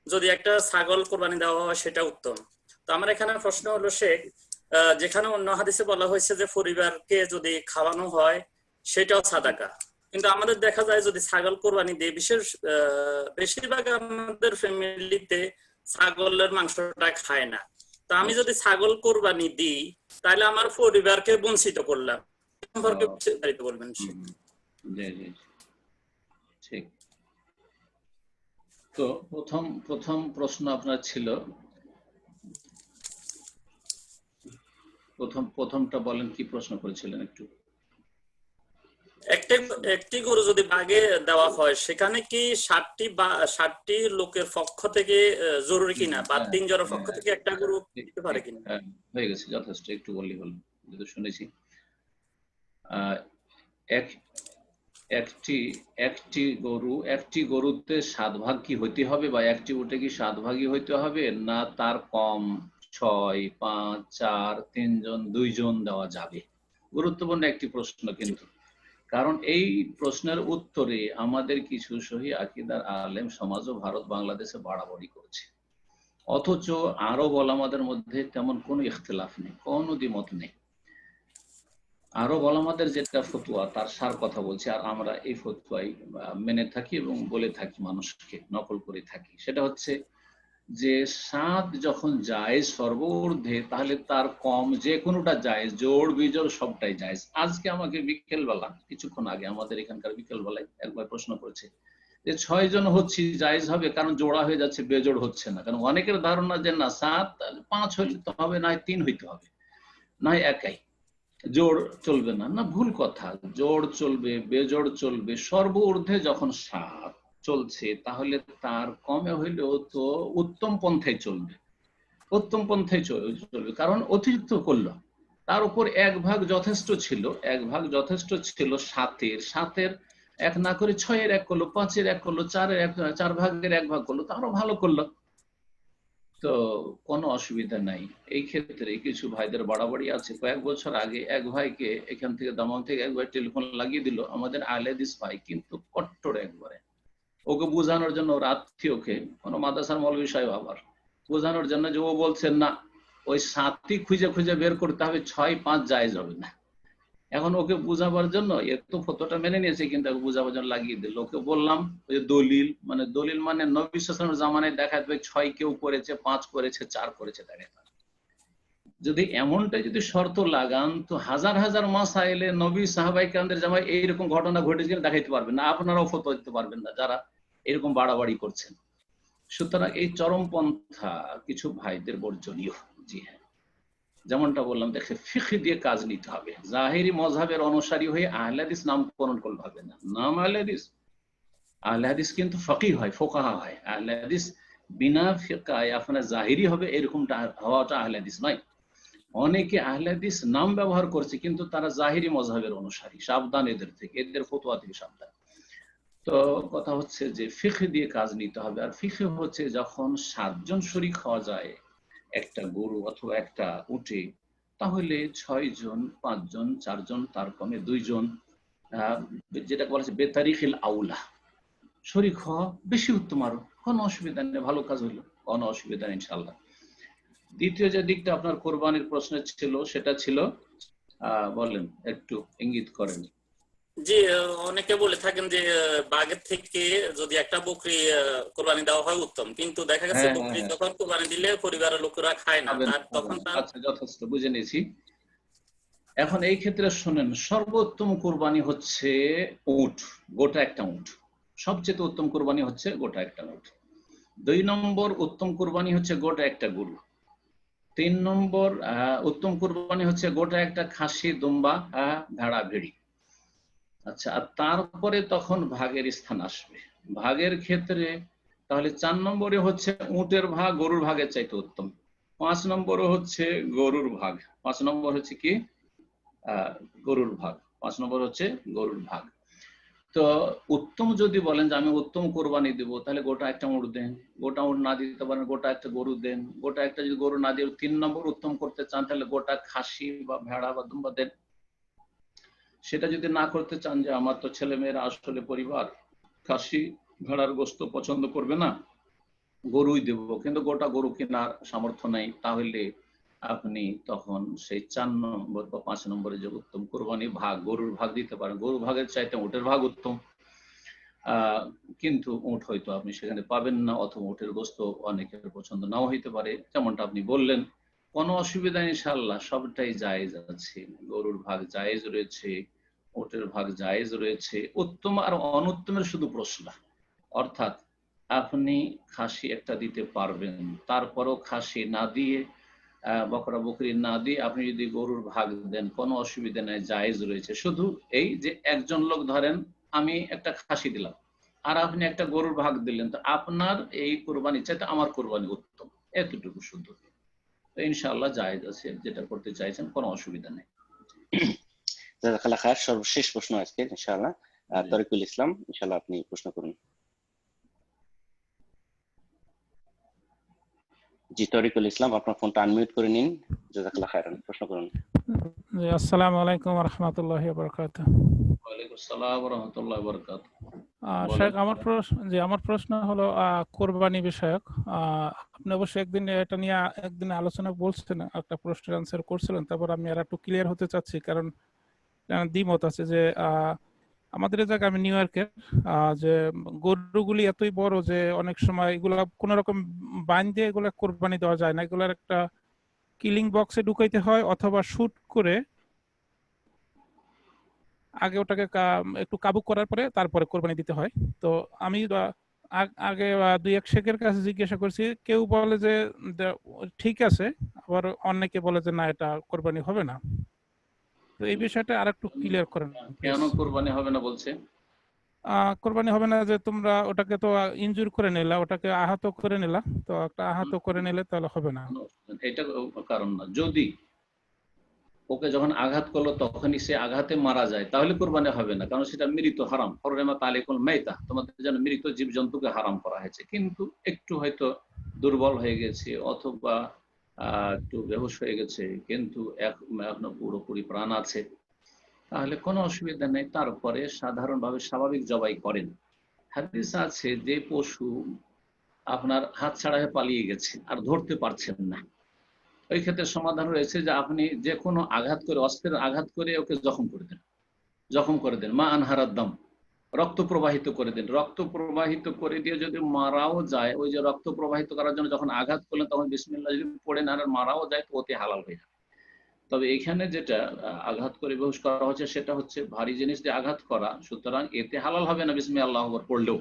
যদি একটা ছাগল কোরবানি দেওয়া হয় সেটা উত্তম। তো আমার এখানে প্রশ্ন হলো শেখ, যেখানে অন্য হাদিসে বলা হয়েছে যে পরিবারকে যদি খাওয়ানো হয় সেটাও সাদাকা, কিন্তু আমাদের দেখা যায় যদি ছাগল কোরবানি দিয়ে, বেশিরভাগ আমাদের ফ্যামিলিতে ছাগলের মাংসটা খায় না। তো আমি যদি ছাগল কোরবানি দিই, তাহলে আমার পরিবারকে বঞ্চিত করলাম, সম্পর্কে বিস্তারিত বলবেন। ঠিক। তো প্রথম প্রশ্ন আপনার ছিল প্রথমটা বলেন, কি প্রশ্ন করেছিলেন একটু? একটি গরু যদি ভাগে দেওয়া হয় সেখানে কি 60টি লোকের পক্ষ থেকে জরুরি কিনা, বা 3 জনের পক্ষ থেকে একটা গরু দিতে পারে কিনা? হয়ে গেছে, যথেষ্ট, একটু বললেই হলো, যেহেতু শুনেছি। একটি গরুতে 7 ভাগ কি হইতে হবে, বা একটি উটে কি 7 ভাগই হইতে হবে, না তার কম 6, 5, 4, 3 জন, 2 জন দেওয়া যাবে? গুরুত্বপূর্ণ একটি প্রশ্ন কিন্তু, কারণ এই প্রশ্নের উত্তরে আমাদের কিছু সহি আকীদার আলেম সমাজও ভারত বাংলাদেশে বাড়াবাড়ি করছে, অথচ আরব ওলামাদের মধ্যে তেমন কোনো ইখতিলাফ নেই, কোনো দ্বিমত নেই। আরব ওলামাদের যেটা ফতোয়া তার সার কথা বলছে, আর আমরা এই ফতোয়াই মেনে থাকি এবং বলে থাকি, মানুষকে নকল করে থাকি। সেটা হচ্ছে যে 7 যখন জায়েজ সর্বঊর্ধ্বে, তাহলে তার কম যে কোনোটা জায়েজ, জোড় বিজোড় সবটাই জায়েজ। আজকে আমাকে বিকেলবেলা, কিছুক্ষণ আগে আমাদের এখানকার বিকেলবেলায় একবার প্রশ্ন করেছে যে 6 জন হচ্ছে জায়েজ হবে, কারণ জোড়া হয়ে যাচ্ছে, বেজোড় হচ্ছে না। কারণ অনেকের ধারণা যে না 7, 5 হইতে হবে, না 3 হইতে হবে, না একাই, জোড় চলবে না। না, ভুল কথা, জোড় চলবে, বেজোড় চলবে। সর্বঊর্ধ্বে যখন 7 চলছে, তাহলে তার কমে হইলেও তো উত্তম পন্থায় চলবে, উত্তম পন্থায় চলবে, কারণ অতিরিক্ত করলো। তার উপর 1 ভাগ যথেষ্ট ছিল, 1 ভাগ যথেষ্ট ছিল 7-এর 1 না করে 6-এর 1 করলো, 5-এর 1 করলো, 4 ভাগের 1 ভাগ করলো, তারও ভালো করলো, তো কোনো অসুবিধা নাই। এই ক্ষেত্রে কিছু ভাইদের বাড়াবাড়ি আছে। কয়েক বছর আগে এক ভাইকে এখান থেকে দামাম থেকে এক ভাই টেলিফোন লাগিয়ে দিল, আমাদের আহলেদিস ভাই, কিন্তু কট্টর একবারে। ওকে বোঝানোর জন্য, রাত্রিওকে কোনো মাদ্রাসার মৌলভী সাহেব আবার বোঝানোর জন্য, যে ও বলছেন না, ওই 7ই খুঁজে খুঁজে বের করতে হবে, 6, 5 জায়েজ হবে না। এখন ওকে বুঝাবার জন্য, এর তো ফতোটা মেনে নিয়েছে, কিন্তু বুঝাবার জন্য লাগিয়ে দিল। ওকে বললাম ওই দলিল মানে নবী সাল্লাল্লাহু আলাইহি ওয়াসাল্লামের জামানায় দেখাতে হবে 6 কেউ করেছে, 5 করেছে, 4 করেছে, দেখাতে হবে। যদি এমনটা যদি শর্ত লাগান, তো হাজার হাজার মাসাইলে নবী সাহাবায়ে কেরামদের জামানায় এইরকম ঘটনা ঘটেছে দেখাইতে পারবেন না, আপনারাও ফতোয়া দিতে পারবেন না যারা এরকম বাড়াবাড়ি করছেন। সুতরাং এই চরমপন্থা কিছু ভাইদের বর্জনীয়। জি হ্যাঁ, যেমনটা বললাম, দেখে ফিকহ দিয়ে কাজ নিতে হবে। জাহেরি মযহাবের অনুসারী হয়ে আহলে হাদিস নামকরণ করলে হবে না। নাম আহলে হাদিস, আহলে হাদিস কিন্তু ফকিহ হয়, ফোকাহা হয়। আহলে হাদিস বিনা ফিকহায় আপনার জাহেরি হবে, এরকমটা হওয়াটা আহলে হাদিস নয়। অনেকে আহলে হাদিস নাম ব্যবহার করছে, কিন্তু তারা জাহেরি মযহাবের অনুসারী। সাবধান এদের থেকে, এদের ফতোয়া থেকে সাবধান। তো কথা হচ্ছে যে ফিকহ দিয়ে কাজ নিতে হবে। আর ফিকহ হচ্ছে যখন 7 জন শরীক হওয়া যায় একটা গরু অথবা একটা উটে, তাহলে 6 জন, 5 জন, 4 জন, তার কমে 2 জন, যেটা বলা হচ্ছে বেতারিখিল আউলা, শরীক হওয়া বেশি উত্তম। আরো কোনো অসুবিধা নেই, ভালো কাজ হইলো, কোনো অসুবিধা নেই ইনশাআল্লাহ। দ্বিতীয় যে দিকটা আপনার কোরবানির প্রশ্ন ছিল, সেটা ছিল বলেন, একটু ইঙ্গিত করেন। জি, অনেকে বলে থাকেন যে বাঘের থেকে যদি একটা বকরি কোরবানি দেওয়া হয় উত্তম, কিন্তু দেখা গেছে বকরি যখন কোরবানি দিলে পরিবারের লোকেরা খায় না, তখন আচ্ছা, যথেষ্ট, বুঝে নিয়েছি। এখন এই ক্ষেত্রে শুনেন, সর্বোত্তম কোরবানি হচ্ছে উট, গোটা একটা উট। সবচেয়ে উত্তম কোরবানি হচ্ছে গোটা একটা উট। 2 নম্বর উত্তম কোরবানি হচ্ছে গোটা একটা গরু। 3 নম্বর উত্তম কোরবানি হচ্ছে গোটা একটা খাসি, দুম্বা, ভেড়া, ভেড়ি। আচ্ছা, আর তারপরে তখন ভাগের স্থান আসবে। ভাগের ক্ষেত্রে তাহলে 4 নম্বরে হচ্ছে উটের ভাগ গরুর ভাগের চাইতে উত্তম। 5 নম্বরে হচ্ছে গরুর ভাগ। 5 নম্বর হচ্ছে কি? গরুর ভাগ। 5 নম্বর হচ্ছে গরুর ভাগ। তো উত্তম যদি বলেন যে আমি উত্তম কোরবানি দেবো, তাহলে গোটা একটা উট দেন। গোটা উট না দিতে পারেন, গোটা একটা গরু দেন। গোটা একটা যদি গরু না দিয়ে 3 নম্বর উত্তম করতে চান, তাহলে গোটা খাসি বা ভেড়া বা দুম্বা দেন। সেটা যদি না করতে চান, যে আমার তো ছেলে মেয়েরা আসলে পরিবার খাসি ভেড়ার গোস্ত পছন্দ করবে না, গরুই দেব, কিন্তু গোটা গরু কেনার সামর্থ্য নাই, তাহলে আপনি তখন সেই 4 নম্বর বা 5 নম্বরে যে উত্তম কোরবানি ভাগ, গরুর ভাগ দিতে পারেন। গরুর ভাগের চাইতে উটের ভাগ উত্তম, কিন্তু উট হয়তো আপনি সেখানে পাবেন না, অথবা উটের গোস্ত অনেকের পছন্দ নাও হইতে পারে, যেমনটা আপনি বললেন। কোনো অসুবিধা ইনশাআল্লাহ, সবটাই জায়েজ আছে। গরুর ভাগ জায়েজ রয়েছে, উটের ভাগ জায়েজ রয়েছে। উত্তম আর অনুত্তমের শুধু প্রশ্ন, অর্থাৎ আপনি খাসি একটা দিতে পারবেন, তারপরও খাসি না দিয়ে বকরা বকরি না দিয়ে আপনি যদি গরুর ভাগ দেন কোনো অসুবিধা নেই, জায়েজ রয়েছে। শুধু এই যে একজন লোক ধরেন আমি একটা খাসি দিলাম আর আপনি একটা গরুর ভাগ দিলেন, তো আপনার এই কোরবানি চাইতে আমার কোরবানি উত্তম, এতটুকু শুধু। তো ইনশাআল্লাহ জায়েজ আছে, যেটা করতে চাইছেন কোনো অসুবিধা নেই। জাযাকাল্লাহ খায়ের। সর্বশেষ প্রশ্ন আজকে ইনশাআল্লাহ তরিকুল ইসলাম, ইনশাআল্লাহ আপনি প্রশ্ন করুন। জি তরিকুল ইসলাম, আপনার ফোনটা আনমিউট করে নিন। জাযাকাল্লাহ খায়রান, প্রশ্ন করুন। জি, আসসালামু আলাইকুম ওয়া রাহমাতুল্লাহি ওয়া বারাকাতুহু। ওয়া আলাইকুম আসসালাম ওয়া রাহমাতুল্লাহি ওয়া বারাকাতুহু। শেখ, আমার প্রশ্ন হলো কোরবানি বিষয়ক। আপনি অবশ্যই এটা নিয়ে একদিন আলোচনা বলছেন, একটা প্রশ্নের আনসার করছিলেন, তারপর আমি আর একটু ক্লিয়ার হতে চাচ্ছি, কারণ দ্বিমত আছে যে আমাদের এই জায়গায়, আমি নিউ ইয়র্কের, যে গরুগুলি এতই বড় যে অনেক সময় এগুলা কোন রকম বাইন দিয়ে এগুলা কোরবানি দেওয়া যায় না, এগুলার একটা কিলিং বক্সে ঢুকাইতে হয় অথবা শুট করে আগে ওটাকে একটু কাবু করার পরে তারপরে কোরবানি দিতে হয়। তো আমি আগে দুই এক শেখের কাছে জিজ্ঞাসা করছি, কেউ বলে যে ঠিক আছে, আবার অনেকে বলে যে না, এটা কোরবানি হবে না। তো এই বিষয়টা আরেকটু ক্লিয়ার করেন। কেন কোরবানি হবে না বলছে? কোরবানি হবে না যে তোমরা ওটাকে তো ইনজুর করে নিলা, ওটাকে আহত করে নিলা, তো একটা আহত করে নিলে তাহলে হবে না। এটা কারণ না। যদি ওকে যখন আঘাত করলো তখনই সে আঘাতে মারা যায়, তাহলে কোরবানি হবে না, কারণ সেটা মৃত হারাম। হুররিমাত আলাইকুম মাইতা, তোমাদের জন্য মৃত জীবজন্তুকে হারাম করা হয়েছে। কিন্তু একটু হয়তো দুর্বল হয়ে গেছে অথবা একটু বেহুশ হয়ে গেছে, কিন্তু এখনো পুরোপুরি প্রাণ আছে, তাহলে কোনো অসুবিধা নেই। তারপরে সাধারণভাবে স্বাভাবিক জবাই করেন। হাদিস আছে যে পশু আপনার হাত ছাড়া হয়ে পালিয়ে গেছে আর ধরতে পারছেন না, ওই ক্ষেত্রে সমাধান রয়েছে যে আপনি যে কোনো আঘাত করে, অস্ত্রের আঘাত করে ওকে জখম করে দেন। মা আনহারাদ দাম, রক্ত প্রবাহিত করে দেন। রক্ত প্রবাহিত করে দিয়ে যদি মারাও যায়, ওই যে রক্ত প্রবাহিত করার জন্য যখন আঘাত করলেন তখন বিসমিল্লাহ যদি পড়ে না আর মারাও যায়, তো ওতে হালাল হয়ে যাবে। তবে এখানে যেটা আঘাত করে বেহুশ করা হচ্ছে সেটা হচ্ছে ভারী জিনিস দিয়ে আঘাত করা, সুতরাং এতে হালাল হবে না বিসমিল্লাহ আল্লাহু আকবার পড়লেও,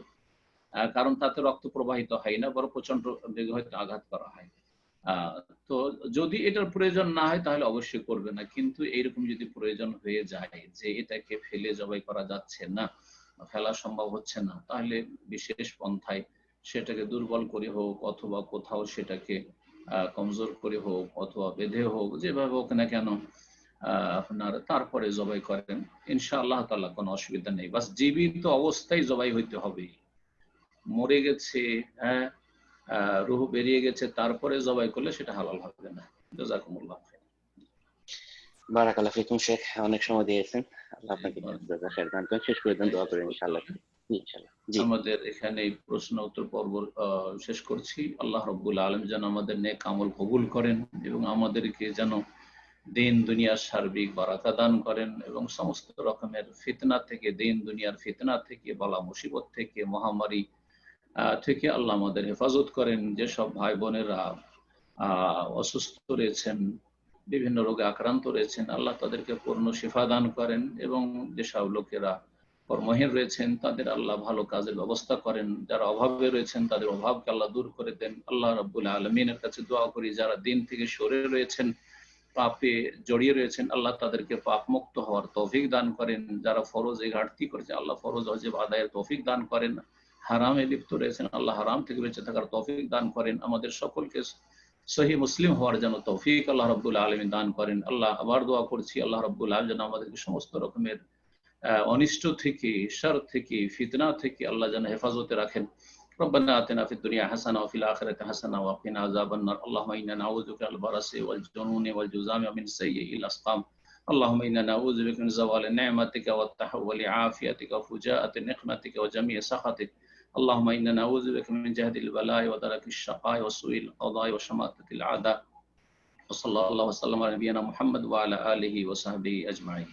কারণ তাতে রক্ত প্রবাহিত হয় না, বড় প্রচন্ড বেগে হয়তো আঘাত করা হয়। তো যদি এটার প্রয়োজন না হয় তাহলে অবশ্যই করবে না, কিন্তু এইরকম যদি প্রয়োজন হয়ে যায় যে এটাকে ফেলে জবাই করা যাচ্ছে না, ফেলা সম্ভব হচ্ছে না, তাহলে বিশেষ পন্থায় সেটাকে দুর্বল করে হোক অথবা কোথাও সেটাকে কমজোর করে হোক অথবা বেঁধে হোক, যেভাবে হোক না কেন আপনার তারপরে জবাই করেন, ইনশাআল্লাহ তাআলা কোনো অসুবিধা নেই। বাস জীবিত অবস্থায় জবাই হইতে হবে। মরে গেছে, রূহ বেরিয়ে গেছে, তারপরে জবাই করলে সেটা হালাল হবে না। জাযাকুমুল্লাহ খাইর। বারাকাল্লাহু ফিকুম শেখ, অনেক সময় দিয়েছেন, আল্লাহ আপনাকে জাযাকাল্লাহ খাইর দান করেন। শেষ করে দেন, দোয়া করেন ইনশাআল্লাহ। আমাদের এখানে এই প্রশ্ন উত্তর পর্ব শেষ করছি। আল্লাহ রাব্বুল আলামিন যেন আমাদের নেক আমল কবুল করেন এবং আমাদেরকে যেন দিন দুনিয়ার সার্বিক বারাকা দান করেন এবং সমস্ত রকমের ফিতনা থেকে, দিন দুনিয়ার ফিতনা থেকে, বালা মুসিবত থেকে, মহামারী থেকে আল্লাহ আমাদের হেফাজত করেন। যেসব ভাই বোনেরা অসুস্থ রয়েছেন, বিভিন্ন রোগে আক্রান্ত রয়েছেন, আল্লাহ তাদেরকে পূর্ণ শিফা দান করেন এবং যেসব লোকেরা কর্মহীন রয়েছেন তাদের আল্লাহ ভালো কাজের ব্যবস্থা করেন। যারা অভাবে রয়েছেন তাদের অভাবকে আল্লাহ দূর করে দেন। আল্লাহ রাব্বুল আলামিনের কাছে দোয়া করি যারা দিন থেকে সরে রয়েছেন, পাপে জড়িয়ে রয়েছেন, আল্লাহ তাদেরকে পাপ মুক্ত হওয়ার তৌফিক দান করেন। যারা ফরজে ঘাটতি করেছে আল্লাহ ফরজ ওয়াজিব আদায়ের তৌফিক দান করেন। হারামে লিপ্ত রয়েছেন আল্লাহ হারাম থেকে বেঁচে থাকার তৌফিক দান করেন। আমাদের সকলকে সহি মুসলিম হওয়ার জন্য তৌফিক আল্লাহ রাব্বুল আলামিন দান করেন। আল্লাহ আবার দোয়া করছি আল্লাহ রাব্বুল আলামিন যেন আমাদেরকে সমস্ত রকমের অনিষ্ট থেকে, শার থেকে, ফিতনা থেকে আল্লাহ যেন হেফাজতে রাখেন। ربنا آتنا في الدنيا حسنة وفي الآخرة حسنة وقنا عذاب النار. اللهم إنا نعوذ بك من البرص والجنون والجذام ومن سيء الأسقام. اللهم إنا نعوذ بك من زوال نعمتك والتحول عافيتك وفجاءة نقمتك وجميع سخطك. اللهم إنا نعوذ بك من جهد البلاء ودرك الشقاء وسوء القضاء وشماتة الأعداء. وصلى الله وسلم على نبينا محمد وعلى آله وصحبه أجمعين.